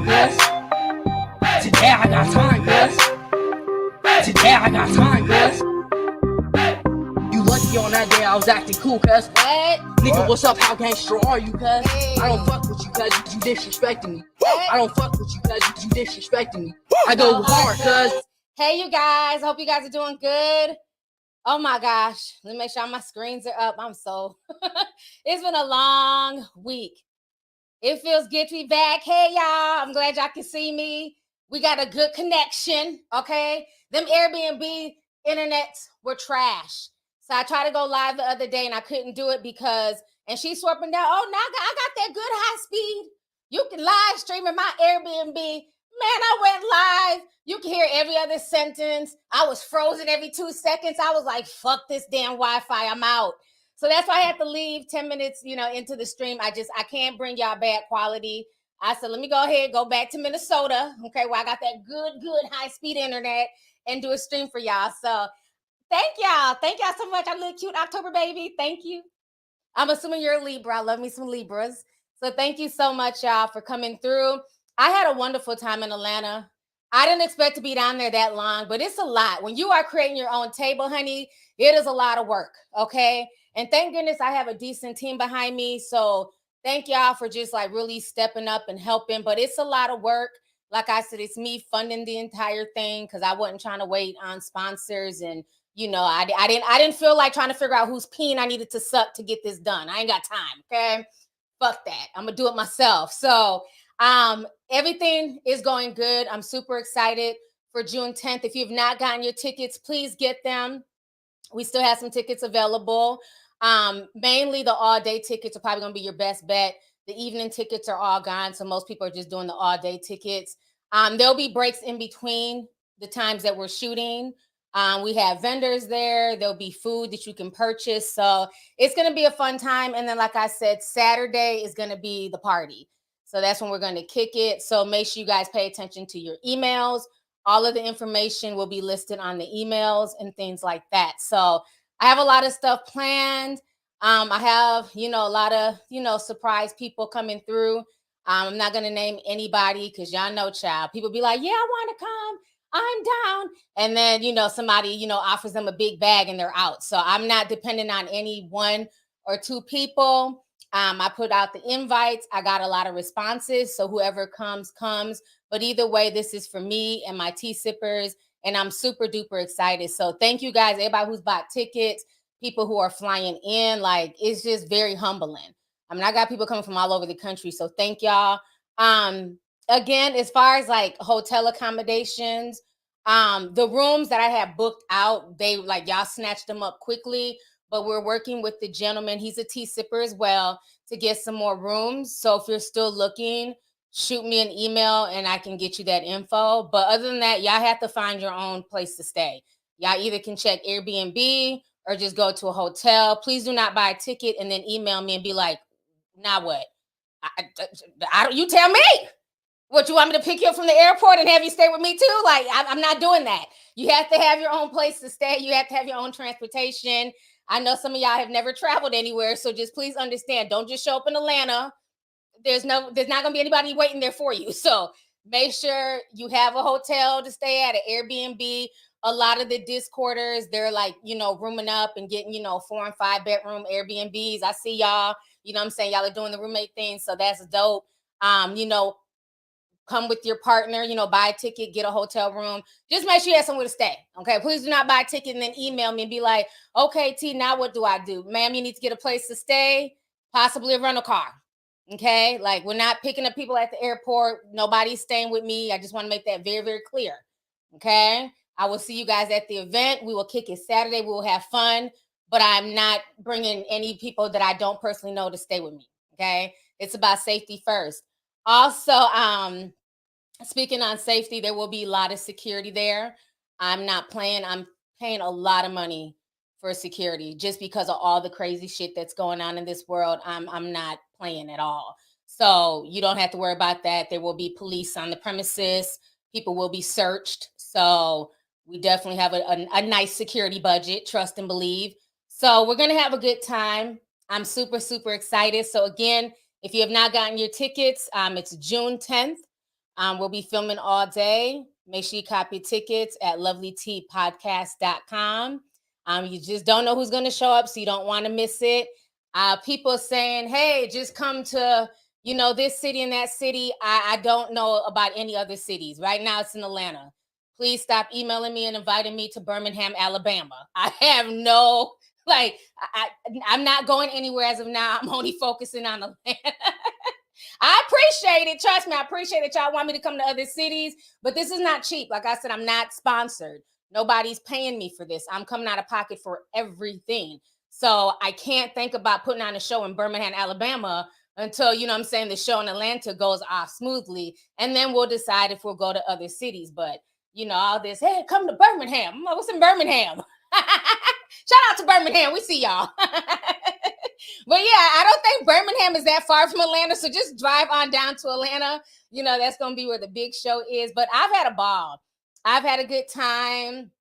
cuz. Today I got time, cuz. Today I got time, cuz. You lucky on that day I was acting cool, cuz. What? Nigga, what's up? How gangster are you, cuz? Hey. I don't fuck with you, cuz you disrespecting me. I don't fuck with you, cuz you disrespecting me. I go hard, cuz. Hey, you guys. Hope you guys are doing good. Oh my gosh. Let me make sure my screens are up. It's been a long week. It feels good to be back. Hey, y'all. I'm glad y'all can see me. We got a good connection, okay? Them Airbnb internets were trash. So I tried to go live the other day and I couldn't do it because, and she's swapping down, oh, now I got that good high speed. You can live stream in my Airbnb. Man, I went live. You can hear every other sentence. I was frozen every 2 seconds. I was like, fuck this damn Wi-Fi. I'm out. So that's why I had to leave 10 minutes, into the stream. I can't bring y'all bad quality. I said, let me go ahead, go back to Minnesota, okay, where I got that good high-speed internet and do a stream for y'all. So thank y'all. Thank y'all so much. I'm a little cute October baby. Thank you. I'm assuming you're a Libra. I love me some Libras. So thank you so much, y'all, for coming through. I had a wonderful time in Atlanta. I didn't expect to be down there that long, but it's a lot. When you are creating your own table, honey, it is a lot of work, okay? And thank goodness I have a decent team behind me. So thank y'all for just like really stepping up and helping. But it's a lot of work. Like I said, it's me funding the entire thing because I wasn't trying to wait on sponsors. And, I didn't feel like trying to figure out whose peen I needed to suck to get this done. I ain't got time, okay? Fuck that. I'm going to do it myself. So everything is going good. I'm super excited for June 10th. If you've not gotten your tickets, please get them. We still have some tickets available. Mainly the all-day tickets are probably going to be your best bet. The evening tickets are all gone, so most people are just doing the all-day tickets. There'll be breaks in between the times that we're shooting. We have vendors there. There'll be food that you can purchase. So it's going to be a fun time. And then, like I said, Saturday is going to be the party. So that's when we're going to kick it. So make sure you guys pay attention to your emails. All of the information will be listed on the emails and things like that. So I have a lot of stuff planned. I have, a lot of, surprise people coming through. I'm not going to name anybody because y'all know, child. People be like, yeah, I want to come. I'm down. And then, somebody, offers them a big bag and they're out. So I'm not dependent on any one or two people. I put out the invites. I got a lot of responses. So whoever comes. But either way, this is for me and my tea sippers. And I'm super duper excited. So thank you guys, everybody who's bought tickets, people who are flying in. Like, it's just very humbling. I got people coming from all over the country. So thank y'all. Again, as far as like hotel accommodations, the rooms that I have booked out, they like y'all snatched them up quickly, but we're working with the gentleman. He's a tea sipper as well to get some more rooms. So if you're still looking, shoot me an email and I can get you that info. But other than that, y'all have to find your own place to stay. Y'all either can check Airbnb or just go to a hotel. Please do not buy a ticket and then email me and be like, now what? You tell me. What, you want me to pick you up from the airport and have you stay with me too? Like, I'm not doing that. You have to have your own place to stay. You have to have your own transportation. I know some of y'all have never traveled anywhere, so just please understand. Don't just show up in Atlanta. There's not going to be anybody waiting there for you. So make sure you have a hotel to stay at, an Airbnb. A lot of the Discorders, they're like, rooming up and getting, 4 and 5 bedroom Airbnbs. I see y'all, what I'm saying? Y'all are doing the roommate thing. So that's dope. Come with your partner, buy a ticket, get a hotel room. Just make sure you have somewhere to stay. Okay. Please do not buy a ticket and then email me and be like, okay, T, now what do I do? Ma'am, you need to get a place to stay, possibly a rental car. Okay. Like, we're not picking up people at the airport. Nobody's staying with me. I just want to make that very, very clear. Okay. I will see you guys at the event. We will kick it Saturday. We will have fun, but I'm not bringing any people that I don't personally know to stay with me. Okay. It's about safety first. Also, speaking on safety, there will be a lot of security there. I'm not playing. I'm paying a lot of money for security just because of all the crazy shit that's going on in this world. I'm not playing at all. So you don't have to worry about that. There will be police on the premises. People will be searched. So we definitely have a nice security budget, trust and believe. So we're going to have a good time. I'm super, super excited. So again, if you have not gotten your tickets, it's June 10th. We'll be filming all day. Make sure you copy tickets at lovelyti.podcast.com. You just don't know who's going to show up, so you don't want to miss it. People saying, hey, just come to, this city and that city. I don't know about any other cities. Right now it's in Atlanta. Please stop emailing me and inviting me to Birmingham, Alabama. I have no, I'm not going anywhere as of now. I'm only focusing on Atlanta. I appreciate it. Trust me, I appreciate that y'all want me to come to other cities, but this is not cheap. Like I said, I'm not sponsored. Nobody's paying me for this. I'm coming out of pocket for everything. So I can't think about putting on a show in Birmingham, Alabama until, the show in Atlanta goes off smoothly. And then we'll decide if we'll go to other cities. But, all this, hey, come to Birmingham. I'm like, what's in Birmingham? Shout out to Birmingham. We see y'all. But yeah, I don't think Birmingham is that far from Atlanta. So just drive on down to Atlanta. That's going to be where the big show is. But I've had a ball. I've had a good time.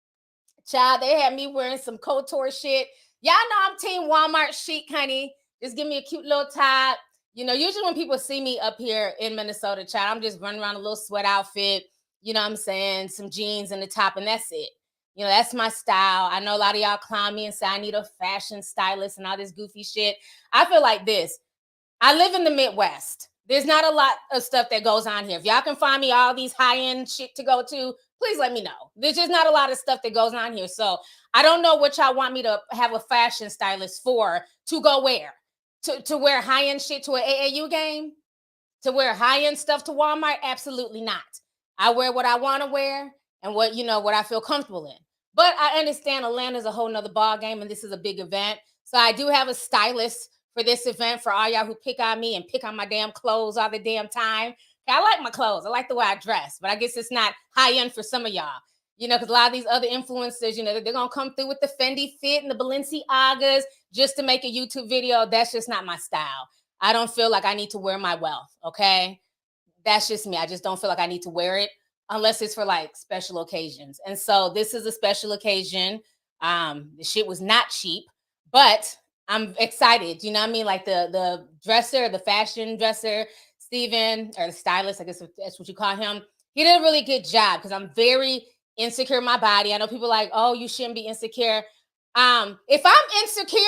Child, they had me wearing some couture shit. Y'all know I'm team Walmart chic, honey. Just give me a cute little top. Usually when people see me up here in Minnesota, child, I'm just running around a little sweat outfit. Some jeans and the top, and that's it. That's my style. I know a lot of y'all clown me and say I need a fashion stylist and all this goofy shit. I feel like this. I live in the Midwest. There's not a lot of stuff that goes on here. If y'all can find me all these high-end shit to go to, please let me know. There's just not a lot of stuff that goes on here. So I don't know what y'all want me to have a fashion stylist for to go where? To wear high-end shit to an AAU game? To wear high-end stuff to Walmart? Absolutely not. I wear what I want to wear and what I feel comfortable in. But I understand Atlanta's a whole nother ball game, and this is a big event. So I do have a stylist for this event for all y'all who pick on me and pick on my damn clothes all the damn time. I like my clothes. I like the way I dress, but I guess it's not high end for some of y'all. Because a lot of these other influencers, they're going to come through with the Fendi fit and the Balenciagas just to make a YouTube video. That's just not my style. I don't feel like I need to wear my wealth, okay? That's just me. I just don't feel like I need to wear it unless it's for like special occasions. And so this is a special occasion. The shit was not cheap, but I'm excited. You know what I mean? Like the dresser, the fashion dresser, Steven, or the stylist, I guess that's what you call him. He did a really good job because I'm very insecure in my body. I know people are like, oh, you shouldn't be insecure. If I'm insecure,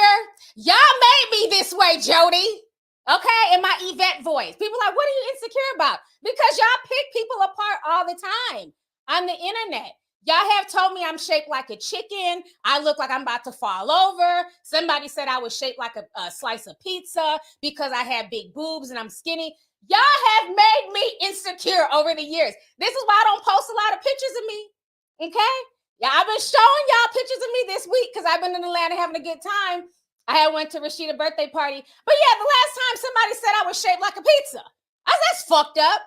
y'all made me this way, Jody. Okay, in my Yvette voice. People are like, what are you insecure about? Because y'all pick people apart all the time on the internet. Y'all have told me I'm shaped like a chicken. I look like I'm about to fall over. Somebody said I was shaped like a slice of pizza because I have big boobs and I'm skinny. Y'all have made me insecure over the years. This is why I don't post a lot of pictures of me. Okay? Yeah, I've been showing y'all pictures of me this week because I've been in Atlanta having a good time. I had went to Rashida's birthday party. But yeah, the last time somebody said I was shaped like a pizza. That's fucked up.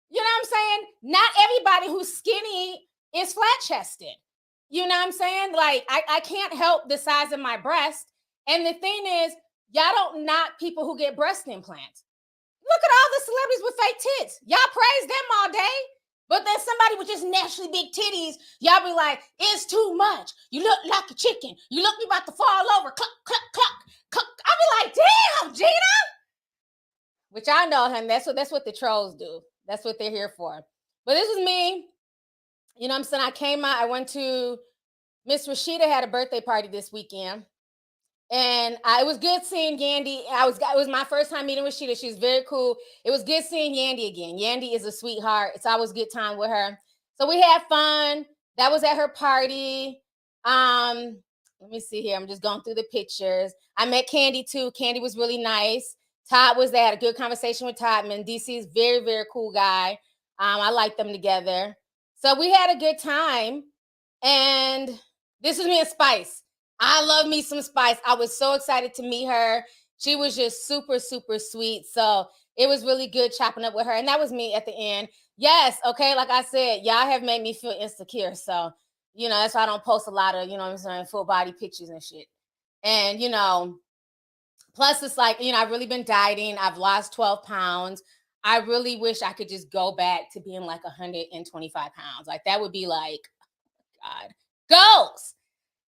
You know what I'm saying? Not everybody who's skinny is flat-chested. You know what I'm saying? Like, I can't help the size of my breast. And the thing is, y'all don't knock people who get breast implants. Look at all the celebrities with fake tits. Y'all praise them all day. But then somebody with just naturally big titties, y'all be like, it's too much. You look like a chicken. You look me about to fall over. Cluck, cluck, cluck, cluck. I be like, damn, Gina. Which I know, honey, that's what the trolls do. That's what they're here for. But this is me. You know what I'm saying? I came out. I went to Miss Rashida had a birthday party this weekend. And it was good seeing Yandy. It was my first time meeting Rashida. She's very cool. It was good seeing Yandy again. Yandy is a sweetheart. It's always a good time with her. So we had fun. That was at her party. Let me see here. I'm just going through the pictures. I met Candy too. Candy was really nice. Todd was there. I had a good conversation with Todd. Man, DC is very, very cool guy. I like them together. So we had a good time. And this was me and Spice. I love me some Spice. I was so excited to meet her. She was just super, super sweet. So it was really good chopping up with her. And that was me at the end. Yes, okay, like I said, y'all have made me feel insecure. So, that's why I don't post a lot of, full body pictures and shit. And, plus it's like, I've really been dieting. I've lost 12 pounds. I really wish I could just go back to being like 125 pounds. Like that would be like, God, goals.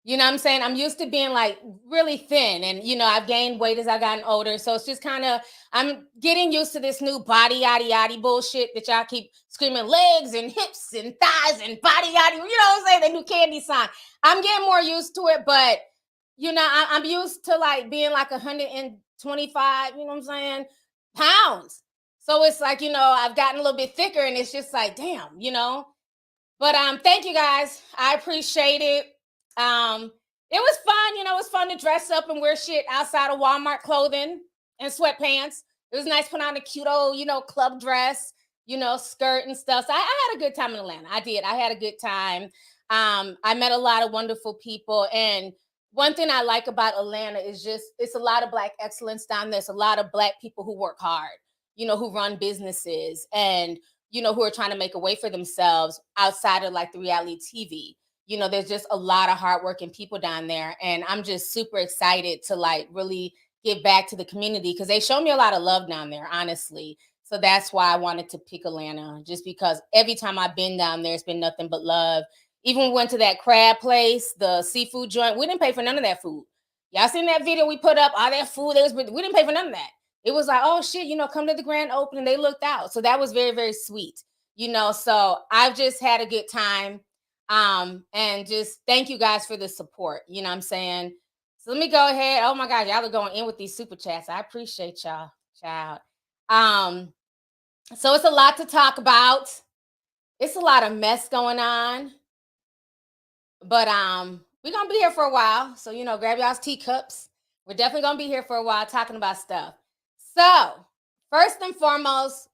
You know what I'm saying? I'm used to being like really thin, and I've gained weight as I've gotten older. So it's just kind of, I'm getting used to this new body yaddy yaddy bullshit that y'all keep screaming legs and hips and thighs and body yaddy. You know what I'm saying? The new candy sign. I'm getting more used to it, but I'm used to like being like 125, you know what I'm saying, pounds. So it's like, I've gotten a little bit thicker, and it's just like, damn. But thank you guys. I appreciate it. It was fun, it was fun to dress up and wear shit outside of Walmart clothing and sweatpants. It was nice putting on a cute old, club dress, skirt and stuff. So I had a good time in Atlanta. I did. I had a good time. I met a lot of wonderful people. And one thing I like about Atlanta is just, it's a lot of Black excellence down there. There's a lot of Black people who work hard, who run businesses and, who are trying to make a way for themselves outside of like the reality TV. There's just a lot of hardworking people down there. And I'm just super excited to like really give back to the community because they show me a lot of love down there, honestly. So that's why I wanted to pick Atlanta, just because every time I've been down there, it's been nothing but love. Even when we went to that crab place, the seafood joint, we didn't pay for none of that food. Y'all seen that video we put up, all that food, we didn't pay for none of that. It was like, oh shit, come to the grand opening. They looked out. So that was very, very sweet, so I've just had a good time. And just thank you guys for the support. You know what I'm saying? So let me go ahead. Oh my God, y'all are going in with these super chats. I appreciate y'all, child. So it's a lot to talk about. It's a lot of mess going on. But we're gonna be here for a while. So grab y'all's teacups. We're definitely gonna be here for a while talking about stuff. So first and foremost,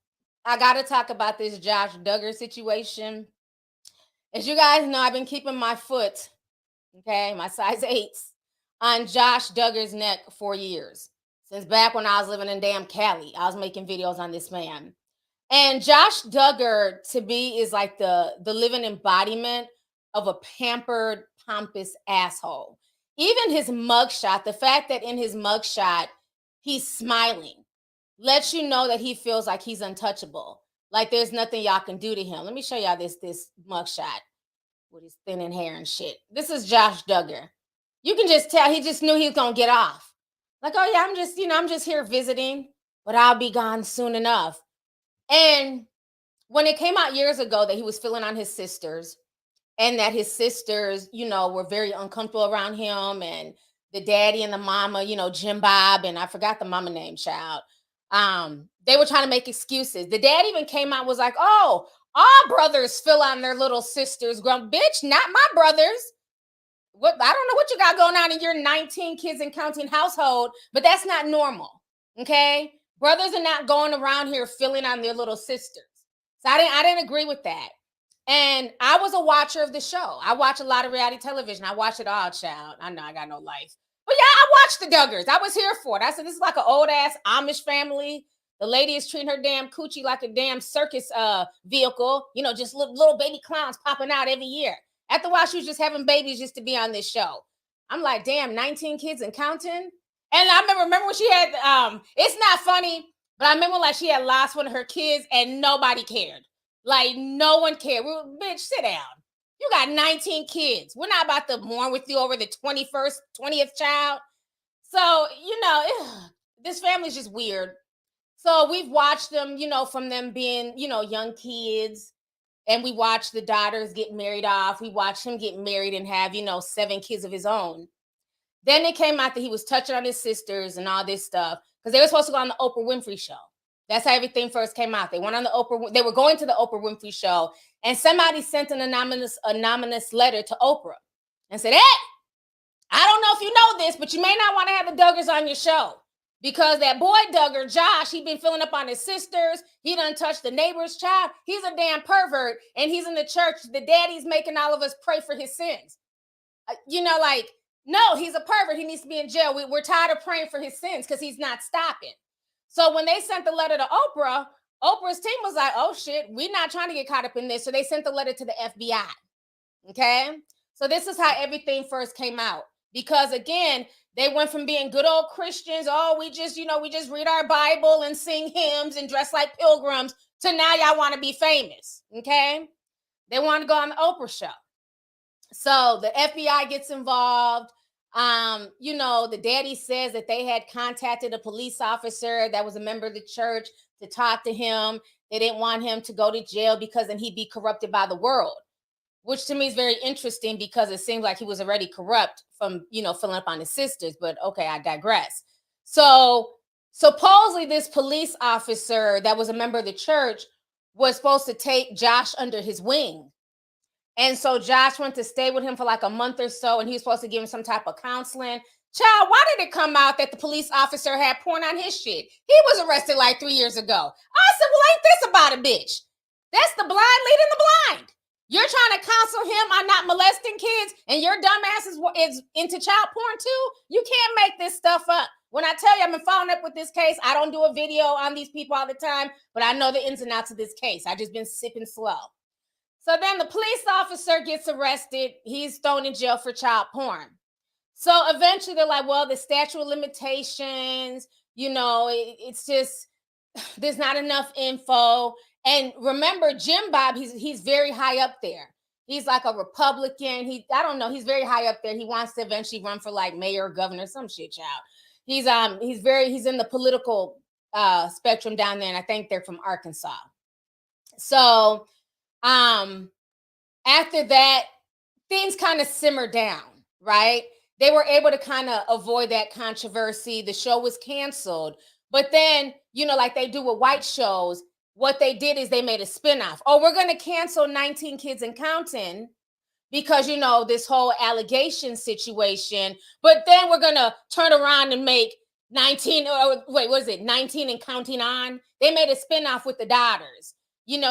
I gotta talk about this Josh Duggar situation. As you guys know, I've been keeping my foot, okay, my size 8s, on Josh Duggar's neck for years. Since back when I was living in damn Cali, I was making videos on this man. And Josh Duggar, to me, is like the living embodiment of a pampered, pompous asshole. Even his mugshot, the fact that in his mugshot, he's smiling, lets you know that he feels like he's untouchable. Like there's nothing y'all can do to him. Let me show y'all this mugshot with his thinning hair and shit. This is Josh Duggar. You can just tell he just knew he was gonna get off. Like, oh yeah, I'm just here visiting, but I'll be gone soon enough. And when it came out years ago that he was filling on his sisters, and that his sisters, were very uncomfortable around him, and the daddy and the mama, Jim Bob, and I forgot the mama name, child. They were trying to make excuses. The dad even came out and was like, oh, all brothers fill on their little sisters. Bitch, not my brothers. What, I don't know what you got going on in your 19 kids and counting household, but that's not normal. Okay? Brothers are not going around here filling on their little sisters. So I didn't agree with that. And I was a watcher of the show. I watch a lot of reality television. I watch it all, child. I know I got no life. But yeah, I watched the Duggars. I was here for it. I said, this is like an old ass Amish family. The lady is treating her damn coochie like a damn circus vehicle. Just little baby clowns popping out every year. After a while, she was just having babies just to be on this show. I'm like, damn, 19 kids and counting. And I remember when she had, it's not funny, but I remember like she had lost one of her kids and nobody cared. Like no one cared. Bitch, sit down. You got 19 kids. We're not about to mourn with you over the 20th child. So, this family's just weird. So we've watched them, from them being, young kids. And we watched the daughters get married off. We watched him get married and have, 7 kids of his own. Then it came out that he was touching on his sisters and all this stuff because they were supposed to go on the Oprah Winfrey show. That's how everything first came out. They went on the Oprah. They were going to the Oprah Winfrey show, and somebody sent an anonymous letter to Oprah and said, "Hey, I don't know if you know this, but you may not want to have the Duggars on your show because that boy Duggar, Josh, he been filling up on his sisters. He done touched the neighbor's child. He's a damn pervert, and he's in the church. The daddy's making all of us pray for his sins. No, he's a pervert. He needs to be in jail. We're tired of praying for his sins because he's not stopping." So when they sent the letter to Oprah, Oprah's team was like, oh shit, we're not trying to get caught up in this. So they sent the letter to the FBI. Okay. So this is how everything first came out. Because again, they went from being good old Christians. Oh, we just read our Bible and sing hymns and dress like pilgrims to now y'all want to be famous. Okay. They want to go on the Oprah show. So the FBI gets involved. The daddy says that they had contacted a police officer that was a member of the church to talk to him. They didn't want him to go to jail because then he'd be corrupted by the world, which to me is very interesting because it seems like he was already corrupt from, filling up on his sisters. But okay, I digress. So supposedly this police officer that was a member of the church was supposed to take Josh under his wing. And so Josh went to stay with him for like a month or so, and he was supposed to give him some type of counseling. Child, why did it come out that the police officer had porn on his shit? He was arrested like 3 years ago. I said, well, ain't this about a bitch? That's the blind leading the blind. You're trying to counsel him on not molesting kids, and your dumbass is into child porn too? You can't make this stuff up. When I tell you I've been following up with this case, I don't do a video on these people all the time, but I know the ins and outs of this case. I just been sipping slow. So then the police officer gets arrested. He's thrown in jail for child porn. So eventually they're like, well, the statute of limitations, it's just, there's not enough info. And remember, Jim Bob, he's very high up there. He's like a Republican. I don't know. He's very high up there. He wants to eventually run for like mayor or governor, some shit, child. He's in the political spectrum down there. And I think they're from Arkansas. So, after that, things kind of simmered down, right? They were able to kind of avoid that controversy. The show was canceled. But then, like they do with white shows, what they did is they made a spinoff. Oh, we're going to cancel 19 Kids and Counting because, this whole allegation situation. But then we're going to turn around and make 19 and Counting On? They made a spinoff with the daughters.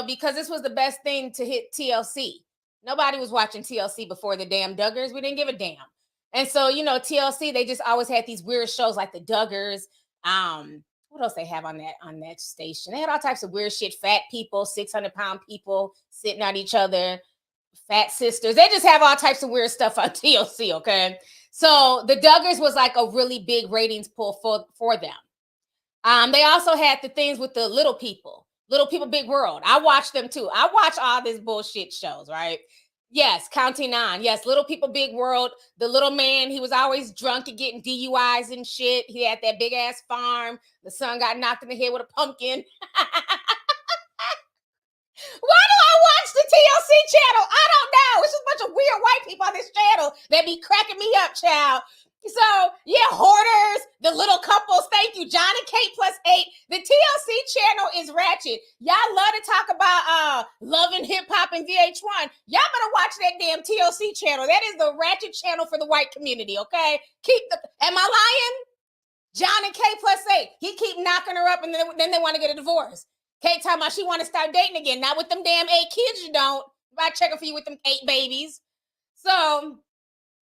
Because this was the best thing to hit TLC. Nobody was watching TLC before the damn Duggars. We didn't give a damn. And so, TLC, they just always had these weird shows like the Duggars. What else they have on that station? They had all types of weird shit. Fat people, 600-pound people sitting on each other, fat sisters. They just have all types of weird stuff on TLC, okay? So the Duggars was like a really big ratings pull for them. They also had the things with the Little People. Little People, Big World. I watch them too. I watch all these bullshit shows, right? Yes, Counting On. Yes, Little People, Big World. The little man, he was always drunk and getting DUIs and shit. He had that big ass farm. The son got knocked in the head with a pumpkin. Why do I watch the TLC channel? I don't know. It's just a bunch of weird white people on this channel that be cracking me up, child. So, yeah, hoarders, the little couples. Thank you, John and Kate +8. The TLC channel is ratchet. Y'all love to talk about love and hip hop and VH1. Y'all better watch that damn TLC channel. That is the ratchet channel for the white community, okay? Am I lying? John and Kate +8. He keep knocking her up and then they want to get a divorce. Kate talking about she want to start dating again. Not with them damn 8 kids, you don't. I checking for you with them 8 babies. So,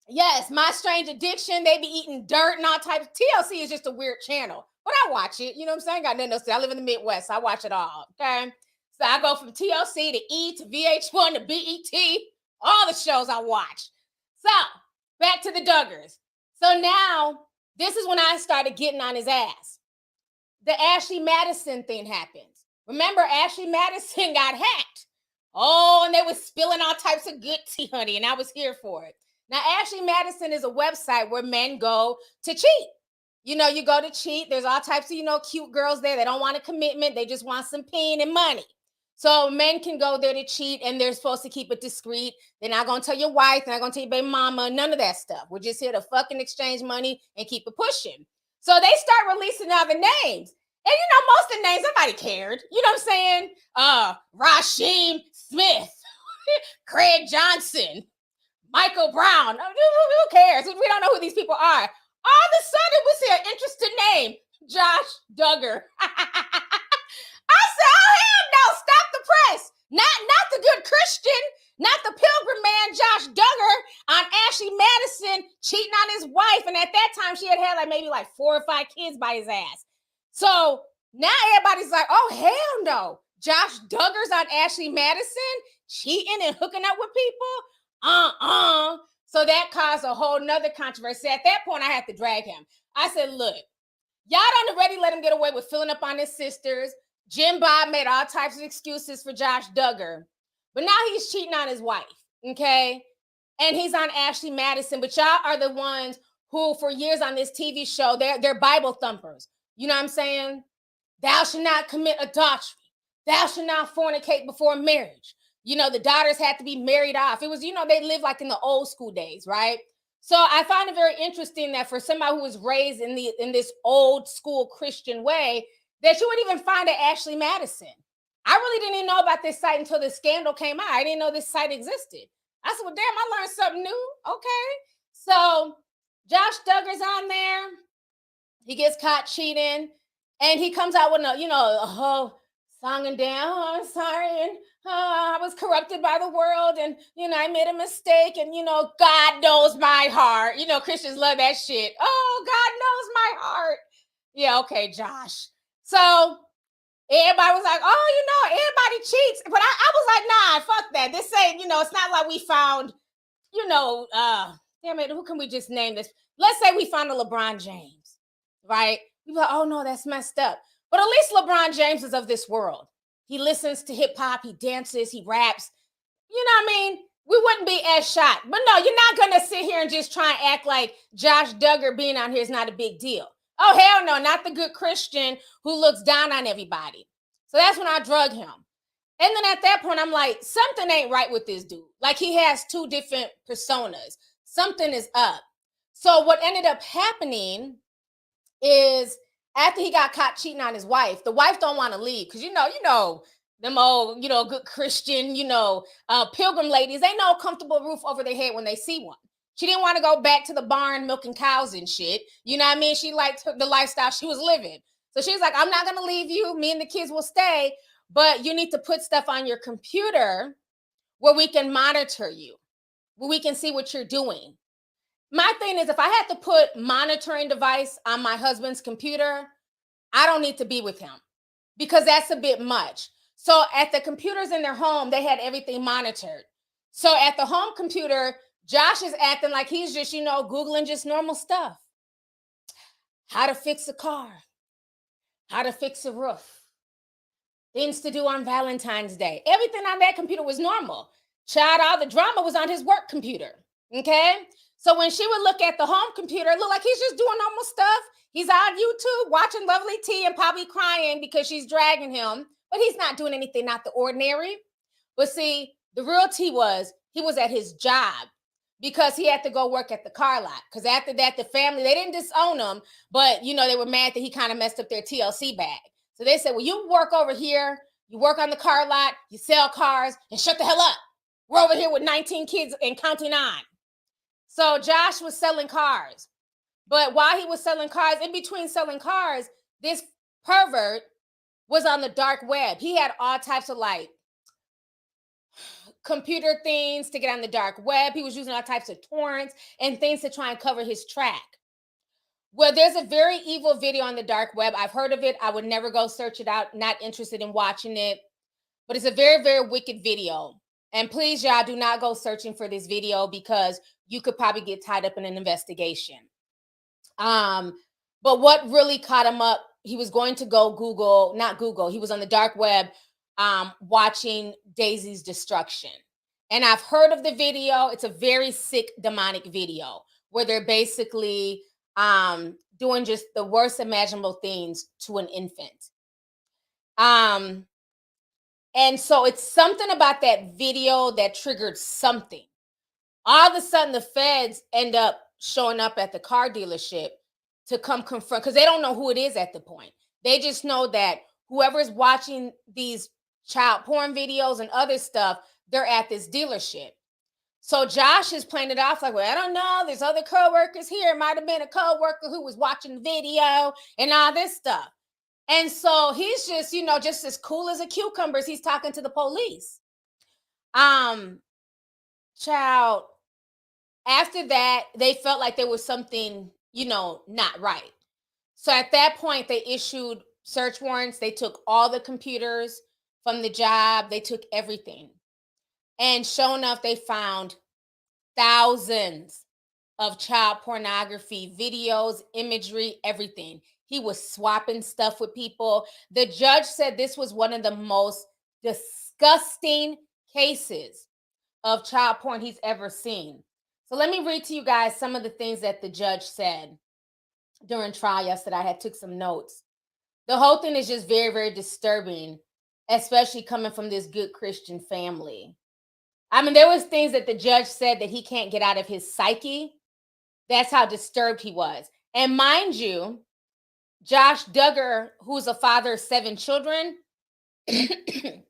yes, My Strange Addiction. They be eating dirt and all types. TLC is just a weird channel. But I watch it. You know what I'm saying? Got nothing else to say. I live in the Midwest. So I watch it all. Okay. So I go from TLC to E to VH1 to BET. All the shows I watch. So back to the Duggars. So now this is when I started getting on his ass. The Ashley Madison thing happens. Remember, Ashley Madison got hacked. Oh, and they were spilling all types of good tea, honey, and I was here for it. Now, Ashley Madison is a website where men go to cheat. You go to cheat. There's all types of, cute girls there. They don't want a commitment. They just want some pain and money. So men can go there to cheat, and they're supposed to keep it discreet. They're not going to tell your wife. They're not going to tell your baby mama. None of that stuff. We're just here to fucking exchange money and keep it pushing. So they start releasing all the names. And, most of the names, nobody cared. You know what I'm saying? Rasheem Smith, Craig Johnson, Michael Brown. Who cares? We don't know who these people are. All of a sudden, we see an interesting name, Josh Duggar. I said, oh, hell no, stop the press. Not the good Christian, not the pilgrim man, Josh Duggar, on Ashley Madison cheating on his wife. And at that time, she had maybe 4 or 5 kids by his ass. So now everybody's like, oh, hell no. Josh Duggar's on Ashley Madison cheating and hooking up with people? So that caused a whole nother controversy. At that point, I had to drag him. I said, look, y'all done already let him get away with filling up on his sisters. Jim Bob made all types of excuses for Josh Duggar. But now he's cheating on his wife, okay? and he's on Ashley Madison, but y'all are the ones who for years on this TV show, they're Bible thumpers. You know what I'm saying? Thou shalt not commit adultery. Thou shalt not fornicate before marriage. You know, the daughters had to be married off. It was, you know, they lived like in the old school days, right? So I find it very interesting that for somebody who was raised in this old school Christian way, that you would even find at Ashley Madison. I really didn't even know about this site until the scandal came out. I didn't know this site existed. I said, well, damn, I learned something new. Okay. So Josh Duggar's on there. He gets caught cheating. And he comes out with a, you know, a whole song and dance. Oh, I'm sorry. And I was corrupted by the world. And, you know, I made a mistake. And, you know, God knows my heart. You know, Christians love that shit. Oh, God knows my heart. Yeah, okay, Josh. So everybody was like, oh, you know, everybody cheats. But I was like, nah, fuck that. This ain't, you know, it's not like we found, you know, damn it, who can we just name this? Let's say we found a LeBron James, right? People are like, oh no, that's messed up. But at least LeBron James is of this world. He listens to hip hop, he dances, he raps. You know what I mean? We wouldn't be as shocked. But no, you're not going to sit here and just try and act like Josh Duggar being on here is not a big deal. Oh, hell no, not the good Christian who looks down on everybody. So that's when I drug him. And then at that point, I'm like, something ain't right with this dude. Like he has two different personas. Something is up. So what ended up happening is after he got caught cheating on his wife, the wife don't want to leave because you know them old, you know, good Christian, you know, pilgrim ladies, they know a comfortable roof over their head when they see one. She didn't want to go back to the barn milking cows and shit. You know what I mean? She liked the lifestyle she was living. So she's like, I'm not going to leave you. Me and the kids will stay, but you need to put stuff on your computer where we can monitor you, where we can see what you're doing. My thing is, if I had to put monitoring device on my husband's computer, I don't need to be with him because that's a bit much. So at the computers in their home, they had everything monitored. So at the home computer, Josh is acting like he's just, you know, Googling just normal stuff. How to fix a car, how to fix a roof, things to do on Valentine's Day. Everything on that computer was normal. Child, all the drama was on his work computer. Okay. So when she would look at the home computer, it looked like he's just doing normal stuff. He's on YouTube watching Lovelyti and probably crying because she's dragging him, but he's not doing anything out the ordinary. But see, the real tea was he was at his job because he had to go work at the car lot. Because after that, the family, they didn't disown him, but, you know, they were mad that he kind of messed up their TLC bag. So they said, well, you work over here, you work on the car lot, you sell cars, and shut the hell up. We're over here with 19 kids and counting on. So Josh was selling cars. But while he was selling cars, in between selling cars, this pervert was on the dark web. He had all types of like computer things to get on the dark web. He was using all types of torrents and things to try and cover his track. Well, there's a very evil video on the dark web. I've heard of it. I would never go search it out. Not interested in watching it. But it's a very, very wicked video. And please, y'all, do not go searching for this video because you could probably get tied up in an investigation. But what really caught him up, he was going to go Google, not Google, he was on the dark web watching Daisy's destruction. And I've heard of the video. It's a very sick, demonic video where they're basically doing just the worst imaginable things to an infant. And so it's something about that video that triggered something. All of a sudden, the feds end up showing up at the car dealership to come confront, because they don't know who it is at the point. They just know that whoever's watching these child porn videos and other stuff, they're at this dealership. So Josh is playing it off like, well, I don't know. There's other co-workers here. It might have been a co-worker who was watching the video and all this stuff. And so he's just, you know, just as cool as a cucumber as he's talking to the police. Child, after that, they felt like there was something, you know, not right. So at that point, they issued search warrants. They took all the computers from the job. They took everything. And sure enough, they found thousands of child pornography videos, imagery, everything. He was swapping stuff with people. The judge said this was one of the most disgusting cases of child porn he's ever seen. So let me read to you guys some of the things that the judge said during trial yesterday. I had took some notes. The whole thing is just very, very disturbing, especially coming from this good Christian family. I mean, there was things that the judge said that he can't get out of his psyche. That's how disturbed he was. And mind you, Josh Duggar, who's a father of 7 children, he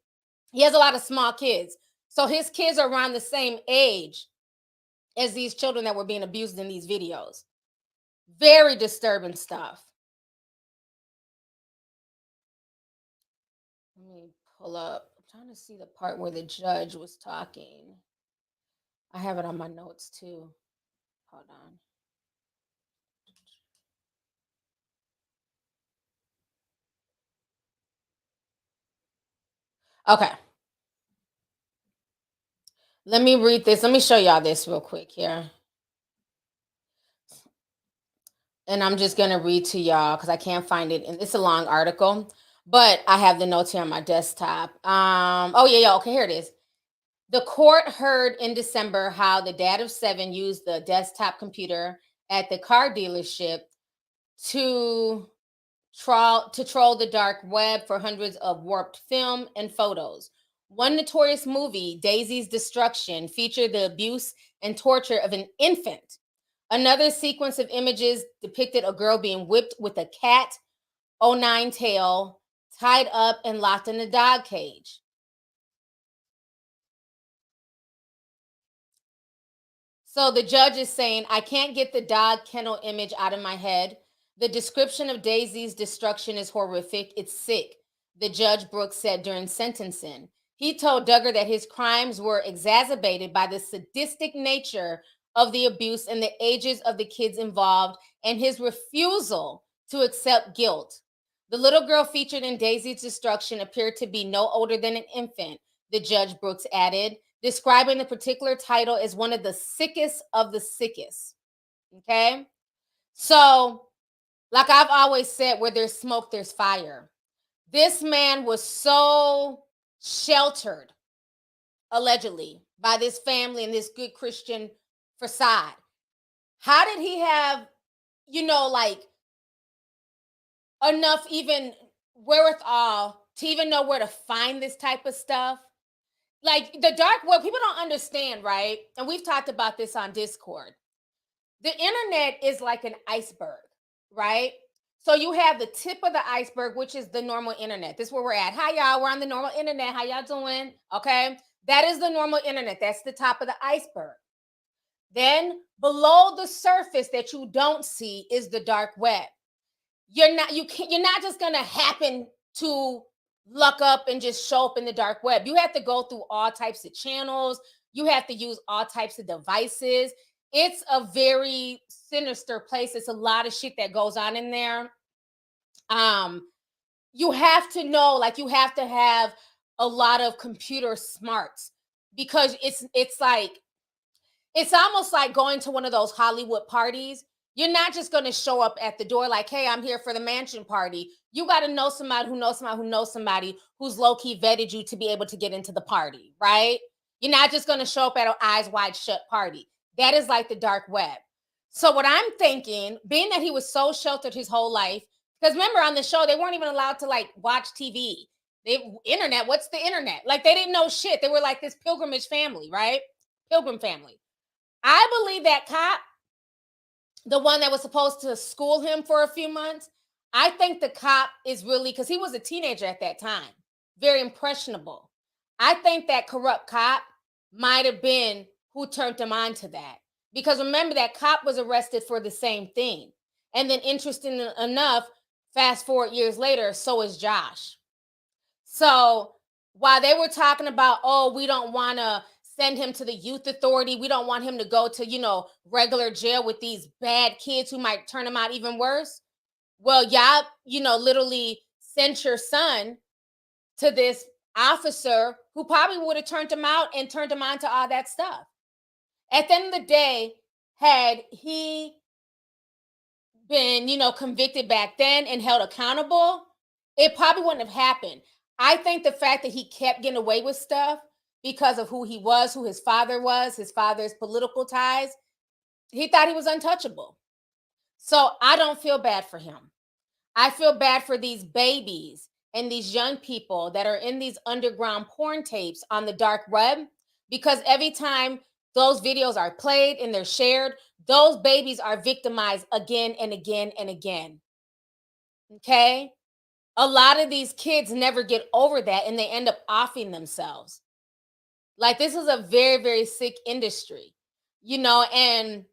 has a lot of small kids. So his kids are around the same age as these children that were being abused in these videos. Very disturbing stuff. Let me pull up. I'm trying to see the part where the judge was talking. I have it on my notes too. Hold on. Okay. Let me read this. Let me show y'all this real quick here. And I'm just going to read to y'all because I can't find it. And it's a long article, but I have the notes here on my desktop. Oh, yeah. Okay, here it is. The court heard in December how the dad of 7 used the desktop computer at the car dealership to troll the dark web for hundreds of warped film and photos. One notorious movie, Daisy's Destruction, featured the abuse and torture of an infant. Another sequence of images depicted a girl being whipped with a cat o' nine tail, tied up and locked in a dog cage. So the judge is saying, I can't get the dog kennel image out of my head. The description of Daisy's destruction is horrific. It's sick, the judge Brooks said during sentencing. He told Duggar that his crimes were exacerbated by the sadistic nature of the abuse and the ages of the kids involved and his refusal to accept guilt. The little girl featured in Daisy's destruction appeared to be no older than an infant, the judge Brooks added, describing the particular title as one of the sickest of the sickest. Okay? So, like I've always said, where there's smoke, there's fire. This man was so sheltered, allegedly, by this family and this good Christian facade. How did he have, like enough even wherewithal to even know where to find this type of stuff? Like the dark web, people don't understand, right? And we've talked about this on Discord. The internet is like an iceberg, right? So you have the tip of the iceberg, which is the normal internet. This is where we're at. Hi, y'all. We're on the normal internet. How y'all doing? Okay. That is the normal internet. That's the top of the iceberg. Then below the surface that you don't see is the dark web. You're not just gonna happen to look up and just show up in the dark web. You have to go through all types of channels. You have to use all types of devices. It's a very sinister place. It's a lot of shit that goes on in there. You have to know, like you have to have a lot of computer smarts because it's almost like going to one of those Hollywood parties. You're not just going to show up at the door like, hey, I'm here for the mansion party. You got to know somebody who knows somebody who knows somebody who's low-key vetted you to be able to get into the party, right? You're not just going to show up at an eyes wide shut party. That is like the dark web. So what I'm thinking, being that he was so sheltered his whole life, because remember on the show, they weren't even allowed to like watch TV. Internet, what's the internet? Like they didn't know shit. They were like this pilgrimage family, right? Pilgrim family. I believe that cop, the one that was supposed to school him for a few months, I think the cop is really, because he was a teenager at that time, very impressionable. I think that corrupt cop might have been who turned him on to that. Because remember, that cop was arrested for the same thing. And then, interesting enough, fast forward years later, so is Josh. So while they were talking about, oh, we don't want to send him to the youth authority, we don't want him to go to, regular jail with these bad kids who might turn him out even worse. Well, y'all, literally sent your son to this officer who probably would have turned him out and turned him on to all that stuff. At the end of the day, had he been, convicted back then and held accountable, it probably wouldn't have happened. I think the fact that he kept getting away with stuff because of who he was, who his father was, his father's political ties, He thought he was untouchable. So I don't feel bad for him. I feel bad for these babies and these young people that are in these underground porn tapes on the dark web, because every time those videos are played and they're shared, those babies are victimized again and again and again. Okay? A lot of these kids never get over that and they end up offing themselves. Like, this is a very, very sick industry, and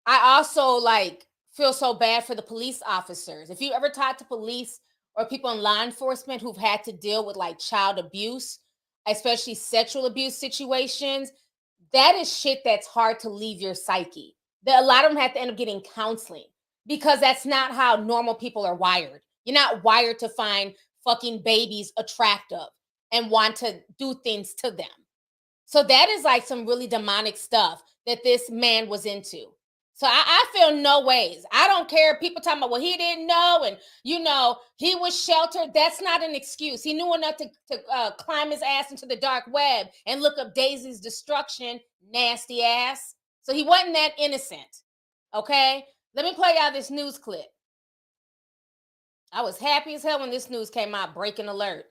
I also like feel so bad for the police officers. If you ever talk to police or people in law enforcement who've had to deal with like child abuse, especially sexual abuse situations, that is shit that's hard to leave your psyche. That a lot of them have to end up getting counseling because that's not how normal people are wired. You're not wired to find fucking babies attractive and want to do things to them. So that is like some really demonic stuff that this man was into. So I feel no ways. I don't care. People talking about, well, he didn't know, and he was sheltered. That's not an excuse. He knew enough to climb his ass into the dark web and look up Daisy's destruction, nasty ass. So he wasn't that innocent. Okay, let me play y'all this news clip. I was happy as hell when this news came out. Breaking alert.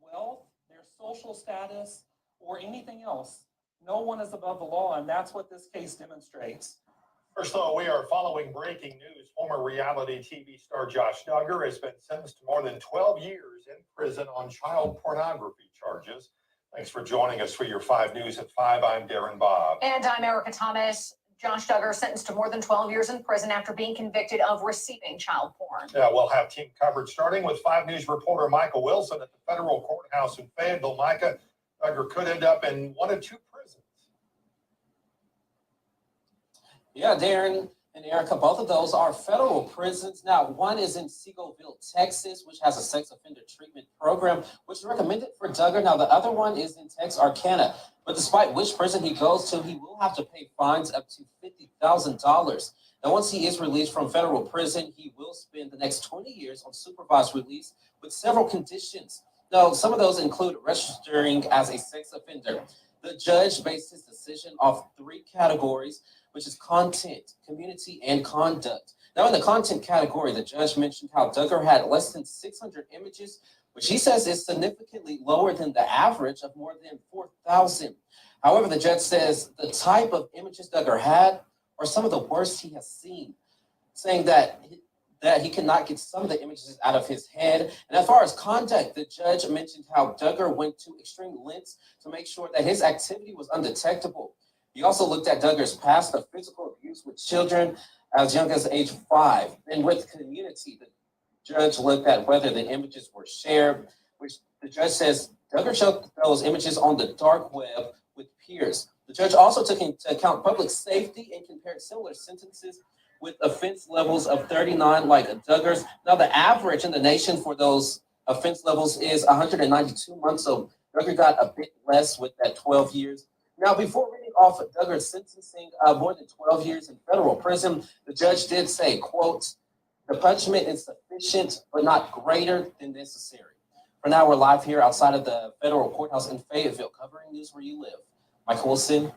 Wealth, their social status, or anything else. No one is above the law, and that's what this case demonstrates. First of all, we are following breaking news. Former reality TV star Josh Duggar has been sentenced to more than 12 years in prison on child pornography charges. Thanks for joining us for your 5 News at 5. I'm Darren Bob. And I'm Erica Thomas. Josh Duggar sentenced to more than 12 years in prison after being convicted of receiving child porn. Yeah, we'll have team coverage starting with 5 News reporter Micah Wilson at the federal courthouse in Fayetteville. Micah, Duggar could end up in 1 of 2 prisons. Yeah, Darren and Erica, both of those are federal prisons. Now, one is in Seagoville, Texas, which has a sex offender treatment program, which is recommended for Duggar. Now, the other one is in Texarkana. But despite which prison he goes to, he will have to pay fines up to $50,000. Now, once he is released from federal prison, he will spend the next 20 years on supervised release with several conditions. Now, some of those include registering as a sex offender. The judge based his decision off 3 categories, which is content, community, and conduct. Now, in the content category, the judge mentioned how Duggar had less than 600 images, which he says is significantly lower than the average of more than 4,000. However, the judge says the type of images Duggar had are some of the worst he has seen, saying that he cannot get some of the images out of his head. And as far as conduct, the judge mentioned how Duggar went to extreme lengths to make sure that his activity was undetectable. He also looked at Duggar's past of physical abuse with children as young as age 5. And with community, the judge looked at whether the images were shared, which the judge says Duggar showed those images on the dark web with peers. The judge also took into account public safety and compared similar sentences with offense levels of 39 like Duggar's. Now, the average in the nation for those offense levels is 192 months, so Duggar got a bit less with that 12 years. Now, before reading off Duggar's sentencing more than 12 years in federal prison, the judge did say, quote, "The punishment is sufficient but not greater than necessary." For now, we're live here outside of the federal courthouse in Fayetteville, covering news where you live. Michael Wilson,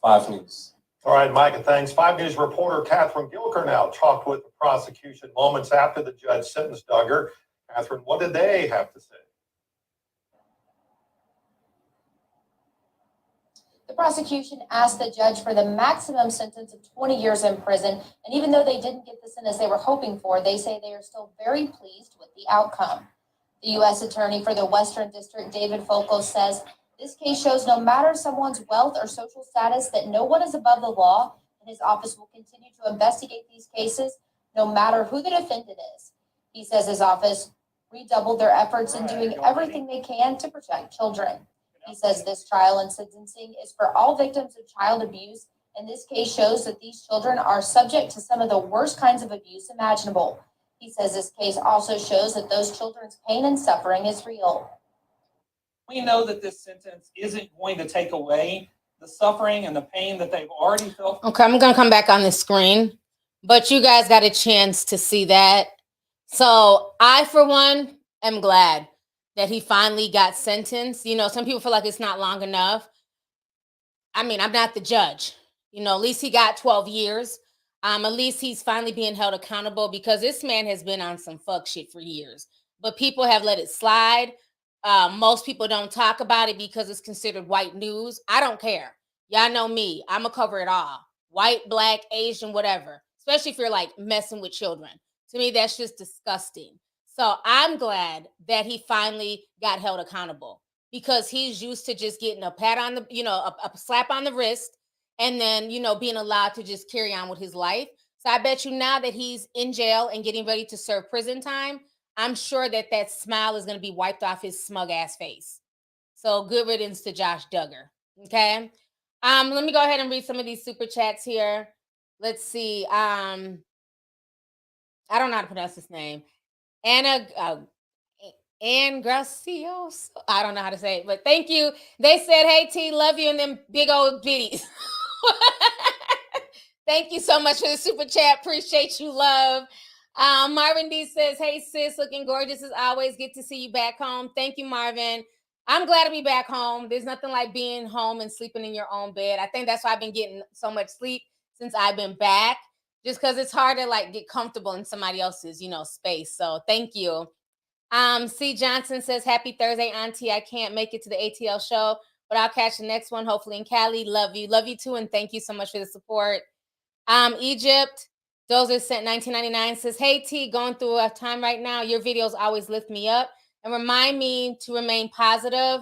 5 News. All right, Micah, thanks. 5 News reporter Catherine Gilker now talked with the prosecution moments after the judge sentenced Duggar. Catherine, what did they have to say? The prosecution asked the judge for the maximum sentence of 20 years in prison, and even though they didn't get the sentence they were hoping for, they say they are still very pleased with the outcome. The U.S. Attorney for the Western District, David Foco, says this case shows no matter someone's wealth or social status, that no one is above the law, and his office will continue to investigate these cases no matter who the defendant is. He says his office redoubled their efforts in doing everything they can to protect children. He says this trial and sentencing is for all victims of child abuse, and this case shows that these children are subject to some of the worst kinds of abuse imaginable. He says this case also shows that those children's pain and suffering is real. We know that this sentence isn't going to take away the suffering and the pain that they've already felt. Okay, I'm going to come back on the screen, but you guys got a chance to see that. So I, for one, am glad that he finally got sentenced. Some people feel like it's not long enough. I mean, I'm not the judge. You know, at least he got 12 years. At least he's finally being held accountable because this man has been on some fuck shit for years. But people have let it slide. Most people don't talk about it because it's considered white news. I don't care. Y'all know me. I'm going to cover it all. White, black, Asian, whatever. Especially if you're like messing with children. To me, that's just disgusting. So I'm glad that he finally got held accountable because he's used to just getting a pat on the, a slap on the wrist and then, being allowed to just carry on with his life. So I bet you now that he's in jail and getting ready to serve prison time, I'm sure that that smile is going to be wiped off his smug ass face. So good riddance to Josh Duggar. Okay. Let me go ahead and read some of these super chats here. Let's see. I don't know how to pronounce his name. Anna Gracios. I don't know how to say it, but thank you. They said, "Hey T, love you," and them big old bitties. Thank you so much for the super chat. Appreciate you, love. Marvin D says, "Hey sis, looking gorgeous as always. Good to see you back home." Thank you, Marvin. I'm glad to be back home. There's nothing like being home and sleeping in your own bed. I think that's why I've been getting so much sleep since I've been back, just because it's hard to like get comfortable in somebody else's, space. So thank you. C. Johnson says, "Happy Thursday, Auntie. I can't make it to the ATL show, but I'll catch the next one, hopefully in Cali. Love you. Love you too, and thank you so much for the support." Egypt, Dozer sent 1999 says, "Hey T, going through a time right now. Your videos always lift me up and remind me to remain positive.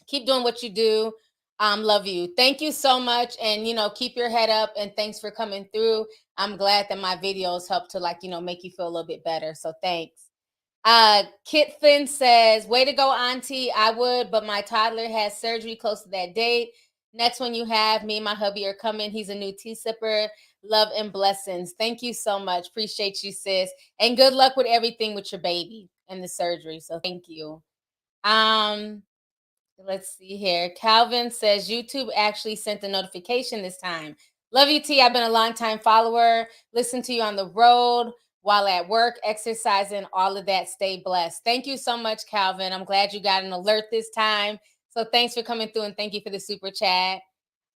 Keep doing what you do. Love you." Thank you so much. And, keep your head up and thanks for coming through. I'm glad that my videos help to make you feel a little bit better. So thanks. Kit Finn says, "Way to go, Auntie. I would, but my toddler has surgery close to that date. Next one you have, me and my hubby are coming. He's a new tea sipper. Love and blessings." Thank you so much. Appreciate you, sis. And good luck with everything with your baby and the surgery. So thank you. Let's see here. Calvin says, "YouTube actually sent the notification this time. Love you, T. I've been a long time follower. Listen to you on the road, while at work, exercising, all of that. Stay blessed." Thank you so much, Calvin. I'm glad you got an alert this time. So thanks for coming through and thank you for the super chat.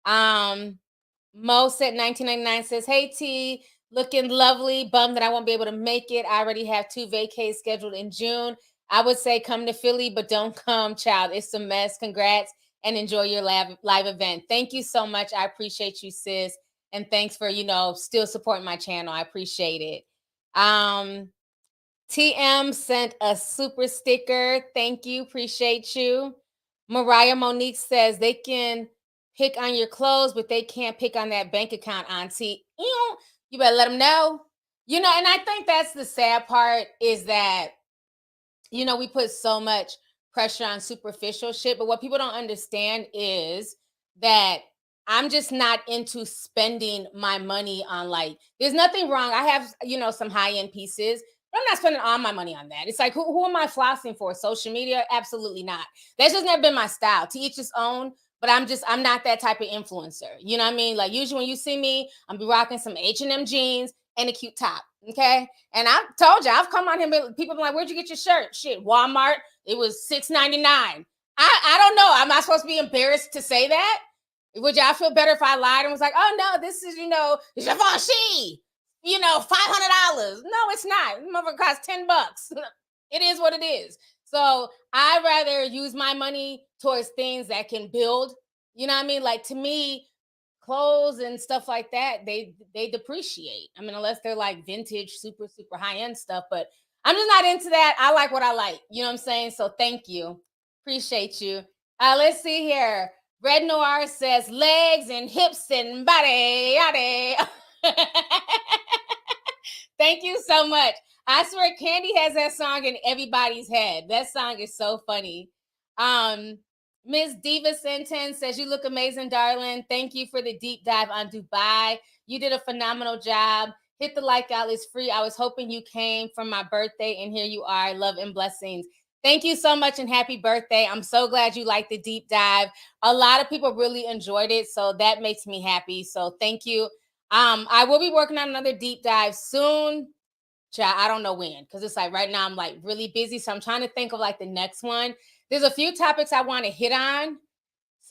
Mo said 1999 says, "Hey T, looking lovely. Bummed that I won't be able to make it. I already have 2 vacays scheduled in June. I would say come to Philly, but don't come, child. It's a mess. Congrats and enjoy your live event." Thank you so much. I appreciate you, sis. And thanks for, still supporting my channel. I appreciate it. TM sent a super sticker. Thank you. Appreciate you. Mariah Monique says, "They can pick on your clothes, but they can't pick on that bank account, Auntie." You better let them know. And I think that's the sad part is that, we put so much pressure on superficial shit. But what people don't understand is that I'm just not into spending my money on there's nothing wrong. I have, some high-end pieces, but I'm not spending all my money on that. It's like, who am I flossing for? Social media? Absolutely not. That's just never been my style. To each his own. But I'm not that type of influencer. You know what I mean? Like usually when you see me, I'm be rocking some H&M jeans and a cute top. Okay. And I told you, I've come on here, people be like, "Where'd you get your shirt?" Shit, Walmart. It was $6.99. I don't know. Am I supposed to be embarrassed to say that? Would y'all feel better if I lied and was like, "Oh no, this is, it's Givenchy, $500. No, it's not. It motherfucker costs $10. It is what it is. So I'd rather use my money towards things that can build. You know what I mean? Like to me, clothes and stuff like that, they depreciate. I mean, unless they're like vintage, super, super high-end stuff. But I'm just not into that. I like what I like. You know what I'm saying? So thank you. Appreciate you. Let's see here. Red Noir says, "Legs and hips and body, yada." Thank you so much. I swear Candy has that song in everybody's head. That song is so funny. Miss Diva Senten says, "You look amazing, darling. Thank you for the deep dive on Dubai. You did a phenomenal job. Hit the like out. It's free. I was hoping you came for my birthday, and here you are. Love and blessings." Thank you so much and happy birthday. I'm so glad you liked the deep dive. A lot of people really enjoyed it, so that makes me happy. So thank you. I will be working on another deep dive soon. I don't know when, because it's like right now I'm like really busy. So I'm trying to think of like the next one. There's a few topics I want to hit on.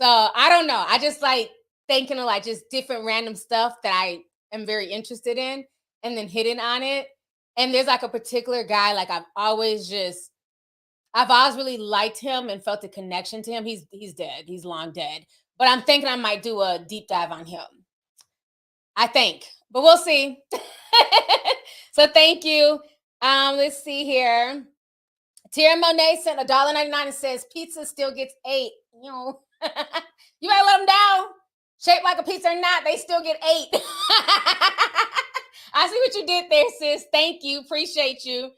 So I don't know. I just like thinking of like just different random stuff that I am very interested in and then hitting on it. And there's like a particular guy, like I've always really liked him and felt a connection to him. He's dead. He's long dead. But I'm thinking I might do a deep dive on him. I think. But we'll see. So thank you. Let's see here. Tierra Monet sent $1.99 and says pizza still gets 8. You know, you better let them down. Shaped like a pizza or not, they still get 8. I see what you did there, sis. Thank you. Appreciate you.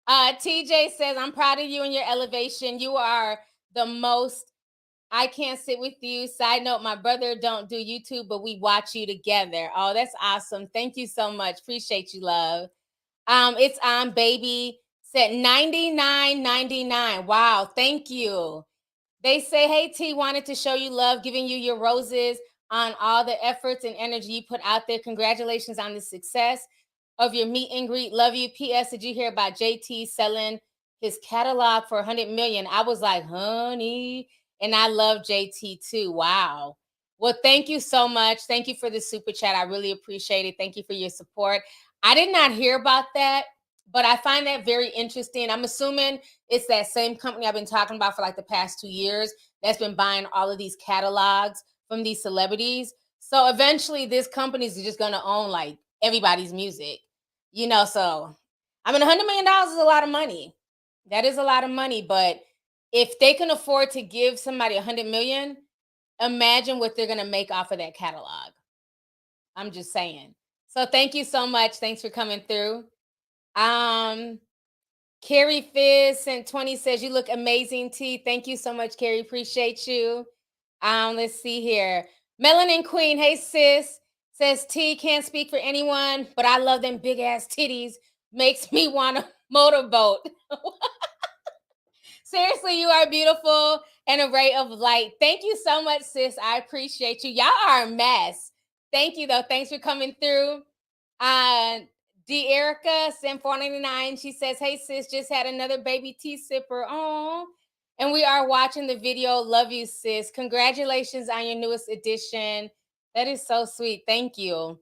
TJ says, I'm proud of you and your elevation. You are the most. I can't sit with you. Side note, my brother don't do YouTube, but we watch you together. Oh, that's awesome. Thank you so much. Appreciate you, love. It's on baby. Said $99.99. Wow, thank you. They say, hey, T, wanted to show you love, giving you your roses on all the efforts and energy you put out there. Congratulations on the success of your meet and greet. Love you. P.S. Did you hear about JT selling his catalog for $100 million? I was like, honey, and I love JT too. Wow. Well, thank you so much. Thank you for the super chat. I really appreciate it. Thank you for your support. I did not hear about that, but I find that very interesting. I'm assuming it's that same company I've been talking about for like the past 2 years that's been buying all of these catalogs from these celebrities. So eventually this company is just going to own like everybody's music, you know? So, I mean, $100 million is a lot of money. That is a lot of money. But if they can afford to give somebody $100 million, imagine what they're going to make off of that catalog. I'm just saying. So thank you so much. Thanks for coming through. Carrie Fizz sent 20, says you look amazing, T. Thank you so much, Carrie. Appreciate you. Let's see here. Melanin Queen, hey sis, says T, can't speak for anyone, but I love them big ass titties. Makes me want to motorboat. Seriously, you are beautiful and a ray of light. Thank you so much, sis. I appreciate you. Y'all are a mess. Thank you, though. Thanks for coming through. D. Erica sent $4.99. She says, hey, sis, just had another baby tea sipper. Oh, and we are watching the video. Love you, sis. Congratulations on your newest edition. That is so sweet. Thank you.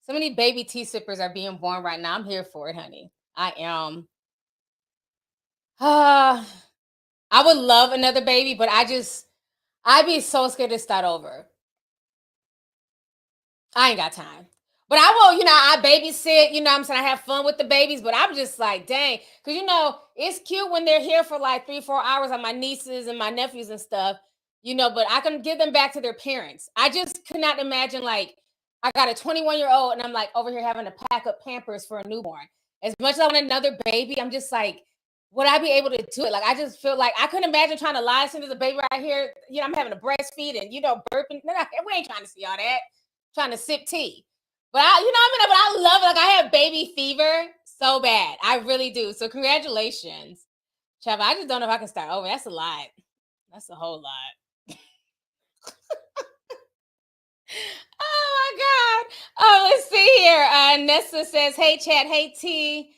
So many baby tea sippers are being born right now. I'm here for it, honey. I am. I would love another baby, but I'd be so scared to start over. I ain't got time. But I will, you know, I babysit, you know what I'm saying? I have fun with the babies, but I'm just like, dang. Because, you know, it's cute when they're here for like 3-4 hours on my nieces and my nephews and stuff, you know, but I can give them back to their parents. I just could not imagine, like, I got a 21-year-old and I'm like over here having to pack up Pampers for a newborn. As much as I want another baby, I'm just like, would I be able to do it? Like, I just feel like I couldn't imagine trying to lie to the baby right here. You know, I'm having to breastfeed and, you know, burping. No, we ain't trying to see all that. Trying to sip tea. But I, you know, I mean, but I love it. Like, I have baby fever so bad. I really do. So congratulations. Chava, I just don't know if I can start over. That's a lot. That's a whole lot. Oh my God. Oh, let's see here. Nessa says, hey, chat. Hey, T.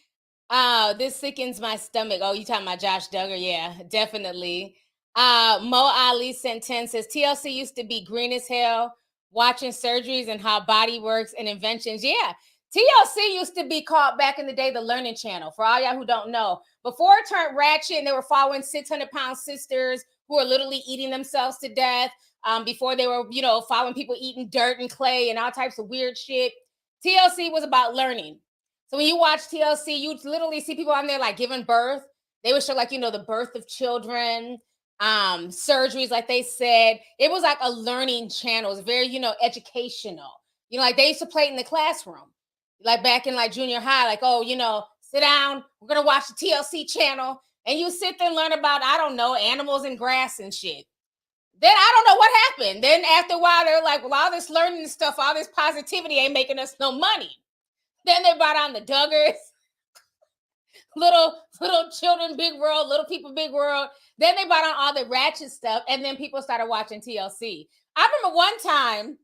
This sickens my stomach. Oh, you talking about Josh Duggar? Yeah, definitely. Mo Ali sent 10, says TLC used to be green as hell, watching surgeries and how body works and inventions. Yeah, TLC used to be called back in the day the Learning Channel. For all y'all who don't know, before it turned ratchet and they were following 600-pound sisters who were literally eating themselves to death. Before they were, you know, following people eating dirt and clay and all types of weird shit. TLC was about learning. So when you watch TLC, you literally see people on there like giving birth. They would show like, you know, the birth of children, surgeries, like they said. It was like a learning channel. It was very, you know, educational. You know, like they used to play it in the classroom. Like back in like junior high, like, oh, you know, sit down. We're going to watch the TLC channel. And you sit there and learn about, I don't know, animals and grass and shit. Then I don't know what happened. Then after a while, they're like, well, all this learning stuff, all this positivity ain't making us no money. Then they brought on the Duggars, little children, big world, little people, big world. Then they brought on all the ratchet stuff, and then people started watching TLC. I remember one time,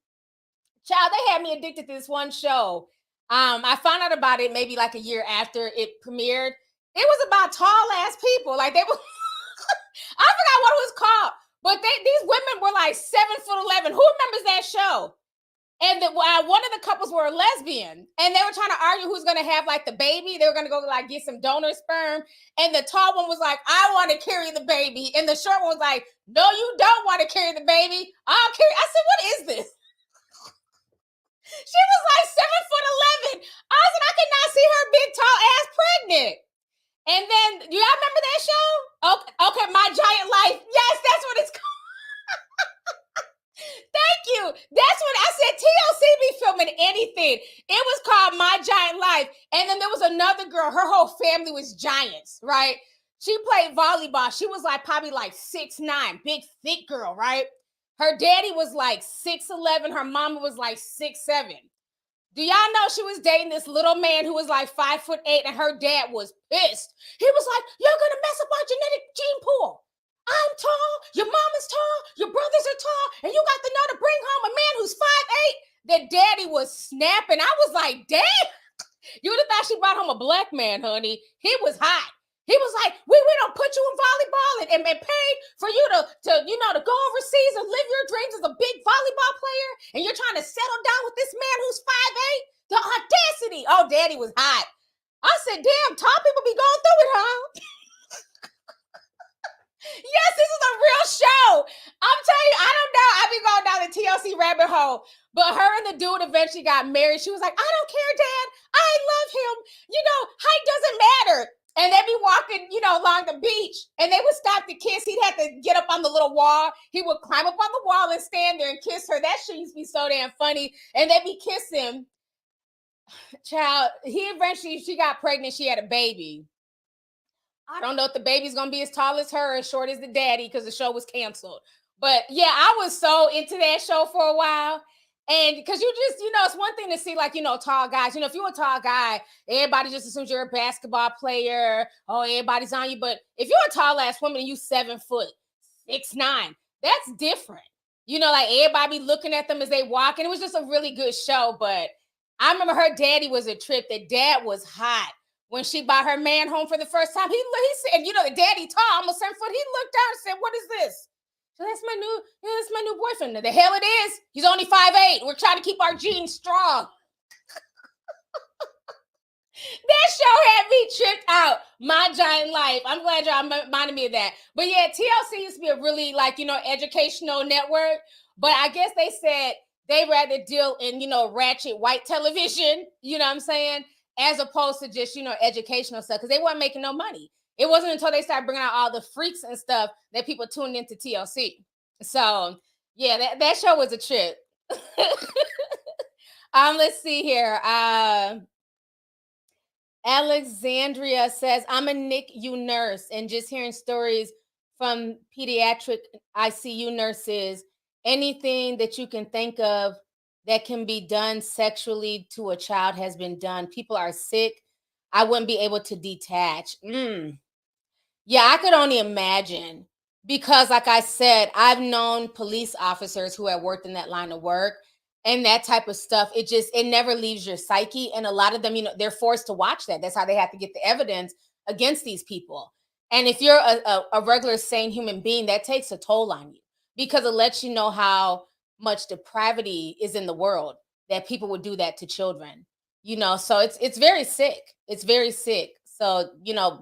child, they had me addicted to this one show. I found out about it maybe like a year after it premiered. It was about tall ass people. Like they were, I forgot what it was called, But these women were like 7'11". Who remembers that show? And one of the couples were a lesbian, and they were trying to argue who's going to have like the baby. They were going to go like get some donor sperm, and the tall one was like, "I want to carry the baby," and the short one was like, "No, you don't want to carry the baby. I'll carry." I said, "What is this?" She was like 7'11". I said, "I could not see her big tall ass pregnant." And then, do y'all remember that show? Okay, My Giant Life. Yes, that's what it's called. Thank you. That's what I said. TLC be filming anything. It was called My Giant Life. And then there was another girl. Her whole family was giants, right? She played volleyball. She was like probably like 6'9", big, thick girl, right? Her daddy was like 6'11". Her mama was like 6'7". Do y'all know she was dating this little man who was like 5'8", and her dad was pissed. He was like, "You're going to mess up our genetic gene pool. I'm tall, your mama's tall, your brothers are tall, and you got to know to bring home a man who's 5'8". The daddy was snapping. I was like, damn. You would have thought she brought home a black man, honey. He was hot. He was like, we don't put you in volleyball and paid for you to go overseas and live your dreams as a big volleyball player, and you're trying to settle down with this man who's 5'8". The audacity. Oh, daddy was hot. I said, damn, tall people be going through it, huh? Yes, this is a real show. I'm telling you, I don't know. I've been going down the TLC rabbit hole. But her and the dude eventually got married. She was like, "I don't care, Dad. I love him. Height doesn't matter." And they'd be walking, along the beach, and they would stop to kiss. He'd have to get up on the little wall. He would climb up on the wall and stand there and kiss her. That shit used to be so damn funny. And they'd be kissing. Child, she got pregnant. She had a baby. I don't know if the baby's going to be as tall as her or as short as the daddy because the show was canceled. But yeah, I was so into that show for a while. And because you just, it's one thing to see like, tall guys. If you're a tall guy, everybody just assumes you're a basketball player. Oh, everybody's on you. But if you're a tall ass woman and you 7 foot, 6'9", that's different. Like everybody be looking at them as they walk. And it was just a really good show. But I remember her daddy was a trip. The dad was hot. When she brought her man home for the first time, he said, the daddy tall, almost 7 foot. He looked down and said, "What is this?" So that's my new boyfriend. The hell it is. He's only 5'8". We're trying to keep our genes strong. That show had me tripped out. My Giant Life. I'm glad y'all reminded me of that. But yeah, TLC used to be a really educational network. But I guess they said they rather deal in, ratchet white television. You know what I'm saying? As opposed to just, educational stuff, because they weren't making no money. It wasn't until they started bringing out all the freaks and stuff that people tuned into TLC. So, yeah, that show was a trip. Let's see here. Alexandria says, "I'm a NICU nurse, and just hearing stories from pediatric ICU nurses, anything that you can think of that can be done sexually to a child has been done. People are sick. I wouldn't be able to detach." Yeah, I could only imagine, because like I said, I've known police officers who have worked in that line of work, and that type of stuff, it never leaves your psyche. And a lot of them, they're forced to watch that. That's how they have to get the evidence against these people. And if you're a regular sane human being, that takes a toll on you, because it lets you know how much depravity is in the world, that people would do that to children. So it's very sick. It's very sick. So,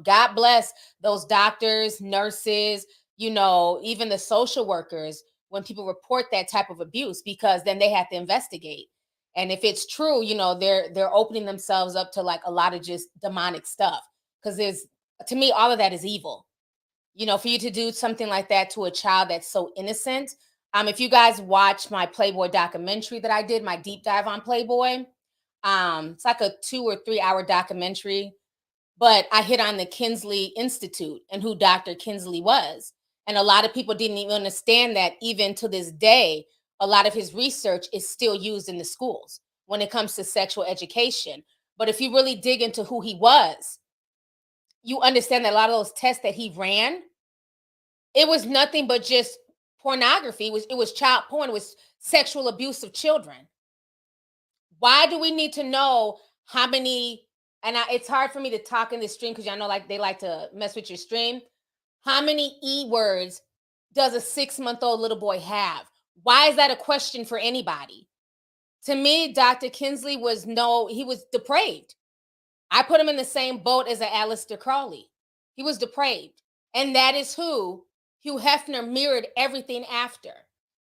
God bless those doctors, nurses, even the social workers, when people report that type of abuse, because then they have to investigate. And if it's true, they're opening themselves up to like a lot of just demonic stuff. Because to me, all of that is evil. For you to do something like that to a child that's so innocent. If you guys watch my Playboy documentary that I did, my deep dive on Playboy, it's like a 2 or 3 hour documentary, but I hit on the Kinsley Institute and who Dr. Kinsley was. And a lot of people didn't even understand that even to this day, a lot of his research is still used in the schools when it comes to sexual education. But if you really dig into who he was, you understand that a lot of those tests that he ran, it was nothing but just pornography. It was child porn. It was sexual abuse of children. Why do we need to know how many? And it's hard for me to talk in this stream because y'all know they like to mess with your stream. How many E words does a 6-month-old little boy have? Why is that a question for anybody? To me, Dr. Kinsley he was depraved. I put him in the same boat as an Aleister Crowley. He was depraved. And that is who Hugh Hefner mirrored everything after.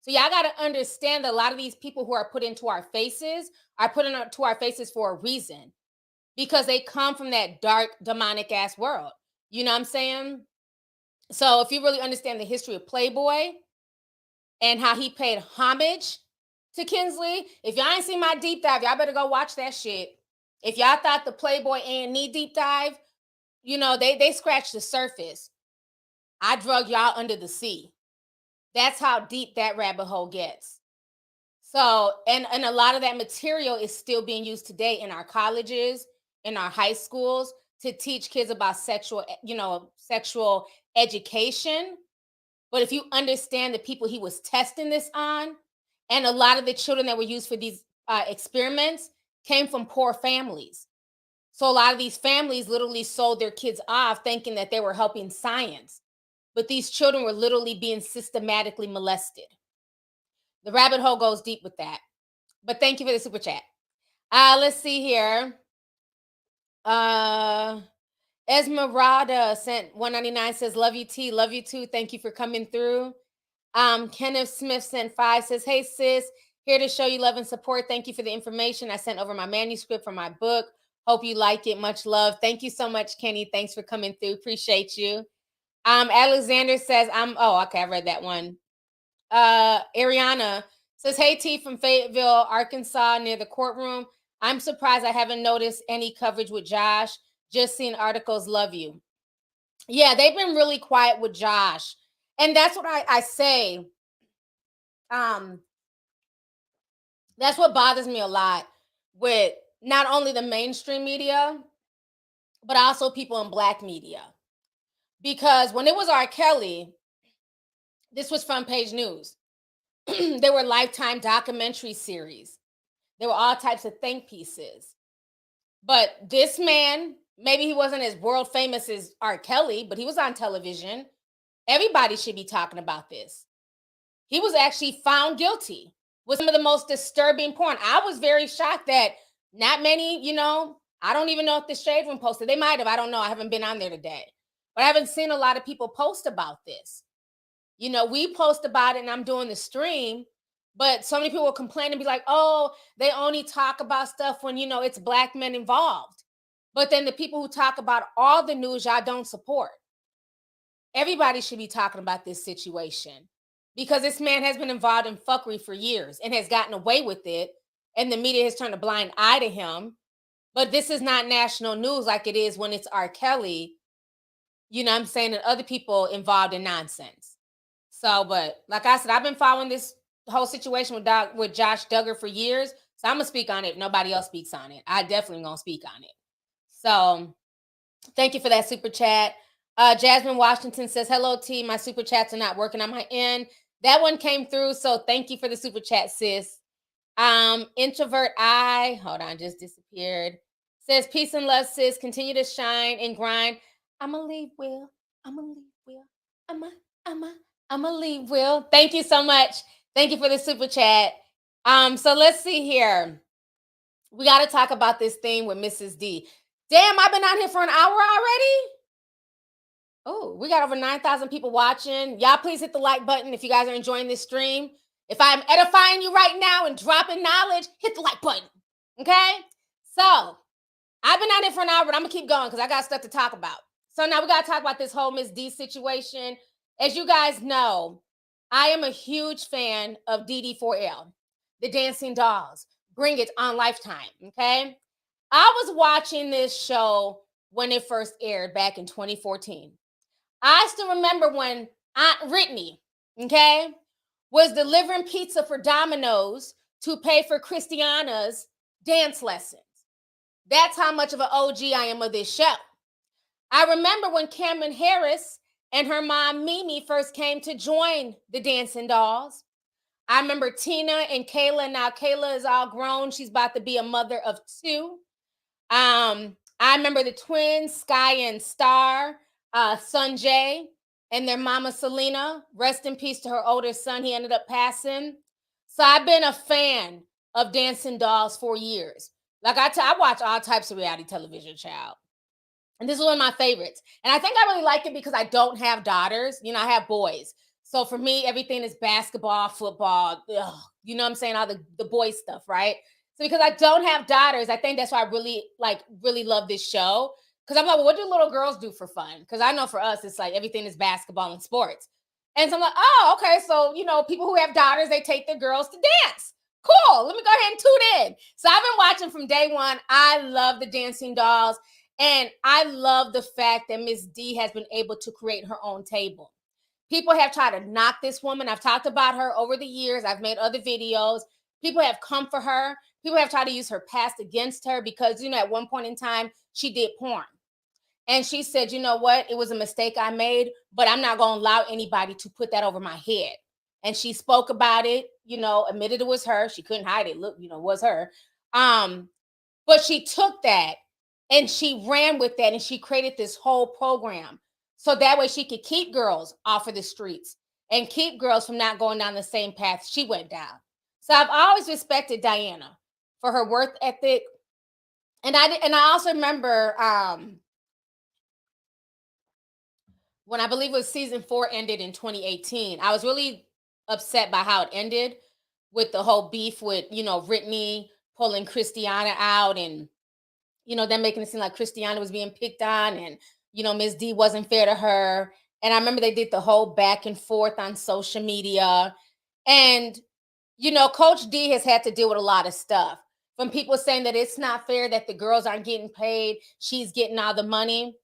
So y'all got to understand that a lot of these people who are put into our faces are put into our faces for a reason, because they come from that dark, demonic ass world. You know what I'm saying? So if you really understand the history of Playboy and how he paid homage to Kinsley, if y'all ain't seen my deep dive, y'all better go watch that shit. If y'all thought the Playboy A&E deep dive, you know, they scratched the surface. I drug y'all under the sea. That's how deep that rabbit hole gets. So, and a lot of that material is still being used today in our colleges, in our high schools, to teach kids about sexual education. But if you understand the people he was testing this on, and a lot of the children that were used for these experiments came from poor families. So a lot of these families literally sold their kids off thinking that they were helping science. But these children were literally being systematically molested. The rabbit hole goes deep with that. But thank you for the super chat. Let's see here. Esmeralda sent 199, says, love you, T. Love you too. Thank you for coming through. Kenneth Smith sent 5, says, hey, sis, here to show you love and support. Thank you for the information. I sent over my manuscript for my book. Hope you like it. Much love. Thank you so much, Kenny. Thanks for coming through. Appreciate you. Alexander says, okay, I read that one. Ariana says, hey, T, from Fayetteville, Arkansas, near the courtroom. I'm surprised I haven't noticed any coverage with Josh. Just seen articles. Love you. Yeah, they've been really quiet with Josh. And that's what I say. That's what bothers me a lot with not only the mainstream media, but also people in Black media. Because when it was R. Kelly, this was front page news. There were Lifetime documentary series. There were all types of think pieces. But this man, maybe he wasn't as world famous as R. Kelly, but he was on television. Everybody should be talking about this. He was actually found guilty with some of the most disturbing porn. I was very shocked that not many, I don't even know if the Shade Room posted. They might have. I don't know. I haven't been on there today. But I haven't seen a lot of people post about this. We post about it and I'm doing the stream, but so many people will complain and be like, oh, they only talk about stuff when, it's Black men involved. But then the people who talk about all the news, y'all don't support. Everybody should be talking about this situation because this man has been involved in fuckery for years and has gotten away with it. And the media has turned a blind eye to him. But this is not national news like it is when it's R. Kelly, and other people involved in nonsense. So, but like I said, I've been following this whole situation with Josh Duggar for years. So I'm going to speak on it. Nobody else speaks on it. I definitely going to speak on it. So thank you for that super chat. Jasmine Washington says, hello, T. My super chats are not working on my end. That one came through. So thank you for the super chat, sis. Introvert I, hold on, just disappeared. Says, peace and love, sis. Continue to shine and grind. I'ma leave, Will. I'ma leave, Will. I'ma leave, Will. Thank you so much. Thank you for the super chat. So let's see here. We got to talk about this thing with Mrs. D. Damn, I've been on here for an hour already. Oh, we got over 9,000 people watching. Y'all please hit the like button if you guys are enjoying this stream. If I'm edifying you right now and dropping knowledge, hit the like button. Okay? So I've been on here for an hour, but I'm going to keep going because I got stuff to talk about. So now we got to talk about this whole Miss D situation. As you guys know, I am a huge fan of DD4L, the Dancing Dolls. Bring it on Lifetime, okay? I was watching this show when it first aired back in 2014. I still remember when Aunt Whitney, okay, was delivering pizza for Domino's to pay for Christiana's dance lessons. That's how much of an OG I am of this show. I remember when Cameron Harris and her mom, Mimi, first came to join the Dancing Dolls. I remember Tina and Kayla. Now, Kayla is all grown. She's about to be a mother of 2. I remember the twins, Sky and Star, Sunjay. and their mama Selena. Rest in peace to her older son. He ended up passing. So I've been a fan of Dancing Dolls for years. Like I watch all types of reality television, child. And this is one of my favorites. And I think I really like it because I don't have daughters. You know, I have boys. So for me, everything is basketball, football, you know what I'm saying? All the boy stuff, right? So because I don't have daughters, I think that's why I really love this show. Because I'm like, well, what do little girls do for fun? Because I know for us, it's like everything is basketball and sports. And so I'm like, oh, okay. So, you know, people who have daughters, they take their girls to dance. Cool. Let me go ahead and tune in. So I've been watching from day one. I love the Dancing Dolls. And I love the fact that Miss D has been able to create her own table. People have tried to knock this woman. I've talked about her over the years. I've made other videos. People have come for her. People have tried to use her past against her because, you know, at one point in time, she did porn. And she said, you know what? It was a mistake I made, but I'm not going to allow anybody to put that over my head. And she spoke about it, you know, admitted it was her. She couldn't hide it. Look, you know, it was her. But she took that and she ran with that and she created this whole program. So that way she could keep girls off of the streets and keep girls from not going down the same path she went down. So I've always respected Diana for her work ethic. And I also remember when I believe it was season 4 ended in 2018, I was really upset by how it ended with the whole beef with, you know, Brittany pulling Christiana out and, you know, them making it seem like Christiana was being picked on and, you know, Miss D wasn't fair to her. And I remember they did the whole back and forth on social media. And, you know, Coach D has had to deal with a lot of stuff from people saying that it's not fair that the girls aren't getting paid. She's getting all the money.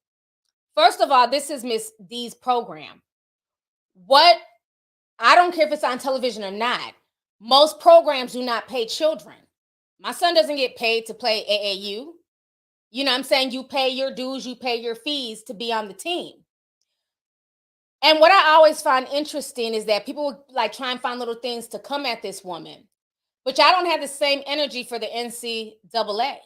First of all, this is Miss D's program. I don't care if it's on television or not. Most programs do not pay children. My son doesn't get paid to play AAU. You know what I'm saying? You pay your dues, you pay your fees to be on the team. And what I always find interesting is that people like try and find little things to come at this woman. But y'all don't have the same energy for the NCAA.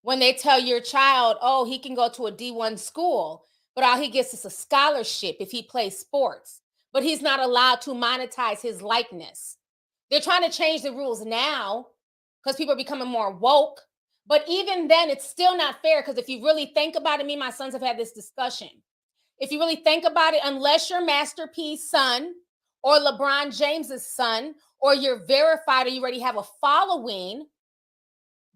When they tell your child, oh, he can go to a D1 school, but all he gets is a scholarship if he plays sports. But he's not allowed to monetize his likeness. They're trying to change the rules now because people are becoming more woke. But even then, it's still not fair because if you really think about it, me and my sons have had this discussion. If you really think about it, unless you're Master P's son or LeBron James's son, or you're verified or you already have a following,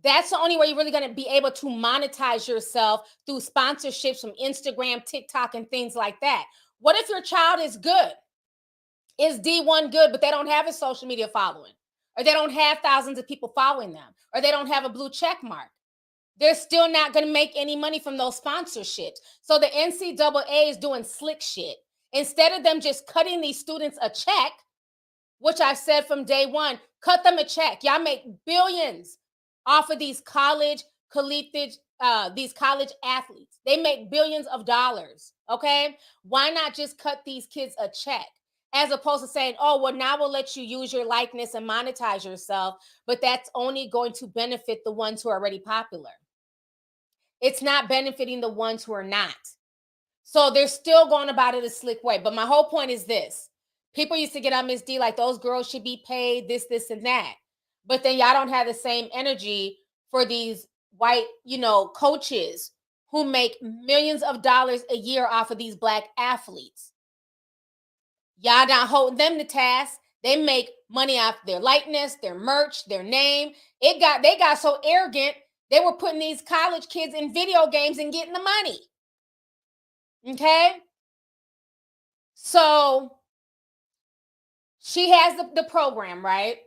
that's the only way you're really going to be able to monetize yourself through sponsorships from Instagram, TikTok, and things like that. What if your child is good? Is D1 good, but they don't have a social media following? Or they don't have thousands of people following them, or they don't have a blue check mark? They're still not going to make any money from those sponsorships. So the NCAA is doing slick shit. Instead of them just cutting these students a check, which I've said from day one, cut them a check. Y'all make billions off of these college athletes. They make billions of dollars, okay? Why not just cut these kids a check? As opposed to saying, oh, well, now we'll let you use your likeness and monetize yourself, but that's only going to benefit the ones who are already popular. It's not benefiting the ones who are not. So they're still going about it a slick way. But my whole point is this. People used to get on Miss D like those girls should be paid this, and that. But then y'all don't have the same energy for these white, you know, coaches who make millions of dollars a year off of these Black athletes. Y'all not holding them to task. They make money off their likeness, their merch, their name. They got so arrogant, they were putting these college kids in video games and getting the money. Okay? So she has the program, right?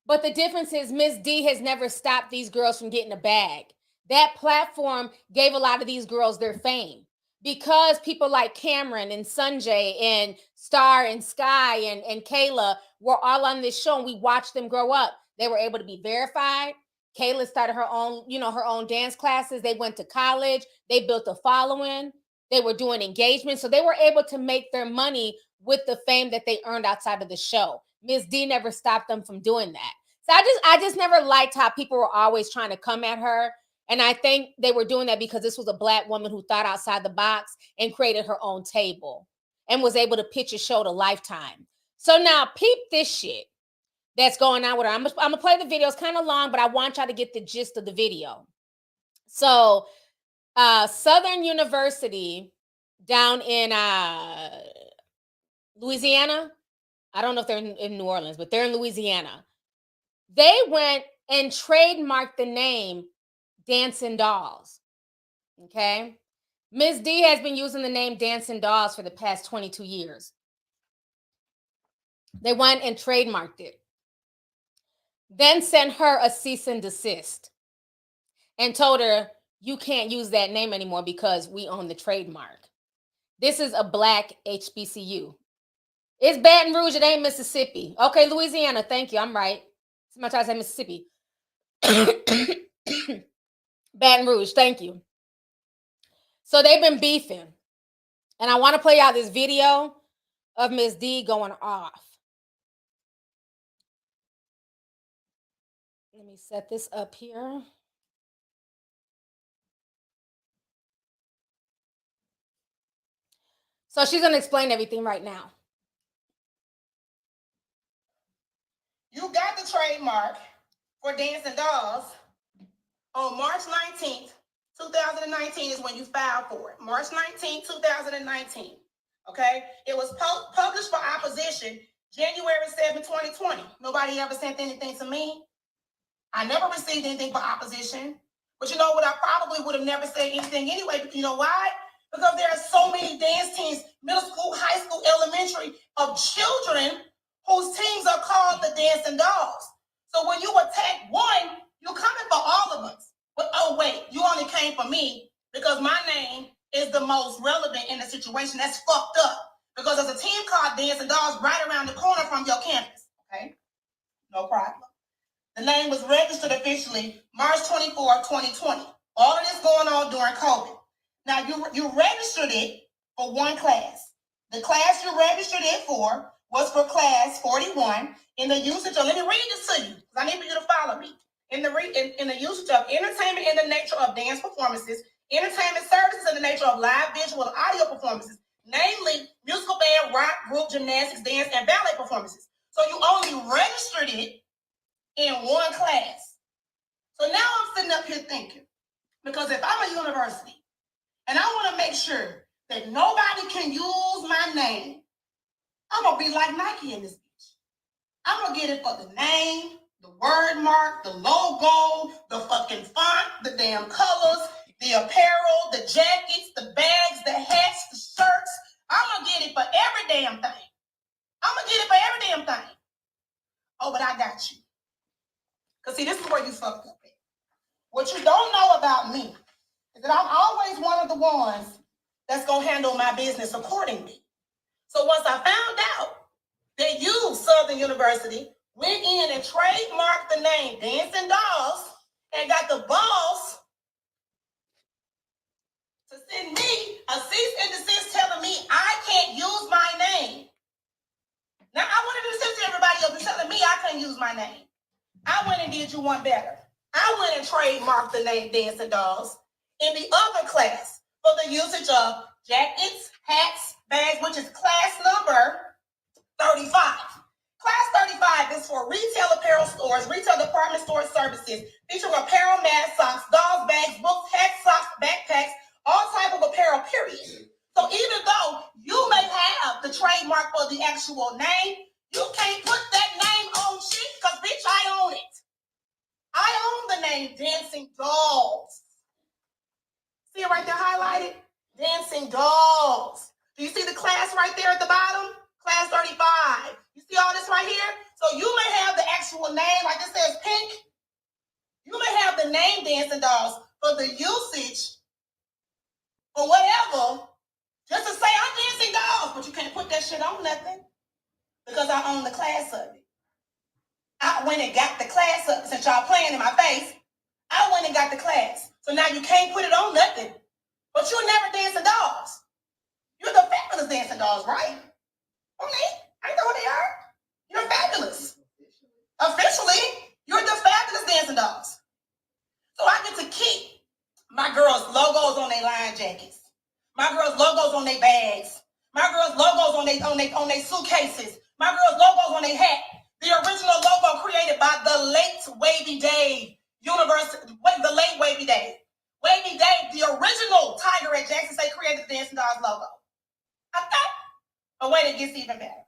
But the difference is Miss D has never stopped these girls from getting a bag. That platform gave a lot of these girls their fame because people like Cameron and Sanjay and Star and Sky and Kayla were all on this show and we watched them grow up. They were able to be verified. Kayla started her own dance classes. They went to college. They built a following. They were doing engagement. So they were able to make their money with the fame that they earned outside of the show. Miss D never stopped them from doing that. So I just never liked how people were always trying to come at her. And I think they were doing that because this was a Black woman who thought outside the box and created her own table. and was able to pitch a show to Lifetime. So now peep this shit that's going on with her. I'm gonna play the video. It's kind of long, but I want y'all to get the gist of the video. So Southern University down in Louisiana, I don't know if they're in New Orleans, but they're in Louisiana. They went and trademarked the name Dancing Dolls. Okay. Ms. D has been using the name Dancing Dolls for the past 22 years. They went and trademarked it. Then sent her a cease and desist and told her, you can't use that name anymore because we own the trademark. This is a Black HBCU. It's Baton Rouge. It ain't Mississippi. Okay, Louisiana. Thank you. I'm right. Somebody tried to say Mississippi. Baton Rouge. Thank you. So they've been beefing. And I want to play out this video of Ms. D going off. Let me set this up here. So she's going to explain everything right now. You got the trademark for Dancing Dolls on March 19th, 2019 is when you filed for it. March 19th, 2019. Okay? It was published for opposition January 7, 2020. Nobody ever sent anything to me. I never received anything for opposition. But you know what? I probably would have never said anything anyway. But you know why? Because there are so many dance teams, middle school, high school, elementary, of children whose teams are called the Dancing Dolls. So when you attack one, you're coming for all of us. But oh wait, you only came for me because my name is the most relevant in the situation. That's fucked up. Because there's a team called Dancing Dolls right around the corner from your campus. Okay? No problem. The name was registered officially March 24, 2020. All of this going on during COVID. Now you registered it for one class. The class you registered it for was for class 41 in the usage of, let me read this to you, because I need for you to follow me. In the usage of entertainment in the nature of dance performances, entertainment services in the nature of live, visual, and audio performances, namely musical band, rock, group, gymnastics, dance, and ballet performances. So you only registered it in one class. So now I'm sitting up here thinking, because if I'm a university and I want to make sure that nobody can use my name, I'm going to be like Nike in this bitch. I'm going to get it for the name, the word mark, the logo, the fucking font, the damn colors, the apparel, the jackets, the bags, the hats, the shirts. I'm going to get it for every damn thing. I'm going to get it for every damn thing. Oh, but I got you. Because see, this is where you fucked up at. What you don't know about me is that I'm always one of the ones that's going to handle my business accordingly. So once I found out that you, Southern University, went in and trademarked the name Dancing Dolls and got the balls to send me a cease and desist telling me I can't use my name. Now, I wanted to send to everybody else telling me I couldn't use my name. I went and did you one better. I went and trademarked the name Dancing Dolls in the other class for the usage of jackets, hats, bags, which is class number 35. Class 35 is for retail apparel stores, retail department store services, featuring apparel, masks, socks, dolls, bags, books, hats, socks, backpacks, all type of apparel, period. So even though you may have the trademark for the actual name, you can't put that name on shit because, bitch, I own it. I own the name Dancing Dolls. See it right there highlighted? Dancing Dolls. Do you see the class right there at the bottom? Class 35. You see all this right here? So you may have the actual name, like it says pink. You may have the name Dancing Dolls for the usage or whatever, just to say I'm Dancing Dolls, but you can't put that shit on nothing because I own the class of it. I went and got the class up, since y'all playing in my face, I went and got the class. So now you can't put it on nothing, but you're never Dancing Dolls. You're the fabulous Dancing Dolls, right? Okay, I know what they are. You're fabulous. Officially, you're the fabulous Dancing Dolls. So I get to keep my girls' logos on their line jackets, my girls' logos on their bags, My girls' logos on their suitcases. My girls' logos on their hat. The original logo created by the late Wavy Dave University. The late Wavy Dave. Wavy Dave, the original Tiger at Jackson State, created the Dancing Dolls logo. Okay? But wait, it gets even better.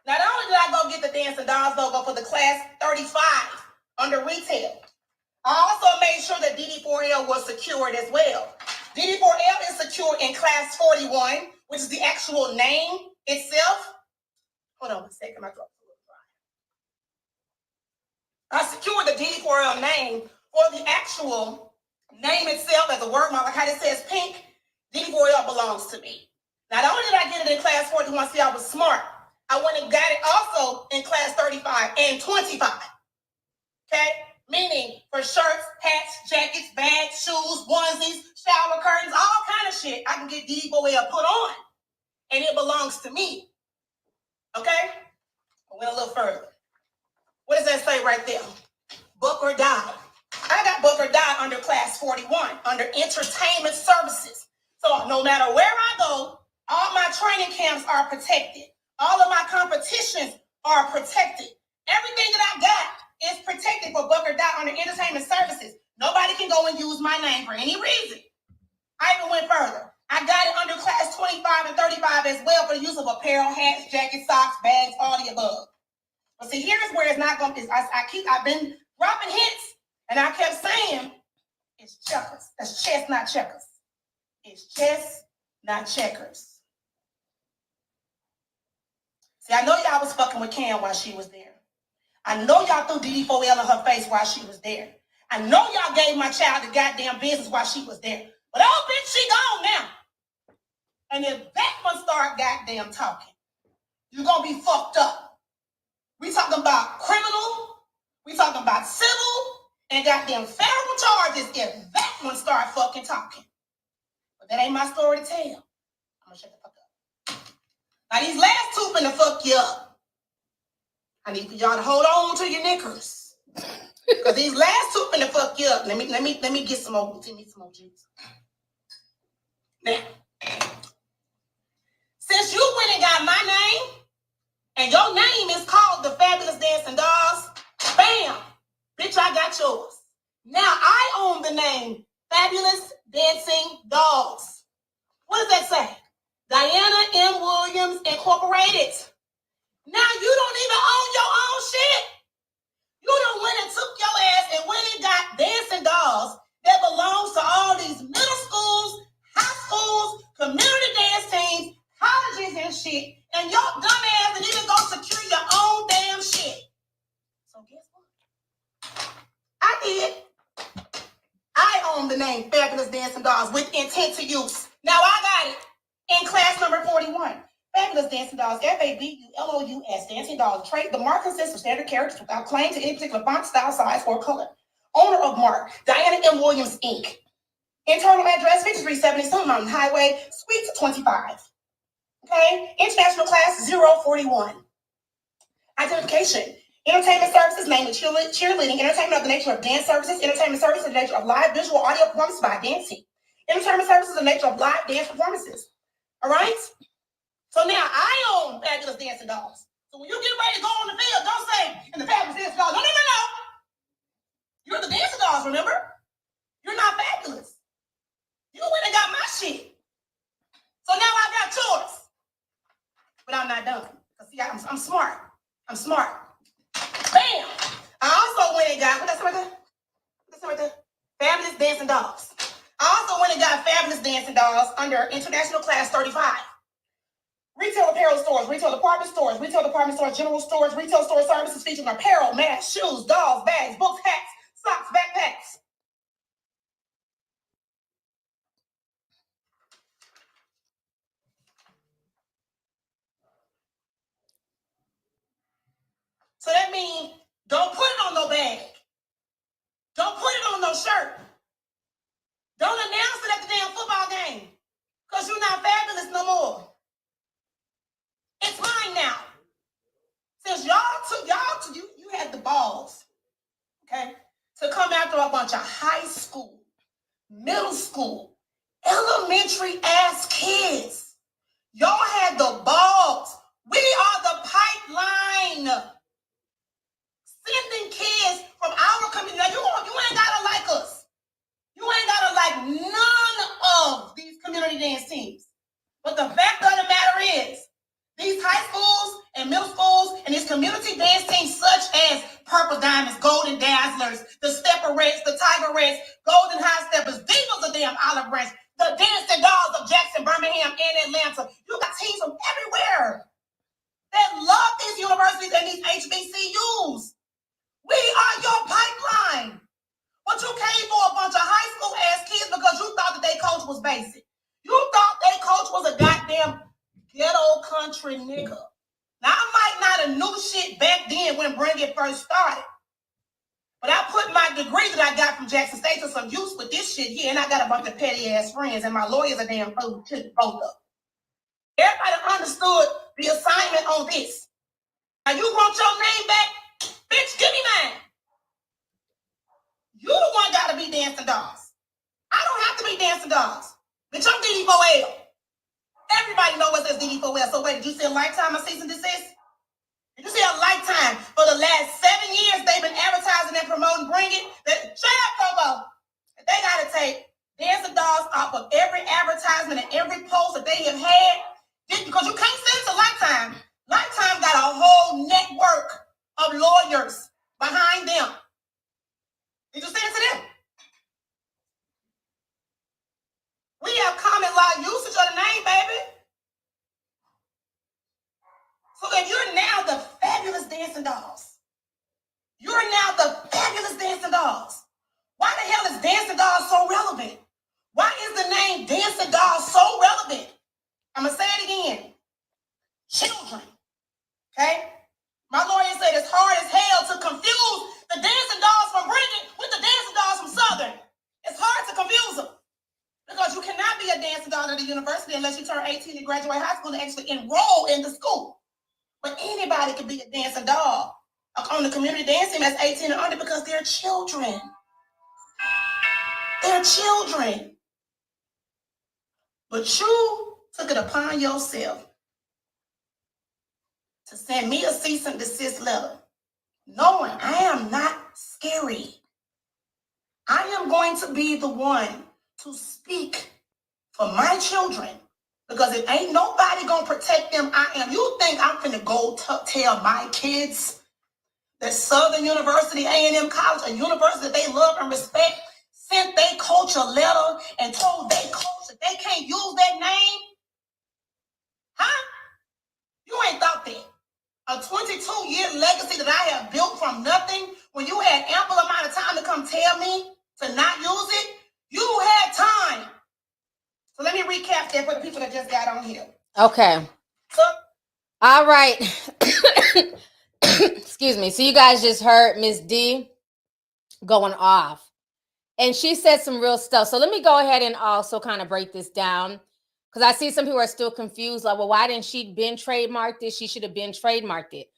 Not only did I go get the Dancing Dolls logo for the class 35 under retail, I also made sure that DD4L was secured as well. DD4L is secured in class 41, which is the actual name itself. Hold on a second, my throat's a little dry. I secured the DD4L name for the actual name itself as a word mark, like how it says pink. DD4L belongs to me. Not only did I get it in class 41, see, I was smart. I went and got it also in class 35 and 25. Okay? Meaning for shirts, hats, jackets, bags, shoes, onesies, shower curtains, all kind of shit I can get DD4L put on. And it belongs to me. Okay? I went a little further. What does that say right there? Book or die. I got book or die under class 41, under entertainment services. So no matter where I go, all my training camps are protected. All of my competitions are protected. Everything that I got is protected for book or die under entertainment services. Nobody can go and use my name for any reason. I even went further. I got it under class 25 and 35 as well for the use of apparel, hats, jackets, socks, bags, all the above. But see, here's where it's not going to, I've been dropping hints, and I kept saying, it's checkers. That's chess, not checkers. It's chess, not checkers. See, I know y'all was fucking with Cam while she was there. I know y'all threw DD4L in her face while she was there. I know y'all gave my child the goddamn business while she was there. But oh, bitch, she gone now. And if that one start goddamn talking, you're going to be fucked up. We talking about criminal, we talking about civil, and goddamn federal charges if that one start fucking talking. But that ain't my story to tell. I'm going to shut the fuck up. Now, these last two finna fuck you up. I need for y'all to hold on to your knickers. Because these last two finna fuck you up. Let me get some more, give me some more juice. Now, since you went and got my name, and your name is called the Fabulous Dancing Dolls, bam, bitch, I got yours. Now I own the name Fabulous Dancing Dolls. What does that say? Diana M. Williams Incorporated. Now you don't even own your own shit. You done went and took your ass and went and got dancing dolls that belongs to all these middle schools, high schools, community dance teams, colleges and shit, and your dumb ass didn't even go secure your own damn shit. So guess what? I did. I own the name Fabulous Dancing Dolls with intent to use. Now I got it in class number 41. Fabulous Dancing Dolls, F-A-B-U-L-O-U-S, Dancing Dolls. The mark consists of standard characters without claim to any particular font, style, size, or color. Owner of mark, Diana M. Williams, Inc. Internal address, 5370 Stone Mountain Highway, Suite 25. Okay? International class 041. Identification. Entertainment services, namely cheerleading, entertainment of the nature of dance services, entertainment services of the nature of live visual audio performances by dancing. Entertainment services of the nature of live dance performances. All right? So now I own Fabulous Dancing Dolls. So when you get ready to go on the field, don't say, in the Fabulous Dancing Dolls. Don't even know. You're the Dancing Dolls, remember? You're not fabulous. You went and got my shit. So now I got yours. But I'm not done. See, I'm smart. I'm smart. Bam! I also went and got, what's that right there? What's that right there? Fabulous Dancing Dolls. I also went and got Fabulous Dancing Dolls under International Class 35. Retail apparel stores, retail department stores, general stores, retail store services featuring apparel, masks, shoes, dolls, bags, books, hats, socks, backpacks. So that means don't put it on no bag. Don't put it on no shirt. Don't announce it at the damn football game because you're not fabulous no more. It's mine now. Since you had the balls, okay, to come after a bunch of high school, middle school, elementary elementary ass kids. Y'all had the balls. We are the pipeline. Sending kids from our community. Now, you ain't gotta like us. You ain't gotta like none of these community dance teams. But the fact of the matter is, these high schools and middle schools and these community dance teams such as Purple Diamonds, Golden Dazzlers, the Stepperettes, the Tigerettes, Golden High Steppers, Divas of damn Olive Branch, the Dancing Dolls of Jackson, Birmingham, and Atlanta. You got teams from everywhere that love these universities and these HBCUs. We are your pipeline. But you came for a bunch of high school ass kids because you thought that their coach was basic. You thought their coach was a goddamn ghetto country nigga. Now, I might not have knew shit back then when Bring It first started. But I put my degree that I got from Jackson State to some use with this shit here, and I got a bunch of petty ass friends, and my lawyers are damn fool too, both of them. Everybody understood the assignment on this. Now, you want your name back? Bitch, give me mine. You the one gotta be Dancing Dolls. I don't have to be Dancing Dolls. Bitch, I'm DD4L. Everybody knows us as DD4L. So wait, did you see a lifetime of cease and desist? Did you see a lifetime? For the last 7 years, they've been advertising and promoting Bring It. Shut up, Coco. They gotta take Dancing Dolls off of every advertisement and every post that they have had. Because you can't send it to Lifetime. Lifetime got a whole network of lawyers behind them. Did you send it to them? We have common law usage of the name, baby. So if you're now the fabulous Dancing Dolls, you're now the fabulous Dancing Dolls. Why the hell is Dancing Dolls so relevant? Why is the name Dancing Dolls so relevant? I'm going to say it again. Children. Okay? My lawyer said it's hard as hell to confuse the Dancing Dolls from Bring It with the Dancing Dolls from Southern. It's hard to confuse them. Because you cannot be a dancing doll at a university unless you turn 18 and graduate high school and actually enroll in the school. But anybody can be a dancing doll on the community dance team that's 18 and under because they're children. They're children. But you took it upon yourself to send me a cease and desist letter, knowing I am not scary. I am going to be the one to speak for my children, because if ain't nobody gonna protect them, I am. You think I'm finna go tell my kids that Southern University, A&M College, a university that they love and respect, sent their coach a letter and told their coach that they can't use that name? Huh? You ain't thought that. A 22-year legacy that I have built from nothing, when you had ample amount of time to come tell me to not use it, you had time. So let me recap that for the people that just got on here. Okay. So, all right. Excuse me. So you guys just heard Miss D going off. And she said some real stuff. So let me go ahead and also kind of break this down. Because I see some people are still confused. Like, well, why didn't she been trademarked it? She should have been trademarked it.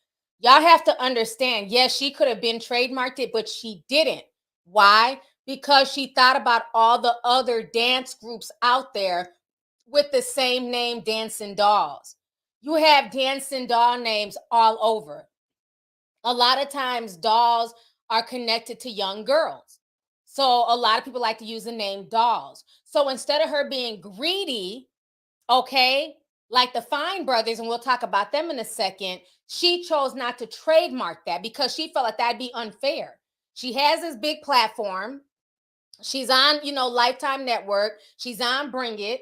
Y'all have to understand, yes, she could have been trademarked it, but she didn't. Why? Because she thought about all the other dance groups out there with the same name, Dancing Dolls. You have dancing doll names all over. A lot of times dolls are connected to young girls. So a lot of people like to use the name Dolls. So instead of her being greedy, okay, like the Fine Brothers, and we'll talk about them in a second, she chose not to trademark that because she felt like that'd be unfair. She has this big platform. She's on, Lifetime Network. She's on Bring It.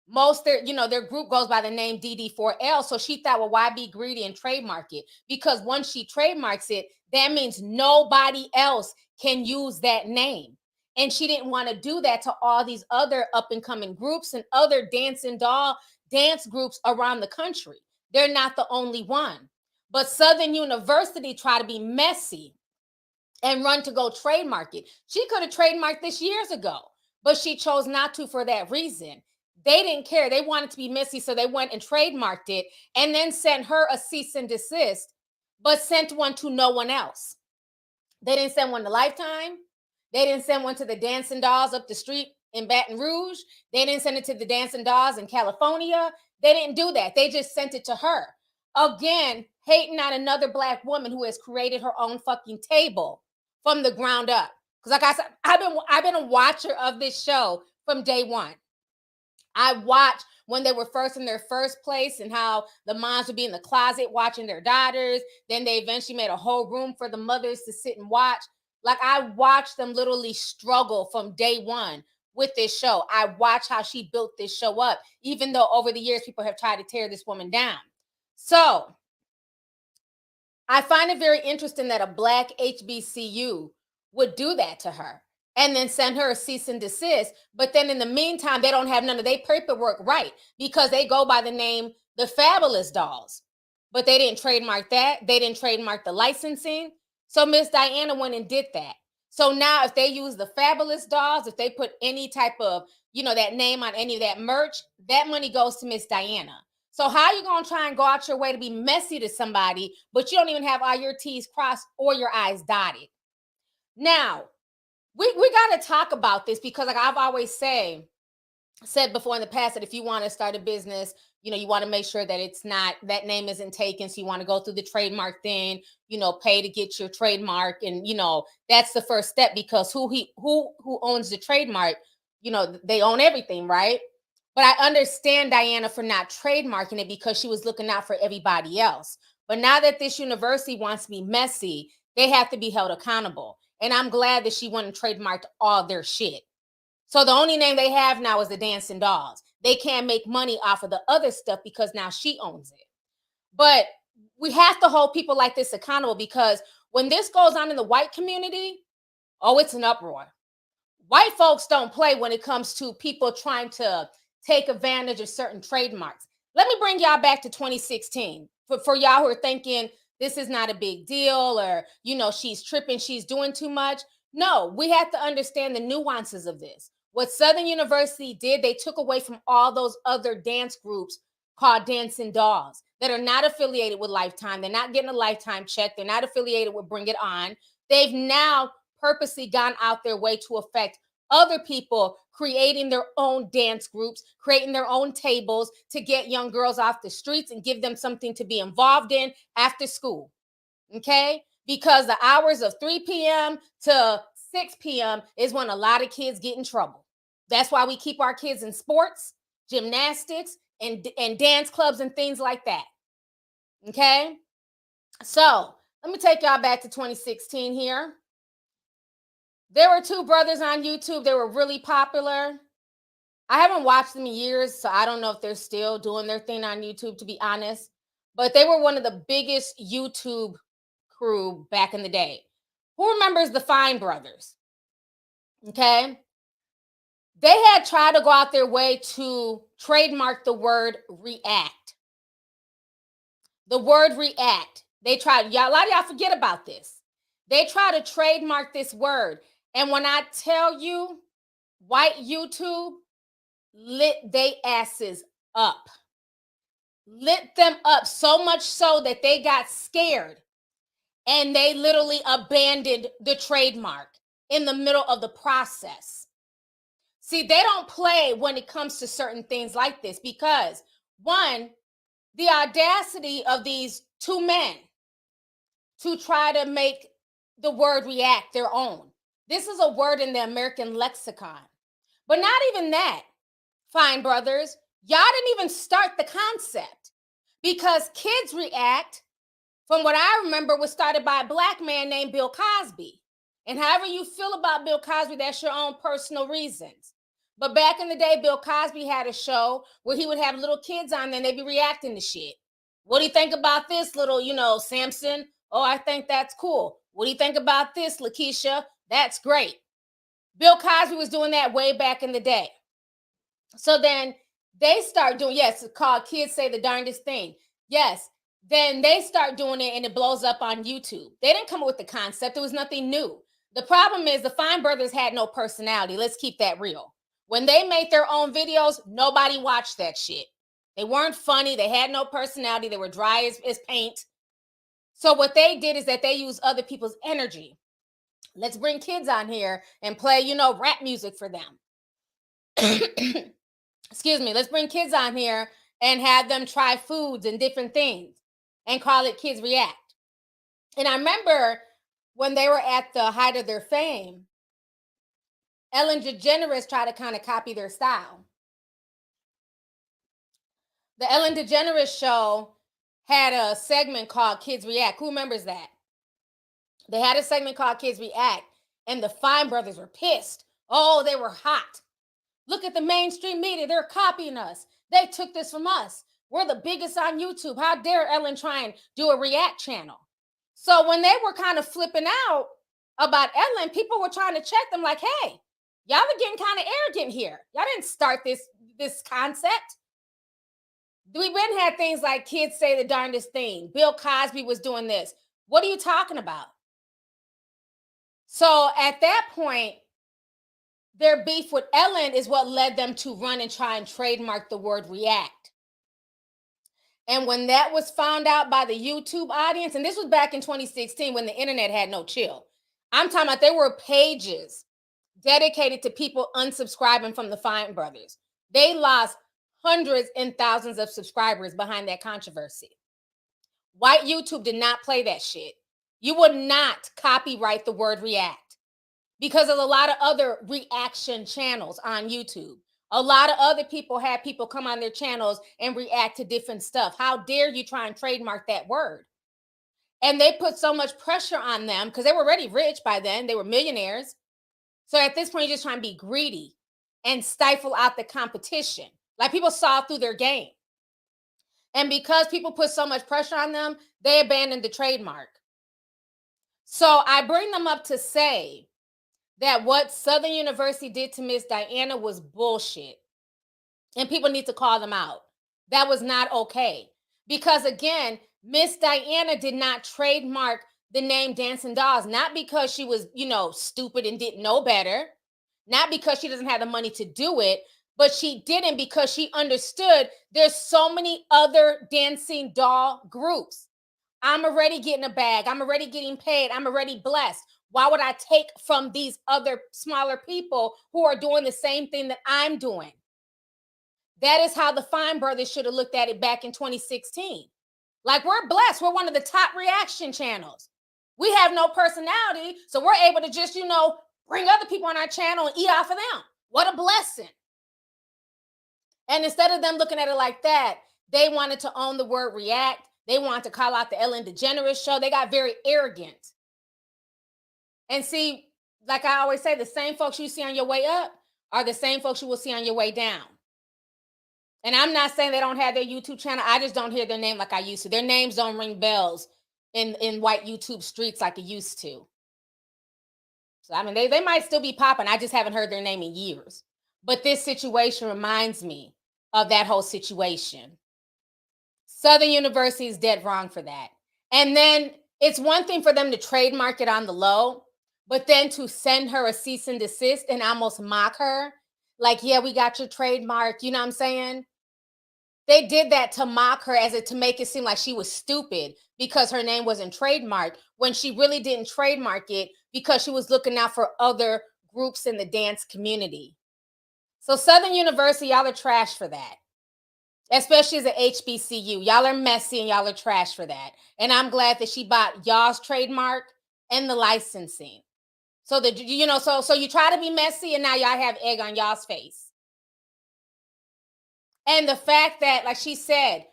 Most their group goes by the name DD4L. So she thought, well, why be greedy and trademark it? Because once she trademarks it, that means nobody else can use that name. And she didn't want to do that to all these other up and coming groups and other dancing doll dance groups around the country. They're not the only one. But Southern University tried to be messy and run to go trademark it. She could have trademarked this years ago, but she chose not to for that reason. They didn't care. They wanted to be messy, so they went and trademarked it and then sent her a cease and desist, but sent one to no one else. They didn't send one to Lifetime. They didn't send one to the Dancing Dolls up the street in Baton Rouge. They didn't send it to the Dancing Dolls in California. They didn't do that. They just sent it to her. Again, hating on another Black woman who has created her own fucking table from the ground up. Because like I said, I've been a watcher of this show from day one. I watched when they were first in their first place and how the moms would be in the closet watching their daughters. Then they eventually made a whole room for the mothers to sit and watch. Like, I watched them literally struggle from day one with this show. I watched how she built this show up, even though over the years people have tried to tear this woman down. So I find it very interesting that a Black HBCU would do that to her and then send her a cease and desist. But then in the meantime, they don't have none of their paperwork right because they go by the name the Fabulous Dolls. But they didn't trademark that. They didn't trademark the licensing. So Miss Diana went and did that. So now if they use the Fabulous Dolls, if they put any type of, that name on any of that merch, that money goes to Miss Diana. So how are you going to try and go out your way to be messy to somebody, but you don't even have all your T's crossed or your I's dotted? Now, we got to talk about this because, like I've always said before in the past, that if you want to start a business, you want to make sure that it's not, that name isn't taken. So you want to go through the trademark thing, pay to get your trademark. And, that's the first step, because who owns the trademark, they own everything, right? But I understand Diana for not trademarking it because she was looking out for everybody else. But now that this university wants to be messy, they have to be held accountable. And I'm glad that she went and trademarked all their shit. So the only name they have now is the Dancing Dolls. They can't make money off of the other stuff because now she owns it. But we have to hold people like this accountable, because when this goes on in the white community, oh, it's an uproar. White folks don't play when it comes to people trying to take advantage of certain trademarks. Let me bring y'all back to 2016. For y'all who are thinking this is not a big deal, or, she's tripping, she's doing too much. No, we have to understand the nuances of this. What Southern University did, they took away from all those other dance groups called Dancing Dolls that are not affiliated with Lifetime. They're not getting a Lifetime check. They're not affiliated with Bring It On. They've now purposely gone out their way to affect other people, creating their own dance groups, creating their own tables to get young girls off the streets and give them something to be involved in after school. Okay? Because the hours of 3 p.m. to 6 p.m. is when a lot of kids get in trouble. That's why we keep our kids in sports, gymnastics, and dance clubs and things like that. Okay? So let me take y'all back to 2016 here. There were two brothers on YouTube. They were really popular. I haven't watched them in years, so I don't know if they're still doing their thing on YouTube, to be honest. But they were one of the biggest YouTube crew back in the day. Who remembers the Fine Brothers? Okay. They had tried to go out their way to trademark the word react. The word react. They tried. A lot of y'all forget about this. They tried to trademark this word. And when I tell you, white YouTube lit they asses up. Lit them up so much so that they got scared and they literally abandoned the trademark in the middle of the process. See, they don't play when it comes to certain things like this because, one, the audacity of these two men to try to make the word react their own. This is a word in the American lexicon. But not even that, Fine Brothers. Y'all didn't even start the concept, because Kids React, from what I remember, was started by a Black man named Bill Cosby. And however you feel about Bill Cosby, that's your own personal reasons. But back in the day, Bill Cosby had a show where he would have little kids on there and they'd be reacting to shit. What do you think about this, little, Samson? Oh, I think that's cool. What do you think about this, Lakeisha? That's great. Bill Cosby was doing that way back in the day. So then they start doing, yes, it's called Kids Say the Darndest Thing. Yes. Then they start doing it and it blows up on YouTube. They didn't come up with the concept. It was nothing new. The problem is the Fine Brothers had no personality. Let's keep that real. When they made their own videos, nobody watched that shit. They weren't funny. They had no personality. They were dry as paint. So what they did is that they used other people's energy. Let's bring kids on here and play, rap music for them. excuse me, let's bring kids on here and have them try foods and different things and call it Kids React. And I remember when they were at the height of their fame, Ellen DeGeneres tried to kind of copy their style. The Ellen DeGeneres show had a segment called Kids React. Who remembers that? They had a segment called Kids React, and the Fine Brothers were pissed. Oh, they were hot. Look at the mainstream media. They're copying us. They took this from us. We're the biggest on YouTube. How dare Ellen try and do a React channel? So when they were kind of flipping out about Ellen, people were trying to check them like, hey, y'all are getting kind of arrogant here. Y'all didn't start this concept. We've been had things like Kids Say the Darndest Thing. Bill Cosby was doing this. What are you talking about? So at that point, their beef with Ellen is what led them to run and try and trademark the word react. And when that was found out by the YouTube audience, and this was back in 2016 when the internet had no chill. I'm talking about there were pages dedicated to people unsubscribing from the Fine Brothers. They lost hundreds and thousands of subscribers behind that controversy. White YouTube did not play that shit. You would not copyright the word react because there's a lot of other reaction channels on YouTube. A lot of other people had people come on their channels and react to different stuff. How dare you try and trademark that word? And they put so much pressure on them because they were already rich by then. They were millionaires. So at this point, you're just trying to be greedy and stifle out the competition. Like people saw through their game. And because people put so much pressure on them, they abandoned the trademark. So I bring them up to say that what Southern University did to Miss Diana was bullshit. And people need to call them out. That was not okay. Because again, Miss Diana did not trademark the name Dancing Dolls, not because she was, stupid and didn't know better, not because she doesn't have the money to do it, but she didn't because she understood there's so many other dancing doll groups. I'm already getting a bag. I'm already getting paid. I'm already blessed. Why would I take from these other smaller people who are doing the same thing that I'm doing? That is how the Fine Brothers should have looked at it back in 2016. Like, we're blessed. We're one of the top reaction channels. We have no personality, so we're able to just, bring other people on our channel and eat off of them. What a blessing. And instead of them looking at it like that, they wanted to own the word react. They wanted to call out the Ellen DeGeneres show. They got very arrogant. And see, like I always say, the same folks you see on your way up are the same folks you will see on your way down. And I'm not saying they don't have their YouTube channel. I just don't hear their name like I used to. Their names don't ring bells in white YouTube streets like it used to. So, I mean, they might still be popping. I just haven't heard their name in years. But this situation reminds me of that whole situation. Southern University is dead wrong for that. And then it's one thing for them to trademark it on the low, but then to send her a cease and desist and almost mock her. Like, yeah, we got your trademark. You know what I'm saying? They did that to mock her to make it seem like she was stupid because her name wasn't trademarked when she really didn't trademark it because she was looking out for other groups in the dance community. So Southern University, y'all are trash for that. Especially as an HBCU. Y'all are messy and y'all are trash for that. And I'm glad that she bought y'all's trademark and the licensing. So that, so you try to be messy and now y'all have egg on y'all's face. And the fact that, like she said,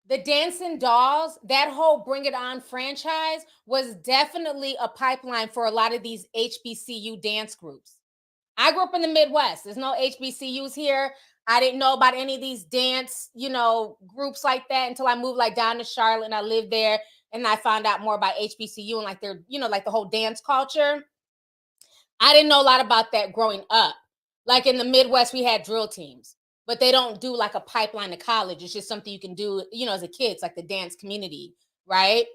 the Dancing Dolls, that whole Bring It On franchise was definitely a pipeline for a lot of these HBCU dance groups. I grew up in the Midwest. There's no HBCUs here. I didn't know about any of these dance, groups like that until I moved down to Charlotte and I lived there. And I found out more about HBCU and like their, like the whole dance culture. I didn't know a lot about that growing up. Like in the Midwest, we had drill teams, but they don't do like a pipeline to college. It's just something you can do, as a kid. It's like the dance community, right?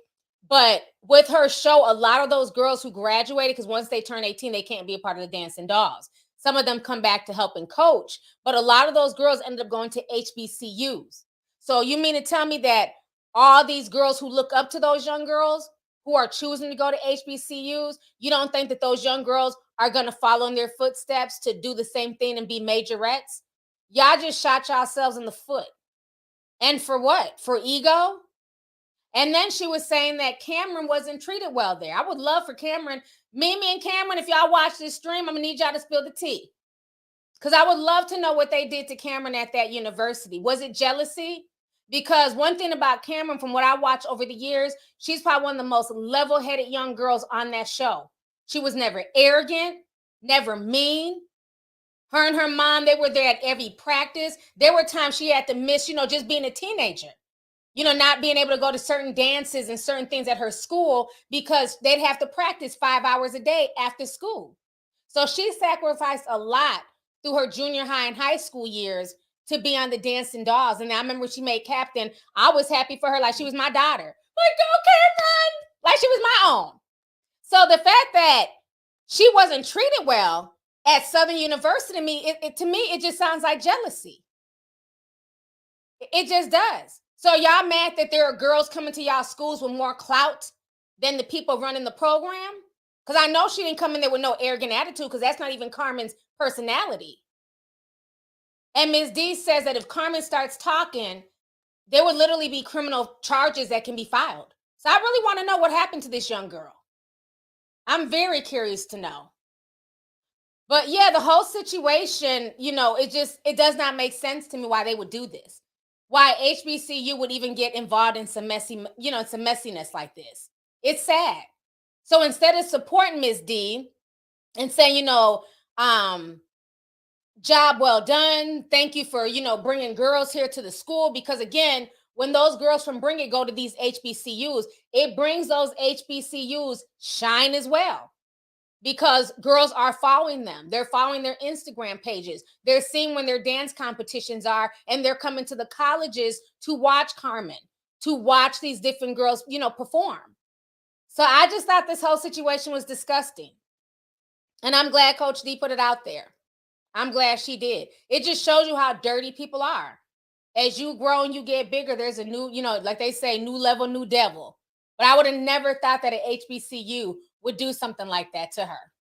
But with her show, a lot of those girls who graduated, because once they turn 18, they can't be a part of the Dancing Dolls. Some of them come back to help and coach, but a lot of those girls ended up going to HBCUs. So you mean to tell me that all these girls who look up to those young girls who are choosing to go to HBCUs, you don't think that those young girls are going to follow in their footsteps to do the same thing and be majorettes? Y'all just shot yourselves in the foot. And for what? For ego? And then she was saying that Cameron wasn't treated well there. I would love for Cameron, Mimi and Cameron, if y'all watch this stream, I'm going to need y'all to spill the tea. Because I would love to know what they did to Cameron at that university. Was it jealousy? Because one thing about Cameron, from what I watched over the years, she's probably one of the most level-headed young girls on that show. She was never arrogant, never mean. Her and her mom, they were there at every practice. There were times she had to miss, just being a teenager. Not being able to go to certain dances and certain things at her school because they'd have to practice 5 hours a day after school. So she sacrificed a lot through her junior high and high school years to be on the Dancing Dolls. And I remember when she made captain, I was happy for her like she was my daughter. Like, go Cameron! Like she was my own. So the fact that she wasn't treated well at Southern University, to me, it just sounds like jealousy. It just does. So y'all mad that there are girls coming to y'all schools with more clout than the people running the program? Because I know she didn't come in there with no arrogant attitude, because that's not even Carmen's personality. And Ms. D says that if Carmen starts talking, there would literally be criminal charges that can be filed. So I really want to know what happened to this young girl. I'm very curious to know. But yeah, the whole situation, it does not make sense to me why they would do this. Why HBCU would even get involved in some messiness like this. It's sad. So instead of supporting Ms. D and saying, job well done, thank you for, bringing girls here to the school, because again, when those girls from Bring It go to these HBCUs, it brings those HBCUs shine as well. Because girls are following them. They're following their Instagram pages. They're seeing when their dance competitions are, and they're coming to the colleges to watch Carmen, to watch these different girls, perform. So I just thought this whole situation was disgusting. And I'm glad Coach D put it out there. I'm glad she did. It just shows you how dirty people are. As you grow and you get bigger, there's a new, like they say, new level, new devil. But I would have never thought that an HBCU would do something like that to her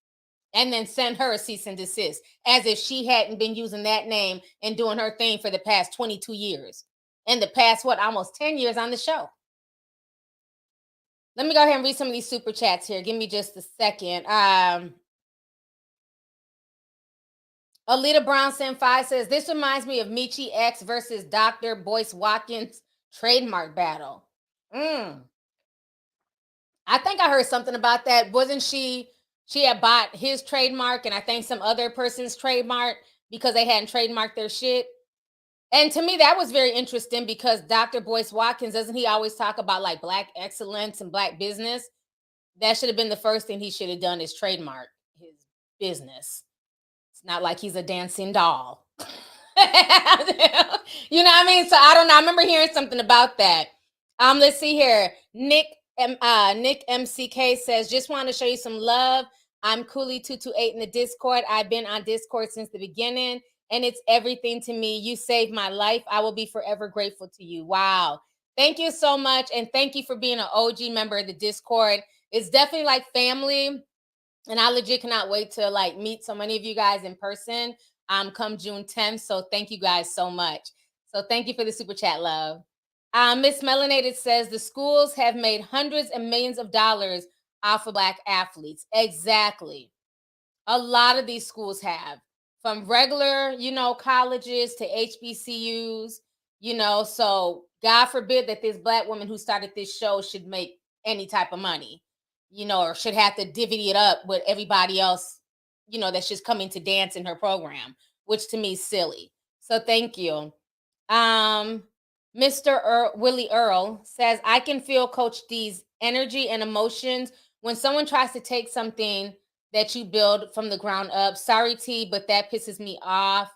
and then send her a cease and desist, as if she hadn't been using that name and doing her thing for the past 22 years and the past, almost 10 years on the show. Let me go ahead and read some of these super chats here. Give me just a second. Alita Brownson 5 says, this reminds me of Michi X versus Dr. Boyce Watkins trademark battle. I think I heard something about that. Wasn't she had bought his trademark and I think some other person's trademark because they hadn't trademarked their shit. And to me, that was very interesting because Dr. Boyce Watkins, doesn't he always talk about like Black excellence and Black business? That should have been the first thing he should have done, is trademark his business. It's not like he's a dancing doll. You know what I mean? So I don't know. I remember hearing something about that. Let's see here. Nick MCK says, just want to show you some love. I'm Cooley228 in the Discord. I've been on Discord since the beginning, and it's everything to me. You saved my life. I will be forever grateful to you. Wow. Thank you so much. And thank you for being an OG member of the Discord. It's definitely like family. And I legit cannot wait to like meet so many of you guys in person come June 10th. So thank you guys so much. So thank you for the super chat, love. Miss Melanated says the schools have made hundreds and millions of dollars off of Black athletes. Exactly. A lot of these schools have, from regular, colleges to HBCUs, so God forbid that this Black woman who started this show should make any type of money, or should have to divvy it up with everybody else, that's just coming to dance in her program, which to me is silly. So thank you. Mr. Willie Earl says, I can feel Coach D's energy and emotions when someone tries to take something that you build from the ground up. Sorry, T, but that pisses me off.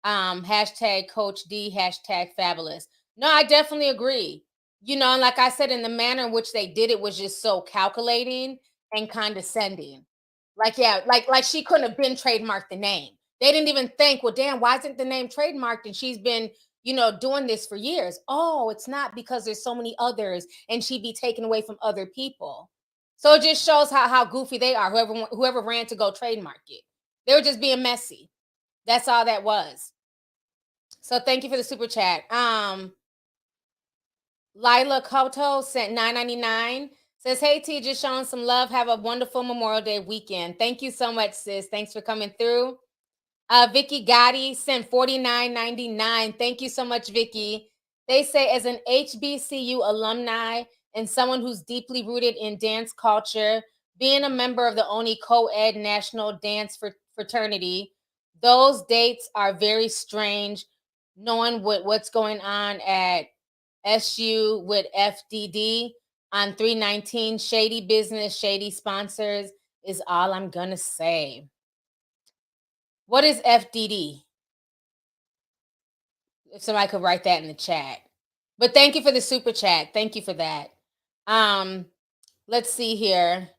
Hashtag Coach D, hashtag fabulous. No, I definitely agree. And like I said, in the manner in which they did it was just so calculating and condescending. Like, yeah, like she couldn't have been trademarked the name. They didn't even think, well, damn, why isn't the name trademarked? And she's been, doing this for years. Oh, it's not because there's so many others and she'd be taken away from other people. So it just shows how goofy they are. Whoever ran to go trademark it, they were just being messy. That's all that was. So thank you for the super chat. Lila Koto sent $9.99. Says, hey T, just showing some love. Have a wonderful Memorial Day weekend. Thank you so much, sis. Thanks for coming through. Vicky Gotti sent $49.99. Thank you so much, Vicky. They say, as an HBCU alumni and someone who's deeply rooted in dance culture, being a member of the only co-ed national dance fraternity, those dates are very strange. Knowing what's going on at SU with FDD on 319, shady business, shady sponsors is all I'm gonna say. What is FDD? If somebody could write that in the chat. But thank you for the super chat. Thank you for that. Let's see here.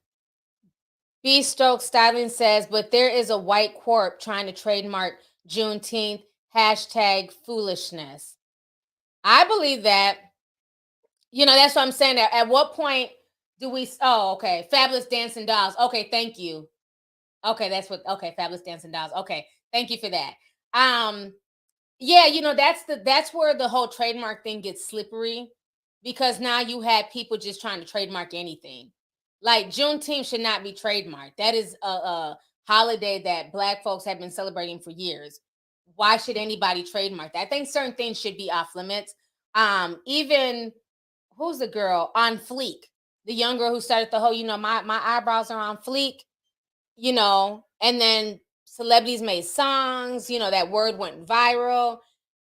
B Stroke Styling says, but there is a white corp trying to trademark Juneteenth, hashtag foolishness. I believe that. You know, that's what I'm saying. At what point do we, okay, Fabulous Dancing Dolls. Okay, thank you. Okay, Fabulous Dancing Dolls. Okay, thank you for that. Yeah, you know, that's where the whole trademark thing gets slippery, because now you have people just trying to trademark anything. Like Juneteenth should not be trademarked. That is a holiday that Black folks have been celebrating for years. Why should anybody trademark that? I think certain things should be off limits. Even who's the girl on Fleek, the young girl who started the whole, you know, my eyebrows are on fleek, you know, and then celebrities made songs, you know, that word went viral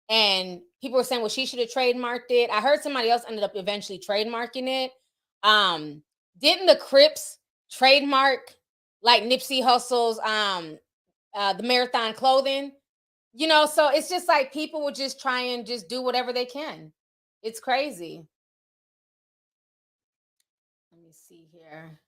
and people were saying, well, she should have trademarked it. I heard somebody else ended up eventually trademarking it. Didn't the Crips trademark like Nipsey Hussle's the marathon clothing? You know, so it's just like people will just try and just do whatever they can. It's crazy. Let me see here.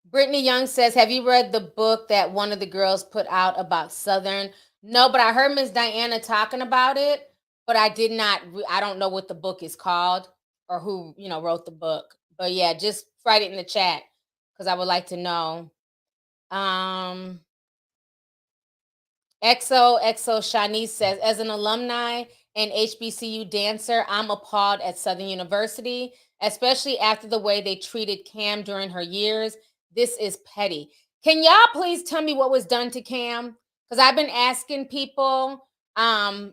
Brittany Young says, have you read the book that one of the girls put out about Southern? No, but I heard Miss Diana talking about it, but I did not, I don't know what the book is called or who, you know, wrote the book. But yeah, just write it in the chat because I would like to know. XO Shanice says, as an alumni and HBCU dancer, I'm appalled at Southern University, especially after the way they treated Cam during her years. This is petty. Can y'all please tell me what was done to Cam? Because I've been asking people, and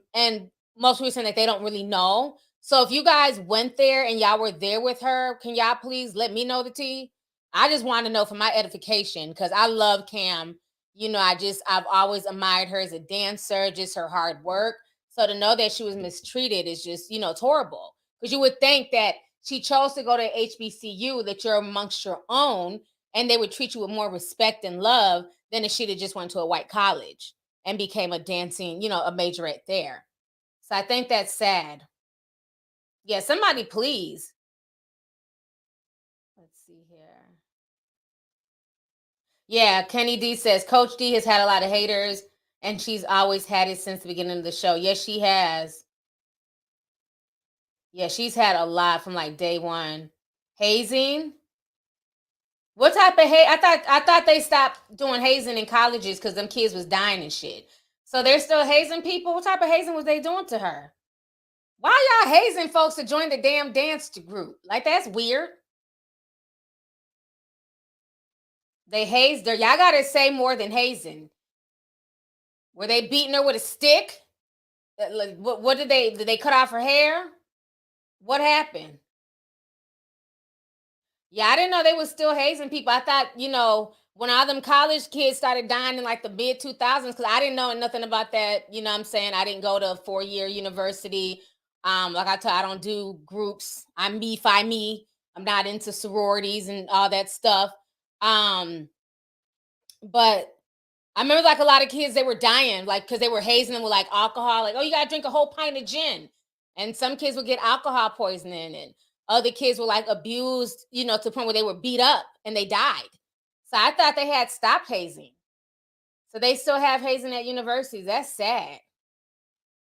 most people saying that they don't really know. So if you guys went there and y'all were there with her, can y'all please let me know the tea? I just want to know for my edification because I love Cam. You know, I've always admired her as a dancer, just her hard work. So to know that she was mistreated is just, you know, it's horrible. Because you would think that she chose to go to HBCU, that you're amongst your own, and they would treat you with more respect and love than if she'd have just went to a white college and became a dancing, you know, a majorette there. So I think that's sad. Yeah, somebody please. Let's see here. Yeah, Kenny D says, Coach D has had a lot of haters, and she's always had it since the beginning of the show. Yes, she has. Yeah, she's had a lot from like day one. Hazing? What type of hate? I thought they stopped doing hazing in colleges because them kids was dying and shit. So they're still hazing people? What type of hazing was they doing to her? Why y'all hazing folks to join the damn dance group? Like, that's weird. They hazed her. Y'all gotta say more than hazing. Were they beating her with a stick? What did they cut off her hair? What happened? Yeah, I didn't know they was still hazing people. I thought, you know, when all them college kids started dying in like the mid 2000s, because I didn't know nothing about that. You know what I'm saying? I didn't go to a 4-year university. Like I told, I don't do groups. I'm me. I'm not into sororities and all that stuff. But I remember like a lot of kids, they were dying, like, because they were hazing them with like alcohol, like, oh, you gotta drink a whole pint of gin. And some kids would get alcohol poisoning, and other kids were like abused, you know, to the point where they were beat up and they died. So I thought they had stopped hazing. So they still have hazing at universities. That's sad.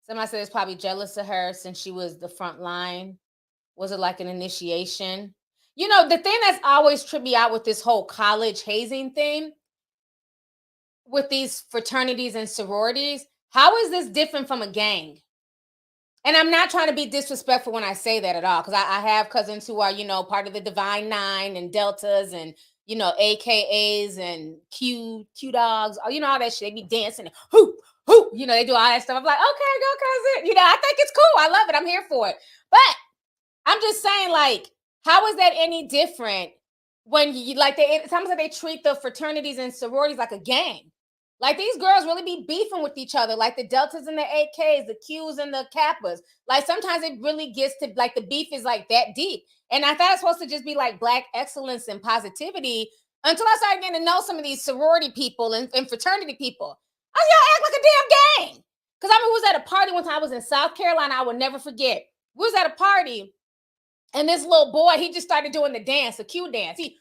Somebody said it's probably jealous of her since she was the front line. Was it like an initiation? You know, the thing that's always tripped me out with this whole college hazing thing, with these fraternities and sororities, how is this different from a gang? And I'm not trying to be disrespectful when I say that at all, because I have cousins who are, you know, part of the Divine Nine and Deltas and, you know, AKAs and Q dogs, you know, all that shit. They be dancing, hoop, hoop, you know, they do all that stuff. I'm like, okay, go cousin. You know, I think it's cool. I love it. I'm here for it. But I'm just saying, like, how is that any different when you like it sounds like they treat the fraternities and sororities like a gang? Like, these girls really be beefing with each other, like the Deltas and the AKs, the Qs and the Kappas. Like, sometimes it really gets to, like, the beef is like that deep. And I thought it's supposed to just be like Black excellence and positivity until I started getting to know some of these sorority people and fraternity people. Y'all act like a damn gang. Because I was at a party one time. I was in South Carolina. I will never forget. We was at a party, and this little boy, he just started doing the dance, the Q dance. He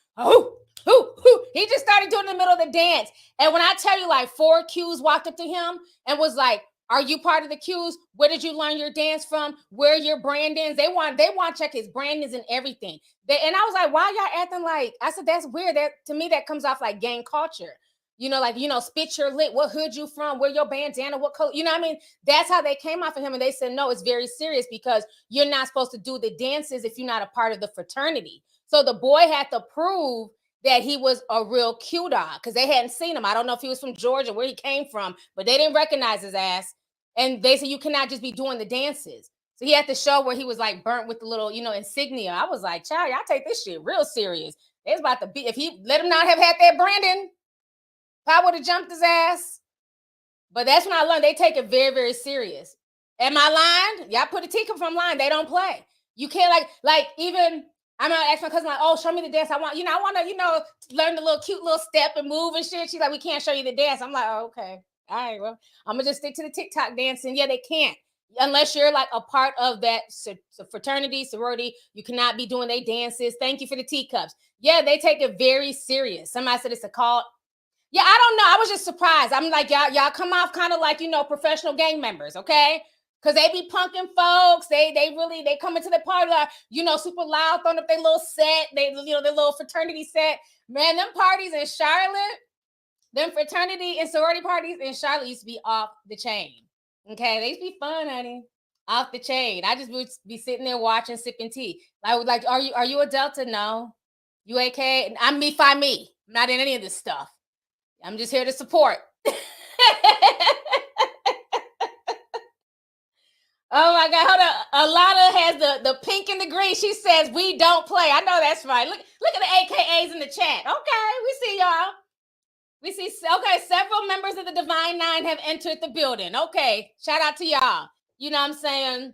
just started doing it in the middle of the dance. And when I tell you, like, 4 Qs walked up to him and was like, are you part of the Qs? Where did you learn your dance from? Where are your brandings? They want to check his brandings and everything. And I was like, why y'all acting like, I said, that's weird. That, to me, that comes off like gang culture. You know, like, you know, spit your lit, what hood you from, where your bandana, what color, you know what I mean? That's how they came off of him. And they said, no, it's very serious because you're not supposed to do the dances if you're not a part of the fraternity. So the boy had to prove that he was a real Q dog because they hadn't seen him. I don't know if he was from Georgia, where he came from, but they didn't recognize his ass. And they said, you cannot just be doing the dances. So he had to show where he was like burnt with the little, you know, insignia. I was like, child, y'all take this shit real serious. It's about to be, if he let him not have had that branding, I would have jumped his ass. But that's when I learned they take it very, very serious. Am I lying? Y'all put a teacup from line. They don't play. You can't like even, I'm gonna ask my cousin, like, oh, show me the dance. I want to, learn the little cute little step and move and shit. She's like, we can't show you the dance. I'm like, oh, okay. All right, well, I'm gonna just stick to the TikTok dancing. Yeah, they can't. Unless you're like a part of that fraternity, sorority, you cannot be doing their dances. Thank you for the teacups. Yeah, they take it very serious. Somebody said it's a cult. Yeah, I don't know. I was just surprised. I'm like, y'all come off kind of like, professional gang members, okay? Because they be punking folks. They come into the party like, super loud, throwing up their little set, their little fraternity set. Man, them parties in Charlotte, them fraternity and sorority parties in Charlotte used to be off the chain. Okay, they used to be fun, honey. Off the chain. I just would be sitting there watching, sipping tea. Like, are you a Delta? No. You AK? I'm me. I'm not in any of this stuff. I'm just here to support. Oh my God, hold on. Alana has the pink and the green. She says we don't play. I know that's right. Look at the AKAs in the chat. Okay, we see y'all. We see, okay, several members of the Divine Nine have entered the building. Okay, shout out to y'all. You know what I'm saying?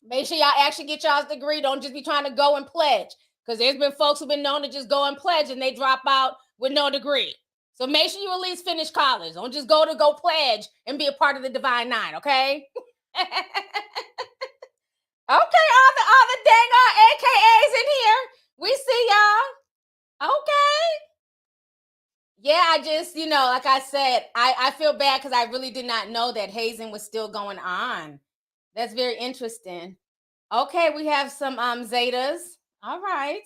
Make sure y'all actually get y'all's degree. Don't just be trying to go and pledge. Because there's been folks who've been known to just go and pledge and they drop out with no degree. So make sure you at least finish college. Don't just go pledge and be a part of the Divine Nine, okay? Okay, all the dang AKAs in here. We see y'all. Okay. Yeah, I just, like I said, I feel bad because I really did not know that hazing was still going on. That's very interesting. Okay, we have some Zetas. All right.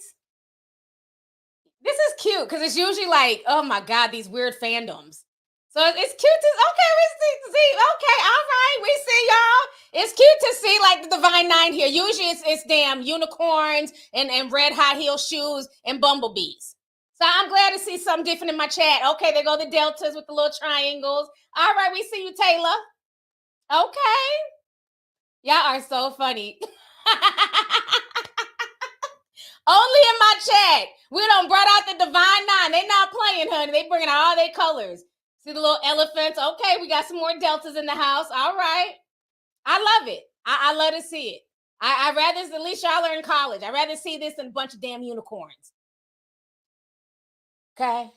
This is cute because it's usually like, oh my God, these weird fandoms. So it's cute to, okay, we see, okay, all right, we see y'all. It's cute to see like the Divine Nine here. Usually it's damn unicorns and red high heel shoes and bumblebees. So I'm glad to see something different in my chat. Okay, there go the Deltas with the little triangles. All right, we see you, Taylor. Okay. Y'all are so funny. Only in my chat. We done brought out the Divine Nine. They not playing, honey. They bringing out all their colors. See the little elephants? Okay, we got some more Deltas in the house. All right. I love it. I love to see it. I'd rather, at least y'all are in college. I'd rather see this than a bunch of damn unicorns. Okay.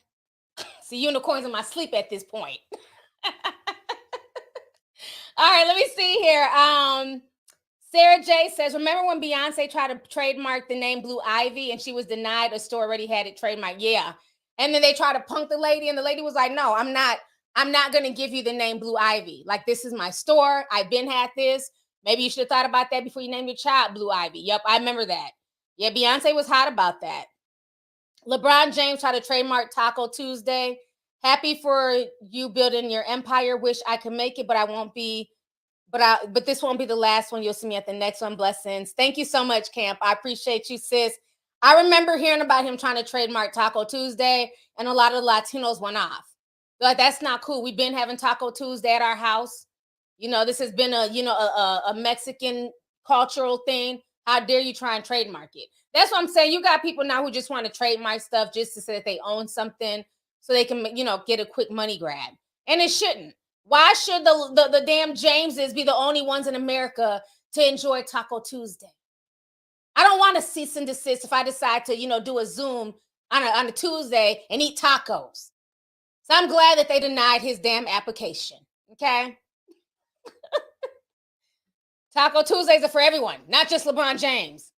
See unicorns in my sleep at this point. All right, let me see here. Sarah J says, remember when Beyonce tried to trademark the name Blue Ivy and she was denied? A store already had it trademarked. Yeah. And then they tried to punk the lady and the lady was like, no, I'm not going to give you the name Blue Ivy. Like, this is my store. I've been had this. Maybe you should have thought about that before you named your child Blue Ivy. Yep, I remember that. Yeah, Beyonce was hot about that. LeBron James tried to trademark Taco Tuesday. Happy for you building your empire. Wish I could make it, but I won't be. But this won't be the last one. You'll see me at the next one. Blessings. Thank you so much, Camp. I appreciate you, sis. I remember hearing about him trying to trademark Taco Tuesday, and a lot of Latinos went off. Like, that's not cool. We've been having Taco Tuesday at our house. This has been a Mexican cultural thing. How dare you try and trademark it? That's what I'm saying. You got people now who just want to trademark stuff just to say that they own something so they can, get a quick money grab. And it shouldn't. Why should the damn Jameses be the only ones in America to enjoy Taco Tuesday? I don't want to cease and desist if I decide to, do a Zoom on a Tuesday and eat tacos. So I'm glad that they denied his damn application. Okay. Taco Tuesdays are for everyone, not just LeBron James.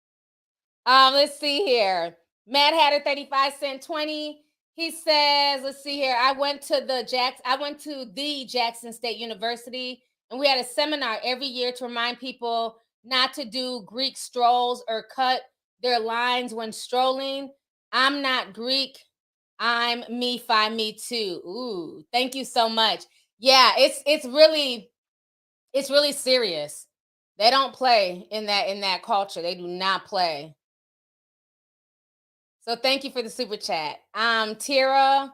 Let's see here. Matt had a 35 cent 20. He says, let's see here. I went to the Jackson State University, and we had a seminar every year to remind people not to do Greek strolls or cut their lines when strolling. I'm not Greek. I'm me, fi me too. Ooh, thank you so much. Yeah, it's really serious. They don't play in that culture. They do not play. So thank you for the super chat. Tira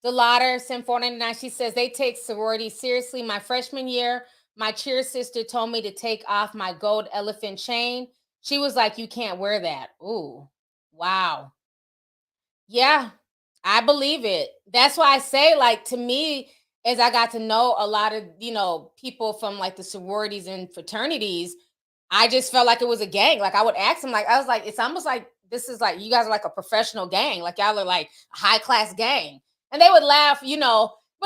DeLauder sent $4.99. She says they take sorority seriously. My freshman year, my cheer sister told me to take off my gold elephant chain. She was like, "You can't wear that." Ooh, wow. Yeah, I believe it. That's why I say, like, to me, as I got to know a lot of, people from like the sororities and fraternities, I just felt like it was a gang. Like, I would ask them, like, I was like, it's almost like this is like, you guys are like a professional gang. Like, y'all are like a high class gang. And they would laugh, but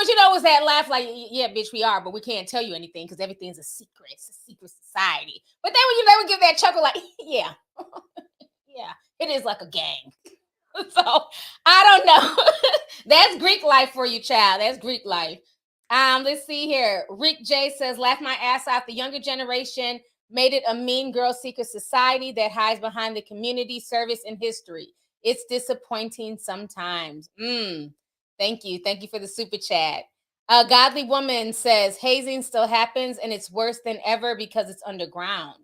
it was that laugh like, yeah, bitch, we are, but we can't tell you anything because everything's a secret. It's a secret society. But then they would give that chuckle like, yeah, yeah, it is like a gang. So I don't know. That's Greek life for you, child. That's Greek life. Let's see here. Rick J says, laugh my ass off. The younger generation made it a mean girl secret society that hides behind the community service and history. It's disappointing sometimes. Thank you. Thank you for the super chat. A godly woman says hazing still happens and it's worse than ever because it's underground.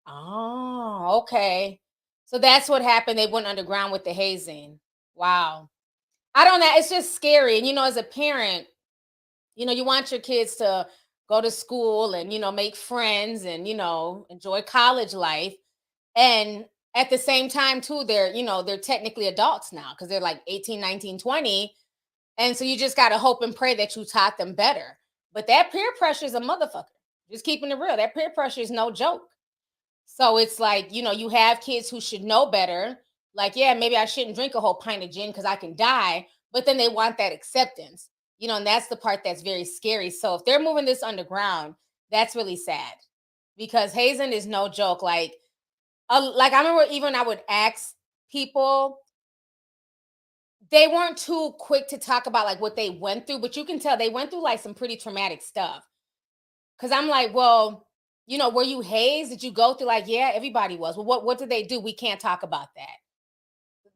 Oh, okay. So that's what happened. They went underground with the hazing. Wow. I don't know. It's just scary. And, as a parent, you want your kids to go to school and, make friends and, enjoy college life. And at the same time, too, they're technically adults now because they're like 18, 19, 20. And so you just got to hope and pray that you taught them better. But that peer pressure is a motherfucker. Just keeping it real. That peer pressure is no joke. So it's like, you have kids who should know better. Like, yeah, maybe I shouldn't drink a whole pint of gin because I can die. But then they want that acceptance, and that's the part that's very scary. So if they're moving this underground, that's really sad because hazing is no joke. Like I remember even I would ask people, they weren't too quick to talk about like what they went through, but you can tell they went through like some pretty traumatic stuff. Cause I'm like, well, were you hazed? Did you go through like, yeah, everybody was. Well, what did they do? We can't talk about that.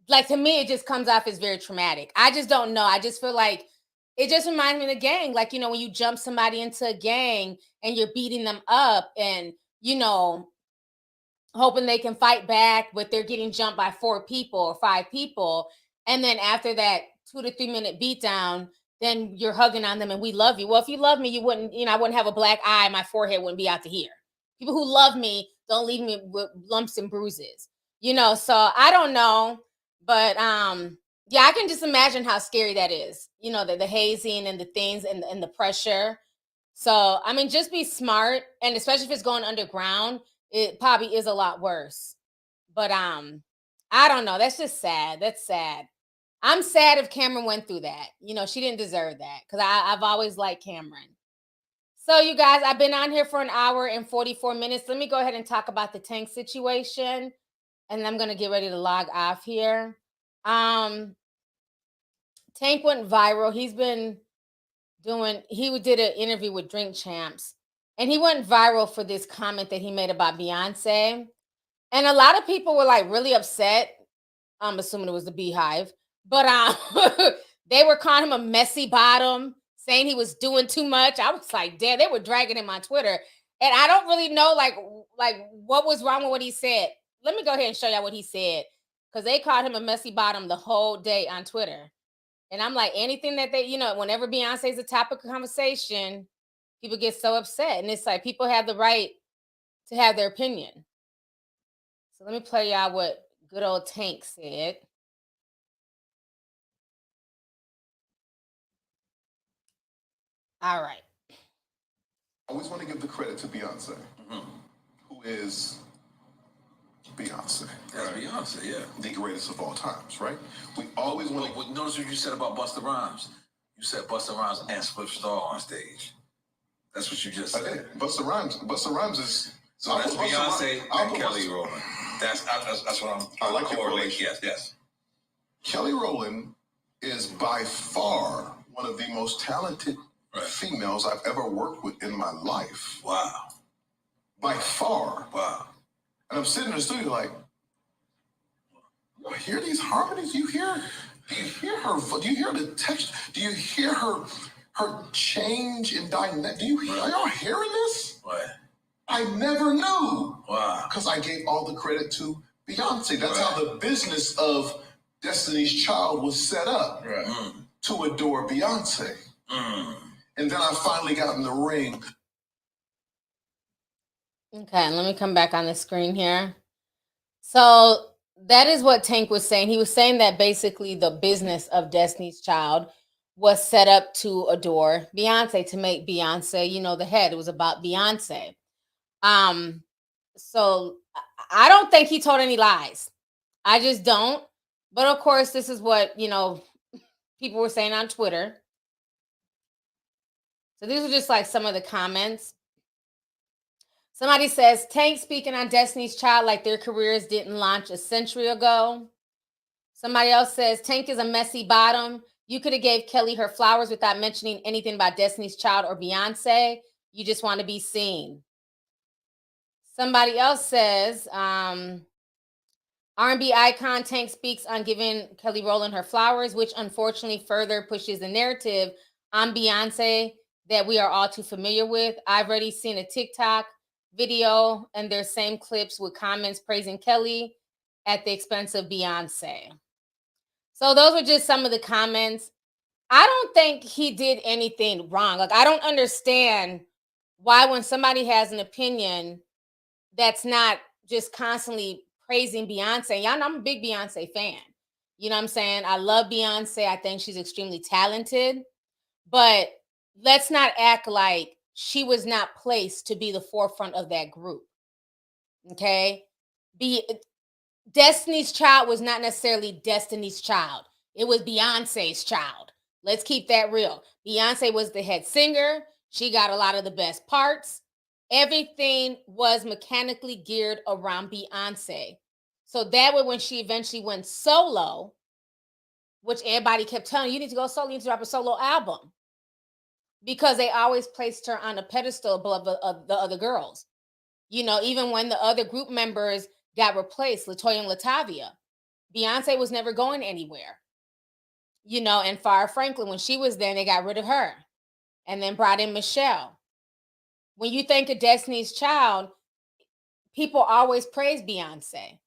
Like, to me, it just comes off as very traumatic. I just don't know. I just feel like it just reminds me of the gang. Like, when you jump somebody into a gang and you're beating them up and, hoping they can fight back, but they're getting jumped by 4 people or 5 people. And then after that 2 to 3 minute beatdown, then you're hugging on them and we love you. Well, if you love me, you wouldn't, I wouldn't have a black eye. My forehead wouldn't be out to here. People who love me don't leave me with lumps and bruises, so I don't know. But yeah, I can just imagine how scary that is, the hazing and the things and the pressure. So, I mean, just be smart. And especially if it's going underground, it probably is a lot worse. But I don't know. That's just sad. That's sad. I'm sad if Cameron went through that. She didn't deserve that because I've always liked Cameron. So, you guys, I've been on here for 1 hour and 44 minutes. Let me go ahead and talk about the Tank situation. And I'm going to get ready to log off here. Tank went viral. He did an interview with Drink Champs. And he went viral for this comment that he made about Beyonce. And a lot of people were like really upset. I'm assuming it was the Beehive, but they were calling him a messy bottom, saying he was doing too much. I was like, damn, they were dragging him on Twitter. And I don't really know like what was wrong with what he said. Let me go ahead and show y'all what he said, because they called him a messy bottom the whole day on Twitter. And I'm like, anything that they, whenever Beyonce's a topic of conversation, people get so upset. And it's like, people have the right to have their opinion. So let me play y'all what good old Tank said. All right. I always want to give the credit to Beyonce, who is Beyonce. That's Beyonce, yeah. The greatest of all times, right? We always want to... Notice what you said about Busta Rhymes. You said Busta Rhymes and Swift Star on stage. That's what you just said. Okay. Busta Rhymes is... So that's Beyonce and Kelly Rowland. That's what I'm... I like your correlation. Yes. Kelly Rowland is by far one of the most talented females I've ever worked with in my life. Wow. By far. Wow. And I'm sitting in the studio like, you hear these harmonies? Do you hear her? Do you hear the text? Do you hear her change in dynamic? Are y'all hearing this? Right. I never knew. Wow. Because I gave all the credit to Beyonce. That's how the business of Destiny's Child was set up. Right. To adore Beyonce. And then I finally got in the ring. Okay, let me come back on the screen here. So that is what Tank was saying. He was saying that basically the business of Destiny's Child was set up to adore Beyonce, to make Beyonce, the head. It was about Beyonce. So I don't think he told any lies. I just don't. But of course, this is what, people were saying on Twitter. So these are just like some of the comments. Somebody says, Tank speaking on Destiny's Child like their careers didn't launch a century ago. Somebody else says, Tank is a messy bottom. You could have gave Kelly her flowers without mentioning anything about Destiny's Child or Beyonce. You just want to be seen. Somebody else says, R&B icon Tank speaks on giving Kelly Rowland her flowers, which unfortunately further pushes the narrative on Beyonce that we are all too familiar with. I've already seen a TikTok video and their same clips with comments praising Kelly at the expense of Beyonce. So those were just some of the comments. I don't think he did anything wrong. Like, I don't understand why when somebody has an opinion that's not just constantly praising Beyonce. Y'all know I'm a big Beyonce fan. You know what I'm saying? I love Beyonce. I think she's extremely talented. But let's not act like she was not placed to be the forefront of that group. Okay? Destiny's Child was not necessarily Destiny's Child. It was Beyonce's child. Let's keep that real. Beyonce was the head singer. She got a lot of the best parts. Everything was mechanically geared around Beyonce. So that way, when she eventually went solo, which everybody kept telling you need to go solo, you need to drop a solo album, because they always placed her on a pedestal above the other girls. Even when the other group members got replaced, LaToya and Latavia, Beyonce was never going anywhere. And Farrah Franklin, when she was there, they got rid of her and then brought in Michelle. When you think of Destiny's Child, people always praise Beyonce.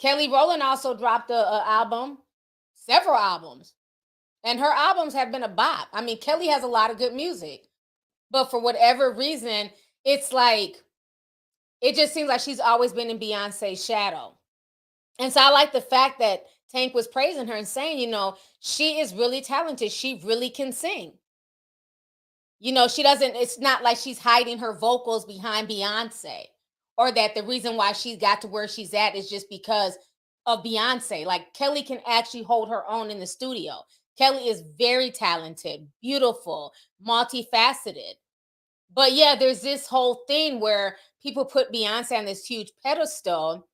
Kelly Rowland also dropped several albums. And her albums have been a bop. I mean, Kelly has a lot of good music. But for whatever reason, it's like, it just seems like she's always been in Beyonce's shadow. And so I like the fact that Tank was praising her and saying, she is really talented. She really can sing. It's not like she's hiding her vocals behind Beyonce, or that the reason why she got to where she's at is just because of Beyonce. Like, Kelly can actually hold her own in the studio. Kelly is very talented, beautiful, multifaceted. But yeah, there's this whole thing where people put Beyonce on this huge pedestal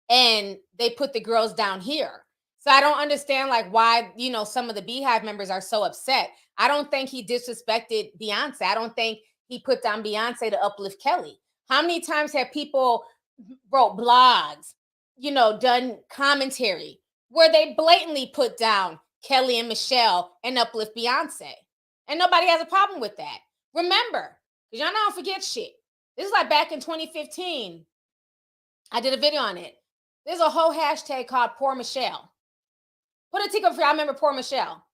and they put the girls down here. So I don't understand why, some of the Beehive members are so upset. I don't think he disrespected Beyonce. I don't think he put down Beyonce to uplift Kelly? How many times have people wrote blogs, done commentary where they blatantly put down Kelly and Michelle and uplift Beyonce? And nobody has a problem with that. Remember, because y'all don't forget shit. This is like back in 2015. I did a video on it. There's a whole hashtag called Poor Michelle. Put a tick up for y'all remember Poor Michelle.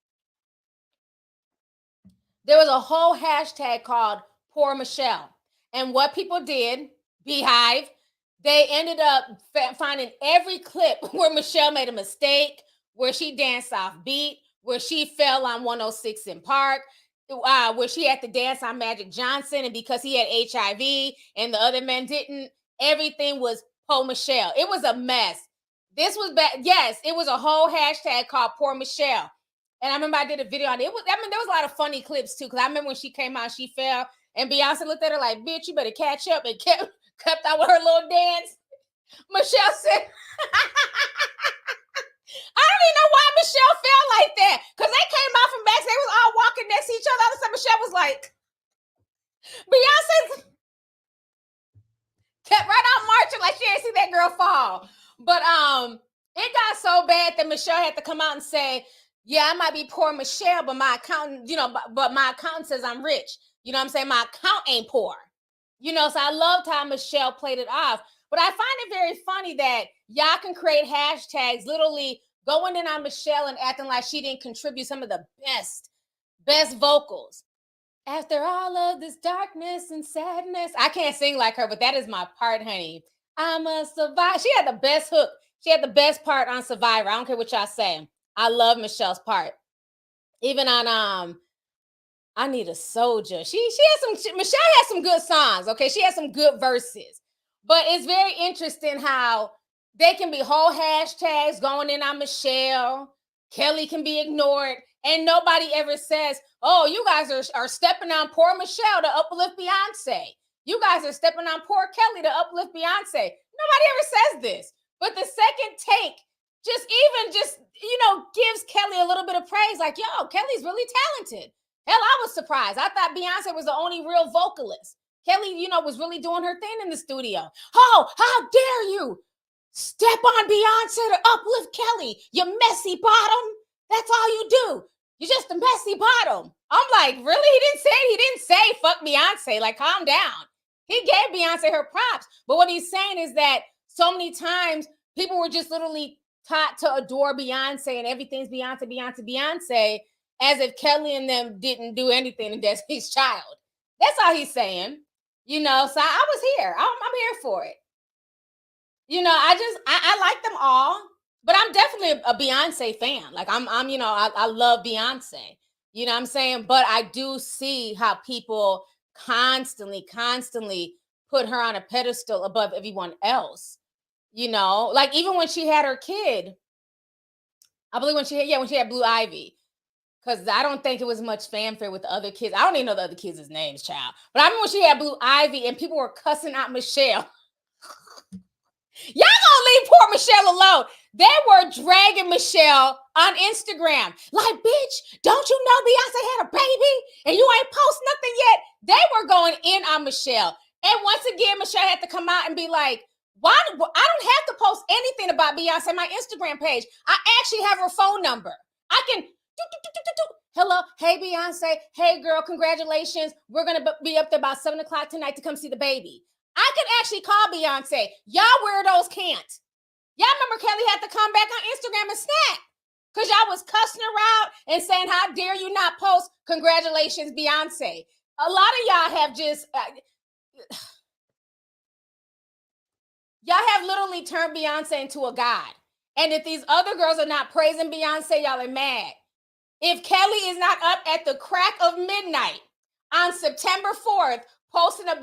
There was a whole hashtag called Poor Michelle. And what people did, Beehive, they ended up finding every clip where Michelle made a mistake, where she danced off beat, where she fell on 106 in Park, where she had to dance on Magic Johnson, and because he had HIV and the other men didn't, everything was Poor Michelle. It was a mess. This was bad. Yes, it was a whole hashtag called Poor Michelle. And I remember I did a video on it. There was a lot of funny clips too, because I remember when she came out, she fell, and Beyonce looked at her like, bitch, you better catch up, and kept out with her little dance. Michelle said, I don't even know why Michelle felt like that, because they came out from back, they was all walking next to each other. All of a sudden, Michelle was like, Beyonce kept right out marching like she didn't see that girl fall. But it got so bad that Michelle had to come out and say, yeah, I might be poor Michelle, but my accountant, but my accountant says I'm rich. You know what I'm saying? My account ain't poor. So I loved how Michelle played it off. But I find it very funny that y'all can create hashtags literally going in on Michelle and acting like she didn't contribute some of the best vocals. After all of this darkness and sadness, I can't sing like her, but that is my part, honey. I'm a survivor. She had the best hook. She had the best part on Survivor. I don't care what y'all say. I love Michelle's part. Even on I Need a Soldier. Michelle has some good songs, okay? She has some good verses. But it's very interesting how they can be whole hashtags going in on Michelle. Kelly can be ignored. And nobody ever says, oh, you guys are stepping on poor Michelle to uplift Beyonce. You guys are stepping on poor Kelly to uplift Beyonce. Nobody ever says this. But the second take just gives Kelly a little bit of praise. Like, yo, Kelly's really talented. Hell, I was surprised. I thought Beyonce was the only real vocalist. Kelly, was really doing her thing in the studio. Oh, how dare you step on Beyonce to uplift Kelly, you messy bottom. That's all you do. You're just a messy bottom. I'm like, really? He didn't say fuck Beyonce. Like, calm down. He gave Beyonce her props. But what he's saying is that so many times people were just literally taught to adore Beyonce and everything's Beyonce, Beyonce, Beyonce, as if Kelly and them didn't do anything in Destiny's Child. That's all he's saying. So I was here. I'm here for it. I like them all, but I'm definitely a Beyonce fan. Like I love Beyonce. You know what I'm saying? But I do see how people constantly put her on a pedestal above everyone else. Like even when she had her kid, I believe when she had Blue Ivy, because I don't think it was much fanfare with the other kids. I don't even know the other kids' names, child. But I remember when she had Blue Ivy and people were cussing out Michelle. Y'all gonna leave poor Michelle alone. They were dragging Michelle on Instagram. Like, bitch, don't you know Beyonce had a baby and you ain't post nothing yet? They were going in on Michelle. And once again, Michelle had to come out and be like, why? I don't have to post anything about Beyonce on my Instagram page. I actually have her phone number. I can hello, hey Beyonce, hey girl, congratulations. We're gonna be up there about 7:00 tonight to come see the baby. I can actually call Beyonce. Y'all weirdos can't. Y'all remember Kelly had to come back on Instagram and snap because y'all was cussing her out and saying, how dare you not post congratulations, Beyonce. A lot of y'all have just y'all have literally turned Beyonce into a god. And if these other girls are not praising Beyonce, y'all are mad. If Kelly is not up at the crack of midnight on September 4th, posting a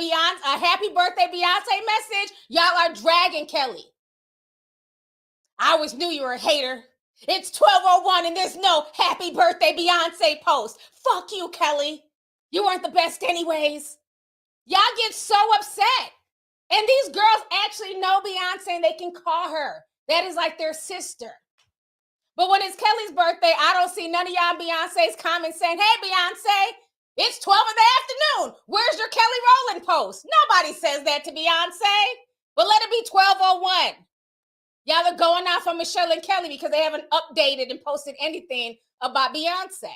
happy birthday Beyonce message, y'all are dragging Kelly. I always knew you were a hater. It's 12:01 and there's no happy birthday Beyonce post. Fuck you, Kelly. You weren't the best anyways. Y'all get so upset. And these girls actually know Beyonce and they can call her. That is like their sister. But when it's Kelly's birthday, I don't see none of y'all Beyonce's comments saying, hey, Beyonce, It's 12 in the afternoon. Where's your Kelly Rowland post? Nobody says that to Beyonce. But let it be 12:01. Y'all are going off on Michelle and Kelly because they haven't updated and posted anything about Beyonce.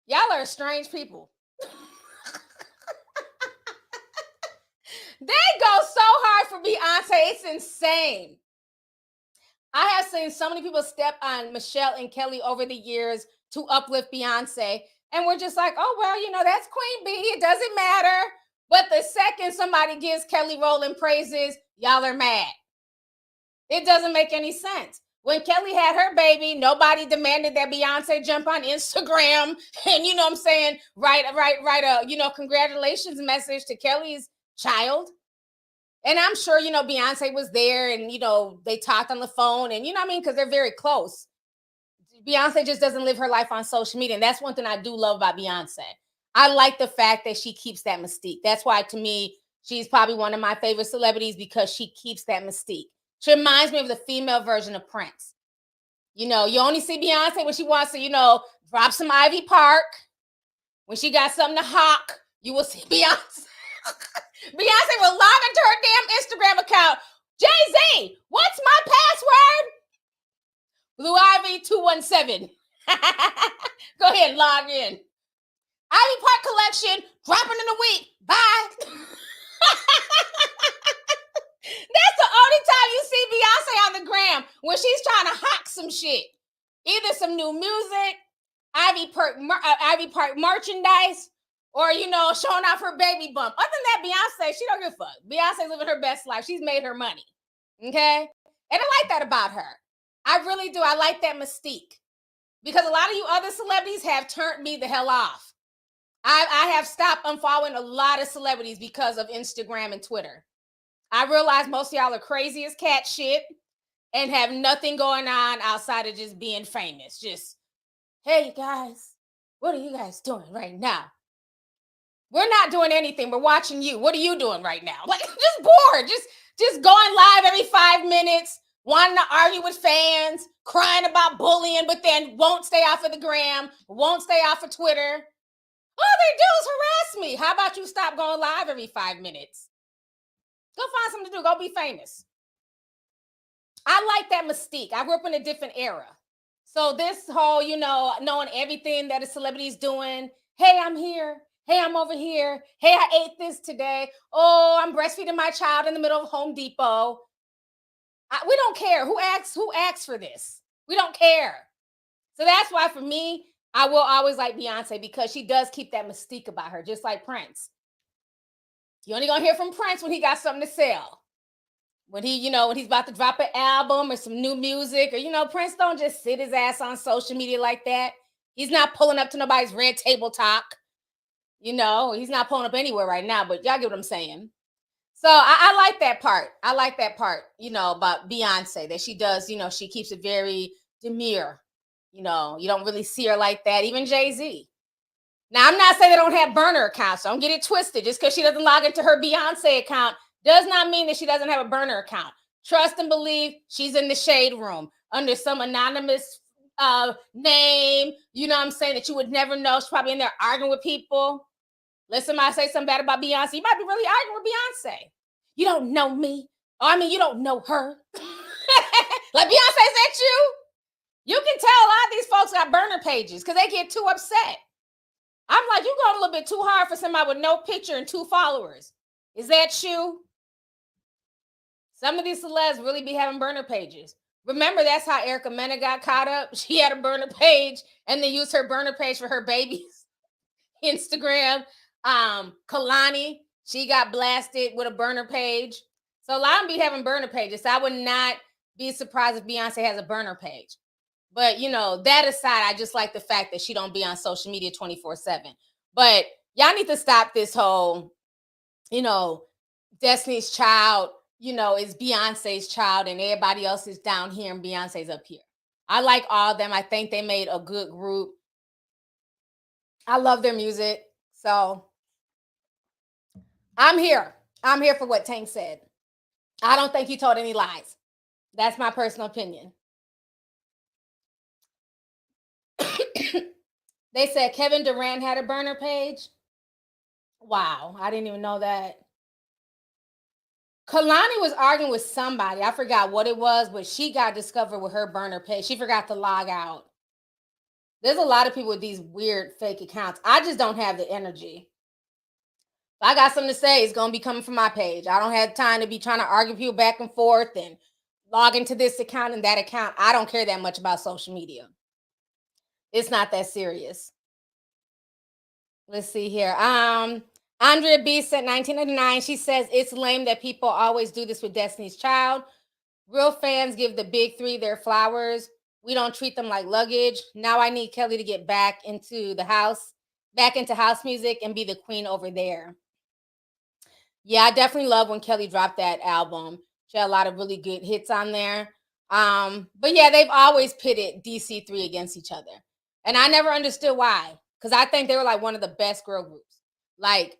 Y'all are strange people. They go so hard for Beyonce. It's insane. I have seen so many people step on Michelle and Kelly over the years to uplift Beyonce. And we're just like, oh, well, you know, that's Queen Bee. It doesn't matter. But the second somebody gives Kelly Rowland praises, y'all are mad. It doesn't make any sense. When Kelly had her baby, nobody demanded that Beyonce jump on Instagram and, you know what I'm saying, write a, you know, congratulations message to Kelly's child. And I'm sure, you know, Beyonce was there and, you know, they talked on the phone and, you know what I mean? Because they're very close. Beyonce just doesn't live her life on social media. And that's one thing I do love about Beyonce. I like the fact that she keeps that mystique. That's why, to me, she's probably one of my favorite celebrities because she keeps that mystique. She reminds me of the female version of Prince. You know, you only see Beyonce when she wants to, you know, drop some Ivy Park. When she got something to hawk, you will see Beyonce. Beyonce will log into her damn Instagram account. Jay-Z, what's my password? Blue Ivy 217. Go ahead, log in. Ivy Park collection, dropping in a week. Bye. That's the only time you see Beyonce on the gram, when she's trying to hawk some shit. Either some new music, Ivy Park merchandise, or, you know, showing off her baby bump. Other than that, Beyonce, she don't give a fuck. Beyonce's living her best life. She's made her money. Okay? And I like that about her. I really do. I like that mystique. Because a lot of you other celebrities have turned me the hell off. I have stopped unfollowing a lot of celebrities because of Instagram and Twitter. I realize most of y'all are crazy as cat shit and have nothing going on outside of just being famous. Just, hey, you guys, what are you guys doing right now? We're not doing anything. We're watching you. What are you doing right now? Like, just bored. Just going live every 5 minutes, wanting to argue with fans, crying about bullying, but then won't stay off of the gram, won't stay off of Twitter. All they do is harass me. How about you stop going live every 5 minutes? Go find something to do. Go be famous. I like that mystique. I grew up in a different era. So this whole, you know, knowing everything that a celebrity is doing. Hey, I'm here. Hey, I'm over here. Hey, I ate this today. Oh, I'm breastfeeding my child in the middle of Home Depot. We don't care. Who asks for this? We don't care. So that's why, for me, I will always like Beyonce, because she does keep that mystique about her, just like Prince. You're only gonna hear from Prince when he got something to sell. When he, you know, when he's about to drop an album or some new music, or, you know, Prince don't just sit his ass on social media like that. He's not pulling up to nobody's red table talk. You know, he's not pulling up anywhere right now, but y'all get what I'm saying. So I like that part. I like that part, you know, about Beyonce, that she does, you know, she keeps it very demure. You know, you don't really see her like that. Even Jay-Z. Now, I'm not saying they don't have burner accounts. Don't get it twisted. Just because she doesn't log into her Beyonce account does not mean that she doesn't have a burner account. Trust and believe, she's in the shade room under some anonymous name, you know what I'm saying, that you would never know. She's probably in there arguing with people. Let somebody say something bad about Beyonce, you might be really arguing with Beyonce. You don't know me. Oh, I mean, you don't know her. Like, Beyonce, is that you? You can tell a lot of these folks got burner pages because they get too upset. I'm like, you going a little bit too hard for somebody with no picture and 2 followers. Is that you? Some of these celebs really be having burner pages. Remember, that's how Erica Mena got caught up. She had a burner page and they used her burner page for her babies. Instagram. Kalani, she got blasted with a burner page. So a lot of them be having burner pages. So I would not be surprised if Beyonce has a burner page. But, you know, that aside, I just like the fact that she don't be on social media 24/7. But y'all need to stop this whole, you know, Destiny's Child, you know, is Beyonce's child and everybody else is down here and Beyonce's up here. I like all of them. I think they made a good group. I love their music. So I'm here. I'm here for what Tank said. I don't think he told any lies. That's my personal opinion. They said Kevin Durant had a burner page. Wow, I didn't even know that. Kalani was arguing with somebody. I forgot what it was, but she got discovered with her burner page. She forgot to log out. There's a lot of people with these weird fake accounts. I just don't have the energy. If I got something to say, it's going to be coming from my page. I don't have time to be trying to argue people back and forth and log into this account and that account. I don't care that much about social media. It's not that serious. Let's see here. Andrea B said 1999. She says it's lame that people always do this with Destiny's Child. Real fans give the big three their flowers. We don't treat them like luggage. Now I need Kelly to get back into house music and be the queen over there. Yeah, I definitely love when Kelly dropped that album. She had a lot of really good hits on there. But yeah, they've always pitted DC3 against each other. And I never understood why. Because I think they were like one of the best girl groups. Like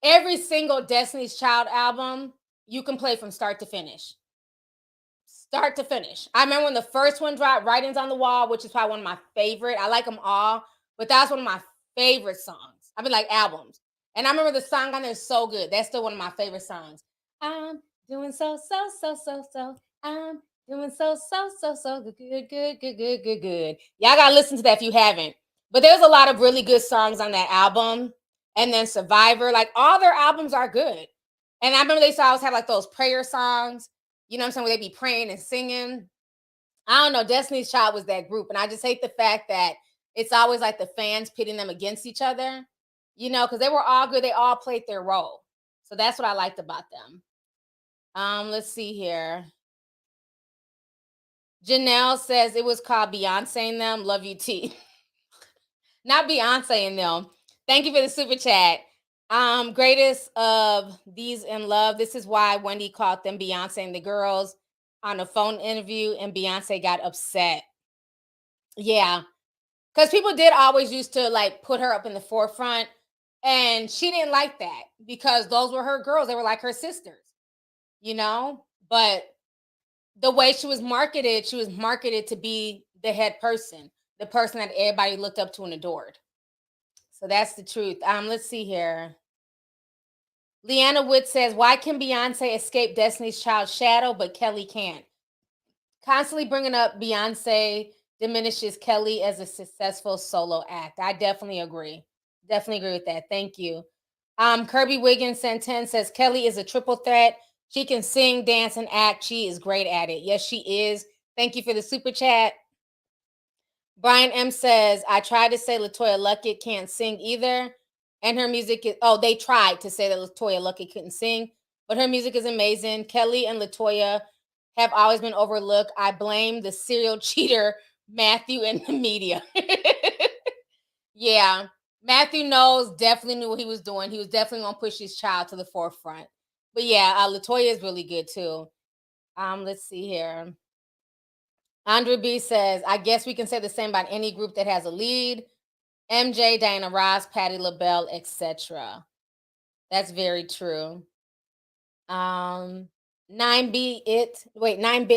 every single Destiny's Child album, you can play from start to finish. Start to finish. I remember when the first one dropped, Writings on the Wall, which is probably one of my favorite. I like them all, but that's one of my favorite songs. I mean, like albums. And I remember the song on there is so good. That's still one of my favorite songs. I'm doing so. I'm doing so good. Y'all gotta listen to that if you haven't. But there's a lot of really good songs on that album. And then Survivor, like all their albums are good. And I remember they used to always have like those prayer songs, you know what I'm saying, where they be praying and singing. I don't know, Destiny's Child was that group. And I just hate the fact that it's always like the fans pitting them against each other, you know, because they were all good. They all played their role. So that's what I liked about them. Let's see here. Janelle says it was called Beyonce and Them. Love you, T. Not Beyonce and Them. Thank you for the super chat. Greatest of these in love. This is why Wendy called them Beyonce and the girls on a phone interview, and Beyonce got upset. Yeah, because people did always used to like put her up in the forefront, and she didn't like that because those were her girls. They were like her sisters, you know. But the way she was marketed to be the head person, the person that everybody looked up to and adored. So that's the truth. Let's see here. Leanna Wood says, why can Beyonce escape Destiny's Child's shadow, but Kelly can't? Constantly bringing up Beyonce diminishes Kelly as a successful solo act. I definitely agree. Definitely agree with that. Thank you. Kirby Wiggins Santen says, Kelly is a triple threat. She can sing, dance, and act. She is great at it. Yes, she is. Thank you for the super chat. Brian M says, I tried to say LaToya Luckett can't sing either. And her music is, they tried to say that LaToya Luckett couldn't sing, but her music is amazing. Kelly and LaToya have always been overlooked. I blame the serial cheater, Matthew, and the media. Yeah, Matthew definitely knew what he was doing. He was definitely going to push his child to the forefront. But yeah, LaToya is really good too. Let's see here. Andrea B says, I guess we can say the same about any group that has a lead. MJ, Diana Ross, Patti LaBelle, etc. That's very true. 9-Bit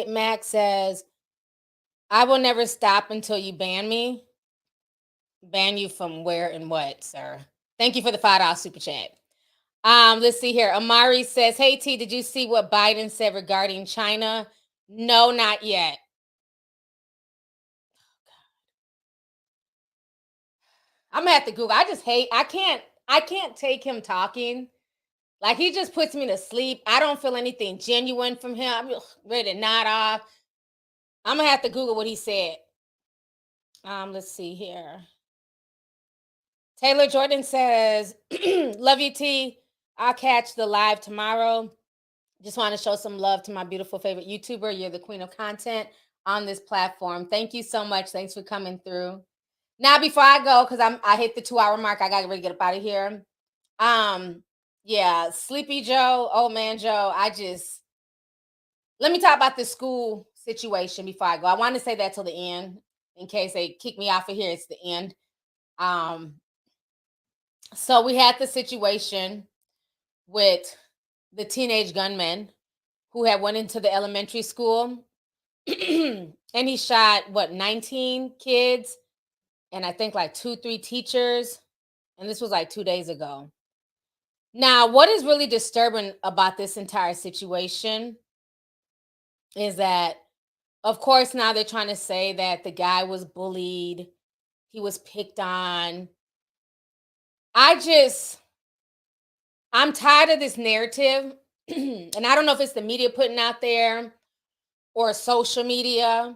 Max says, I will never stop until you ban me. Ban you from where and what, sir? Thank you for the $5 super chat. Let's see here. Amari says, hey, T, did you see what Biden said regarding China? No, not yet. I'm gonna have to Google. I can't take him talking. Like, he just puts me to sleep. I don't feel anything genuine from him. I'm ready to nod off. I'm gonna have to Google what he said. Let's see here. Taylor Jordan says, love you, T. I'll catch the live tomorrow. Just want to show some love to my beautiful favorite YouTuber. You're the queen of content on this platform. Thank you so much. Thanks for coming through. Now, before I go, because I hit the 2-hour mark, I gotta really get up out of here. Yeah, Sleepy Joe, old man Joe. Let me talk about this school situation before I go. I want to say that till the end, in case they kick me off of here. It's the end. So we had the situation with the teenage gunman who had went into the elementary school and he shot 19 kids and I think like 2-3 teachers. And this was like 2 days ago. Now, what is really disturbing about this entire situation is that, of course, now they're trying to say that the guy was bullied, he was picked on. I'm tired of this narrative. And I don't know if it's the media putting out there or social media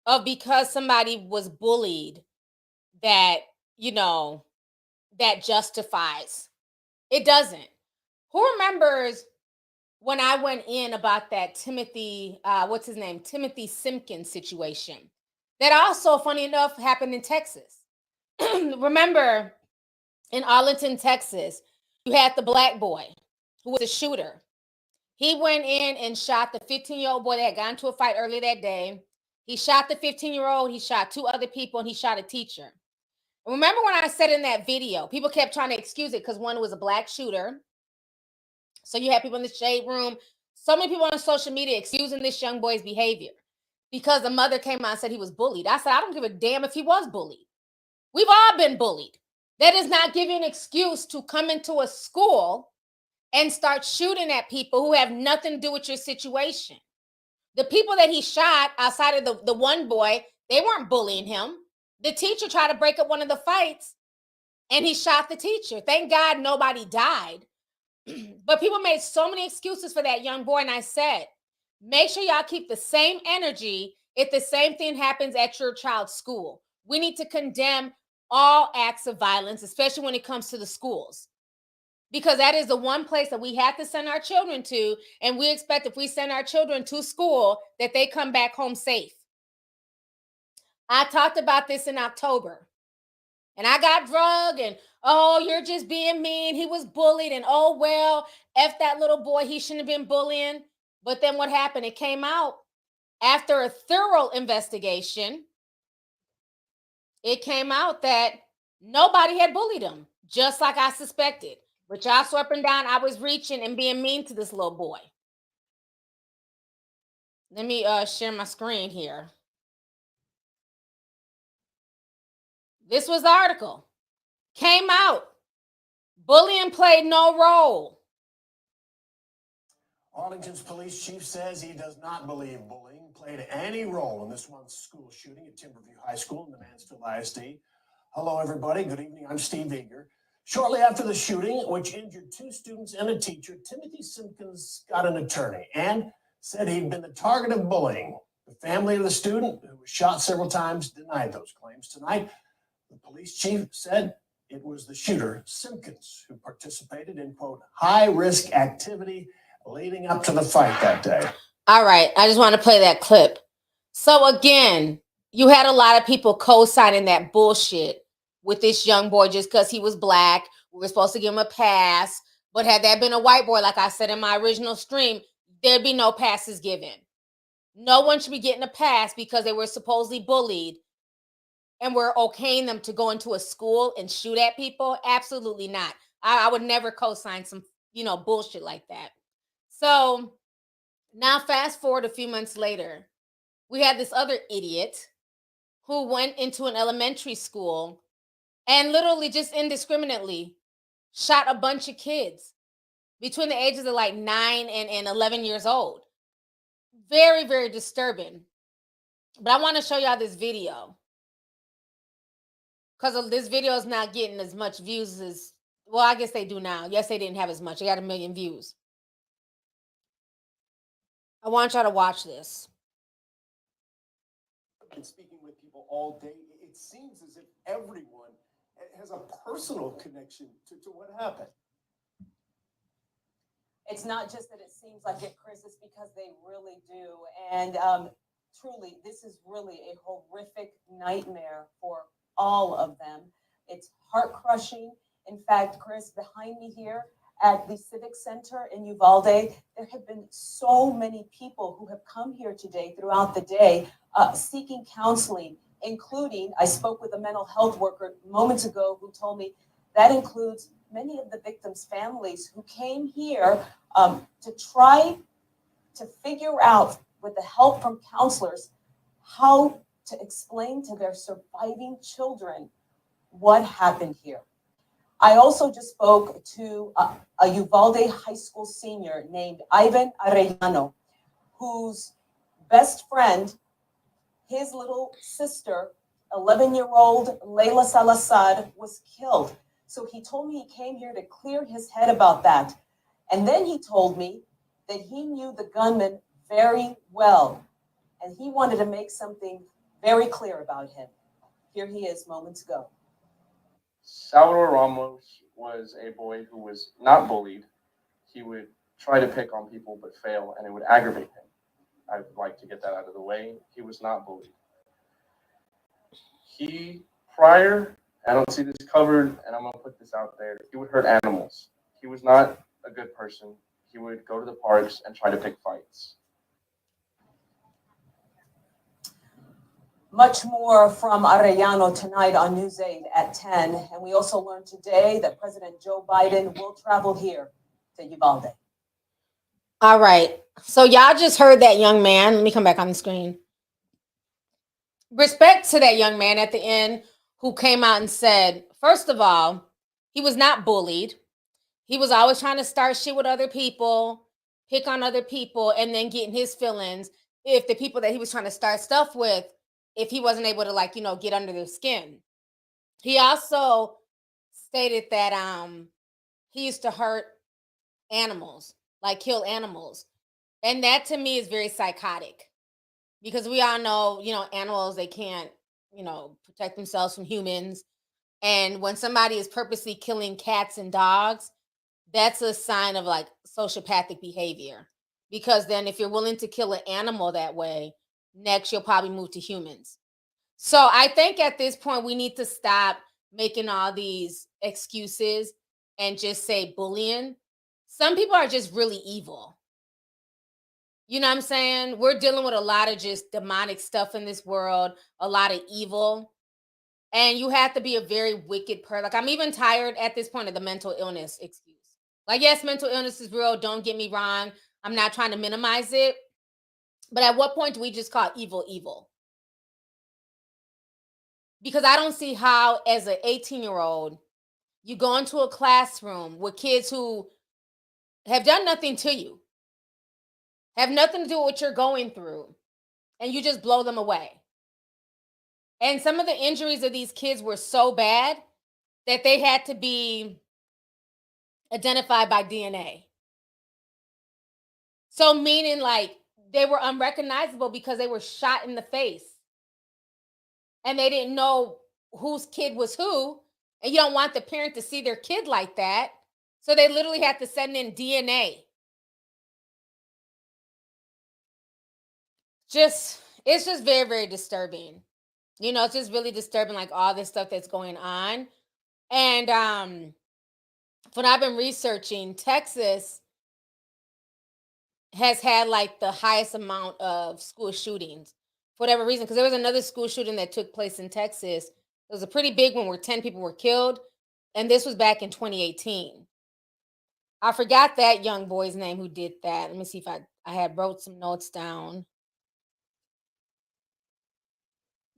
of because somebody was bullied that, that justifies. It doesn't. Who remembers when I went in about that Timothy Simpkins situation? That also, funny enough, happened in Texas. Remember, in Arlington, Texas, you had the black boy who was a shooter. He went in and shot the 15-year-old boy that had gotten into a fight earlier that day. He shot the 15-year-old, he shot 2 other people, and he shot a teacher. Remember when I said in that video, people kept trying to excuse it because one was a black shooter. So you had people in the shade room, so many people on social media excusing this young boy's behavior because the mother came out and said he was bullied. I said, I don't give a damn if he was bullied. We've all been bullied. That is not giving an excuse to come into a school and start shooting at people who have nothing to do with your situation. The people that he shot outside of the one boy, they weren't bullying him. The teacher tried to break up one of the fights and he shot the teacher. Thank God nobody died. But people made so many excuses for that young boy. And I said, make sure y'all keep the same energy if the same thing happens at your child's school. We need to condemn all acts of violence, especially when it comes to the schools, because that is the one place that we have to send our children to. And we expect if we send our children to school that they come back home safe. I talked about this in October. And I got drugged and, oh, you're just being mean. He was bullied and, oh, well, F that little boy. He shouldn't have been bullying. But then what happened? It came out after a thorough investigation. It came out that nobody had bullied him, just like I suspected. But y'all saw up and down, I was reaching and being mean to this little boy. Let me share my screen here. This was the article. Came out. Bullying played no role. Arlington's police chief says he does not believe bullying played any role in this month's school shooting at Timberview High School in the Mansfield ISD. Hello, everybody. Good evening. I'm Steve Duggar. Shortly after the shooting, which injured 2 students and a teacher, Timothy Simpkins got an attorney and said he'd been the target of bullying. The family of the student, who was shot several times, denied those claims. Tonight, the police chief said it was the shooter, Simpkins, who participated in, quote, high-risk activity leading up to the fight that day. All right, I just want to play that clip. So again, you had a lot of people co-signing that bullshit with this young boy just because he was black. We were supposed to give him a pass. But had that been a white boy, like I said in my original stream, there'd be no passes given. No one should be getting a pass because they were supposedly bullied and we're okaying them to go into a school and shoot at people. Absolutely not. I would never co-sign some, bullshit like that. So now fast forward a few months later, we had this other idiot who went into an elementary school and literally just indiscriminately shot a bunch of kids between the ages of like 9 and 11 years old. Very, very disturbing. But I want to show y'all this video because this video is not getting as much views as, well, I guess they do now. Yes, they didn't have as much. They got 1 million views. I want y'all to watch this. And speaking with people all day, it seems as if everyone has a personal connection to what happened. It's not just that it seems like it, Chris, it's because they really do. And truly, this is really a horrific nightmare for all of them. It's heart-crushing. In fact, Chris, behind me here at the Civic Center in Uvalde, there have been so many people who have come here today throughout the day seeking counseling, including, I spoke with a mental health worker moments ago who told me that includes many of the victims' families who came here to try to figure out, with the help from counselors, how to explain to their surviving children what happened here. I also just spoke to a Uvalde High School senior named Ivan Arellano, whose best friend, his little sister, 11-year-old Layla Salazar, was killed. So he told me he came here to clear his head about that. And then he told me that he knew the gunman very well, and he wanted to make something very clear about him. Here he is moments ago. Salvador Ramos was a boy who was not bullied. He would try to pick on people but fail, and it would aggravate him. I'd like to get that out of the way. He was not bullied. I don't see this covered, and I'm going to put this out there, he would hurt animals. He was not a good person. He would go to the parks and try to pick fights. Much more from Arellano tonight on News 8 at 10. And we also learned today that President Joe Biden will travel here to Uvalde. All right. So y'all just heard that young man. Let me come back on the screen. Respect to that young man at the end who came out and said, first of all, he was not bullied. He was always trying to start shit with other people, pick on other people, and then getting his feelings if the people that he was trying to start stuff with, if he wasn't able to get under their skin. He also stated that he used to hurt animals, like kill animals. And that to me is very psychotic, because we all know, animals, they can't, protect themselves from humans. And when somebody is purposely killing cats and dogs, that's a sign of like sociopathic behavior. Because then if you're willing to kill an animal that way, next you'll probably move to humans. So I think at this point we need to stop making all these excuses and just say bullying. Some people are just really evil. You know what I'm saying? We're dealing with a lot of just demonic stuff in this world, a lot of evil. And you have to be a very wicked person. Like, I'm even tired at this point of the mental illness excuse. Like, yes, mental illness is real. Don't get me wrong. I'm not trying to minimize it. But at what point do we just call evil evil? Because I don't see how, as an 18-year-old, you go into a classroom with kids who have done nothing to you, have nothing to do with what you're going through, and you just blow them away. And some of the injuries of these kids were so bad that they had to be identified by DNA. So meaning like they were unrecognizable because they were shot in the face. And they didn't know whose kid was who. And you don't want the parent to see their kid like that. So they literally had to send in DNA. It's just very, very disturbing. It's just really disturbing, like all this stuff that's going on. And when I've been researching, Texas has had like the highest amount of school shootings for whatever reason. Because there was another school shooting that took place in Texas. It was a pretty big one where 10 people were killed. And this was back in 2018. I forgot that young boy's name who did that. Let me see if I had wrote some notes down.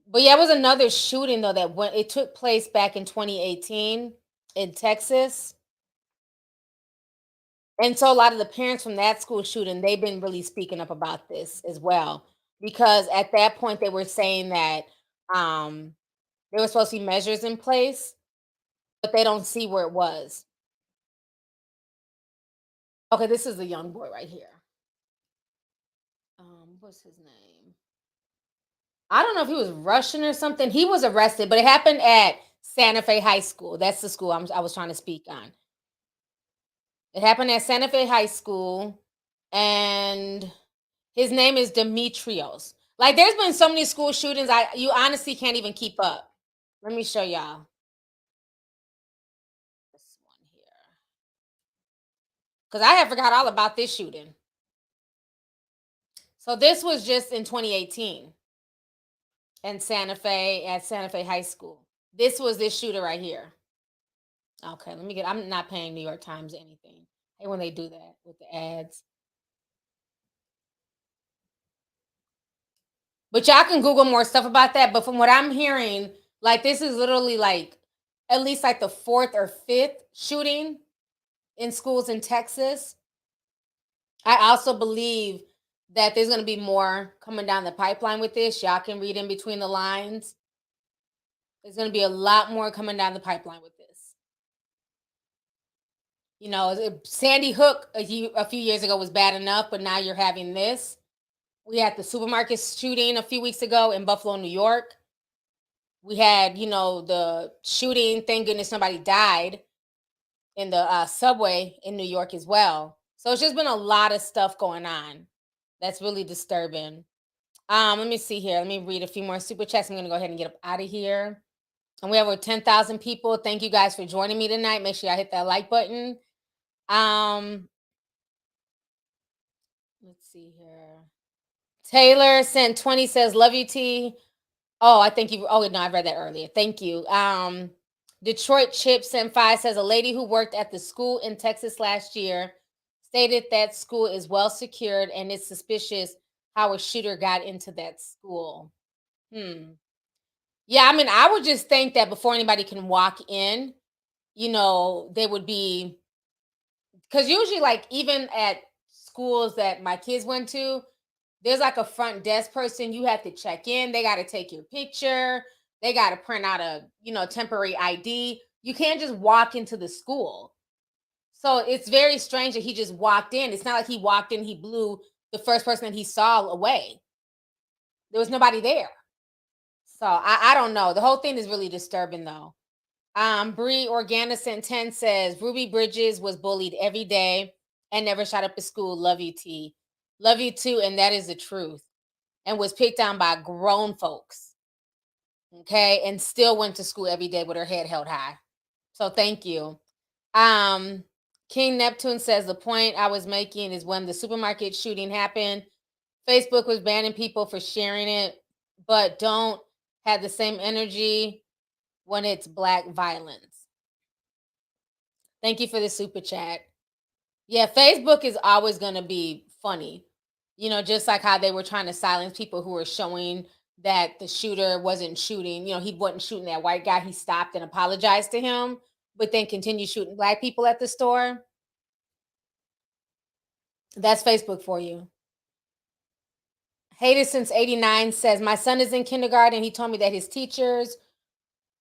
But yeah, it was another shooting though it took place back in 2018 in Texas. And so a lot of the parents from that school shooting, they've been really speaking up about this as well. Because at that point they were saying that there were supposed to be measures in place, but they don't see where it was. Okay, this is the young boy right here. What's his name? I don't know if he was Russian or something. He was arrested, but it happened at Santa Fe High School. That's the school I was trying to speak on. It happened at Santa Fe High School, and his name is Demetrios. Like, there's been so many school shootings, you honestly can't even keep up. Let me show y'all. This one here. Because I had forgot all about this shooting. So this was just in 2018 in Santa Fe, at Santa Fe High School. This was this shooter right here. Okay, I'm not paying New York Times anything. I hate when they do that with the ads. But y'all can Google more stuff about that. But from what I'm hearing, like this is literally like at least like the 4th or 5th shooting in schools in Texas. I also believe that there's going to be more coming down the pipeline with this. Y'all can read in between the lines. There's going to be a lot more coming down the pipeline with this. You know, Sandy Hook a few years ago was bad enough, but now you're having this. We had the supermarket shooting a few weeks ago in Buffalo, New York. We had, you know, the shooting. Thank goodness somebody died in the subway in New York as well. So it's just been a lot of stuff going on. That's really disturbing. Let me see here. Let me read a few more super chats. I'm going to go ahead and get up out of here. And we have over 10,000 people. Thank you guys for joining me tonight. Make sure y'all hit that like button. Let's see here. Taylor sent 20 says, love you, T. Oh, I think you. Oh, no, I read that earlier. Thank you. Detroit Chip sent 5 says, a lady who worked at the school in Texas last year stated that school is well secured and it's suspicious how a shooter got into that school. Yeah, I mean, I would just think that before anybody can walk in, you know, they would be, because usually, like, even at schools that my kids went to, there's like a front desk person. You have to check in. They got to take your picture. They got to print out a, you know, temporary ID. You can't just walk into the school. So it's very strange that he just walked in. It's not like he walked in, he blew the first person that he saw away. There was nobody there. So I don't know. The whole thing is really disturbing though. Bree Organicent 10 says Ruby Bridges was bullied every day and never shot up at school. Love you, T. Love you too, and that is the truth. And was picked on by grown folks. Okay, and still went to school every day with her head held high. So thank you. King Neptune says the point I was making is when the supermarket shooting happened, Facebook was banning people for sharing it, but don't have the same energy when it's Black violence. Thank you for the super chat. Yeah, Facebook is always going to be funny. You know, just like how they were trying to silence people who were showing that the shooter wasn't shooting. You know, he wasn't shooting that white guy. He stopped and apologized to him, but then continued shooting Black people at the store. That's Facebook for you. Hated since 89 says, my son is in kindergarten. He told me that his teachers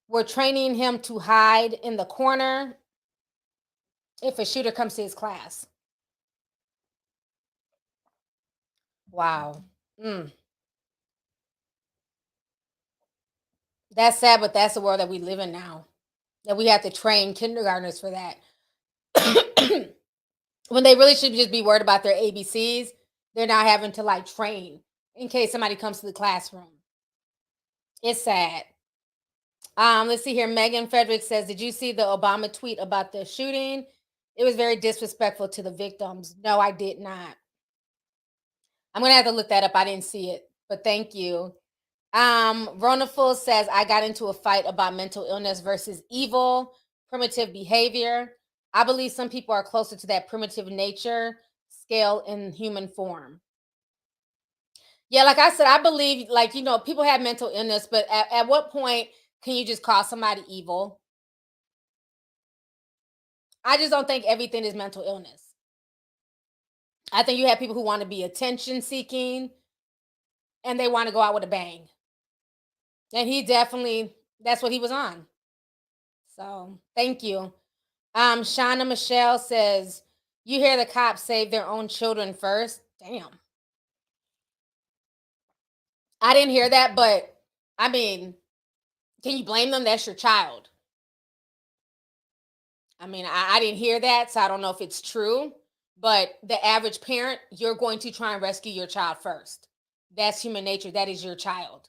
were training him to hide in the corner if a shooter comes to his class. Wow. That's sad, but that's the world that we live in now. That we have to train kindergartners for that. When they really should just be worried about their ABCs, they're not having to like train in case somebody comes to the classroom. It's sad. Let's see here. Megan Frederick says, did you see the Obama tweet about the shooting? It was very disrespectful to the victims. No, I did not. I'm going to have to look that up. I didn't see it, but thank you. Ronaful says, I got into a fight about mental illness versus evil, primitive behavior. I believe some people are closer to that primitive nature scale in human form. Yeah, like I said, I believe, like, you know, people have mental illness, but at what point can you just call somebody evil? I just don't think everything is mental illness. I think you have people who want to be attention seeking and they want to go out with a bang. And he definitely, that's what he was on. So thank you. Shauna Michelle says, you hear the cops save their own children first? Damn. I didn't hear that, but I mean, can you blame them? That's your child. I mean, I didn't hear that, so I don't know if it's true, but the average parent, you're going to try and rescue your child first. That's human nature. That is your child.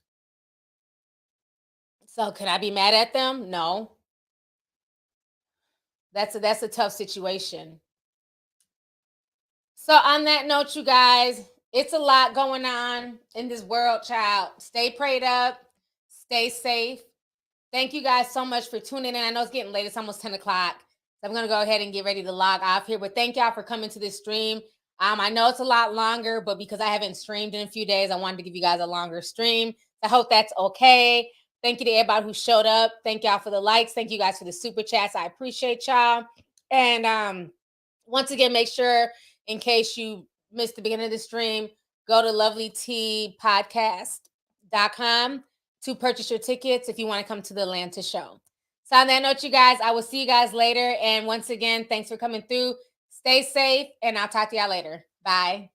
So can I be mad at them? No. That's a tough situation. So on that note, you guys, it's a lot going on in this world, child. Stay prayed up. Stay safe. Thank you guys so much for tuning in. I know it's getting late. It's almost 10 o'clock. So I'm going to go ahead and get ready to log off here. But thank y'all for coming to this stream. I know it's a lot longer, but because I haven't streamed in a few days, I wanted to give you guys a longer stream. I hope that's okay. Thank you to everybody who showed up. Thank y'all for the likes. Thank you guys for the super chats. I appreciate y'all. And once again, make sure, in case you missed the beginning of the stream, go to lovelyti.podcast.com to purchase your tickets if you want to come to the Atlanta show. So on that note, you guys, I will see you guys later. And once again, thanks for coming through. Stay safe, and I'll talk to y'all later. Bye.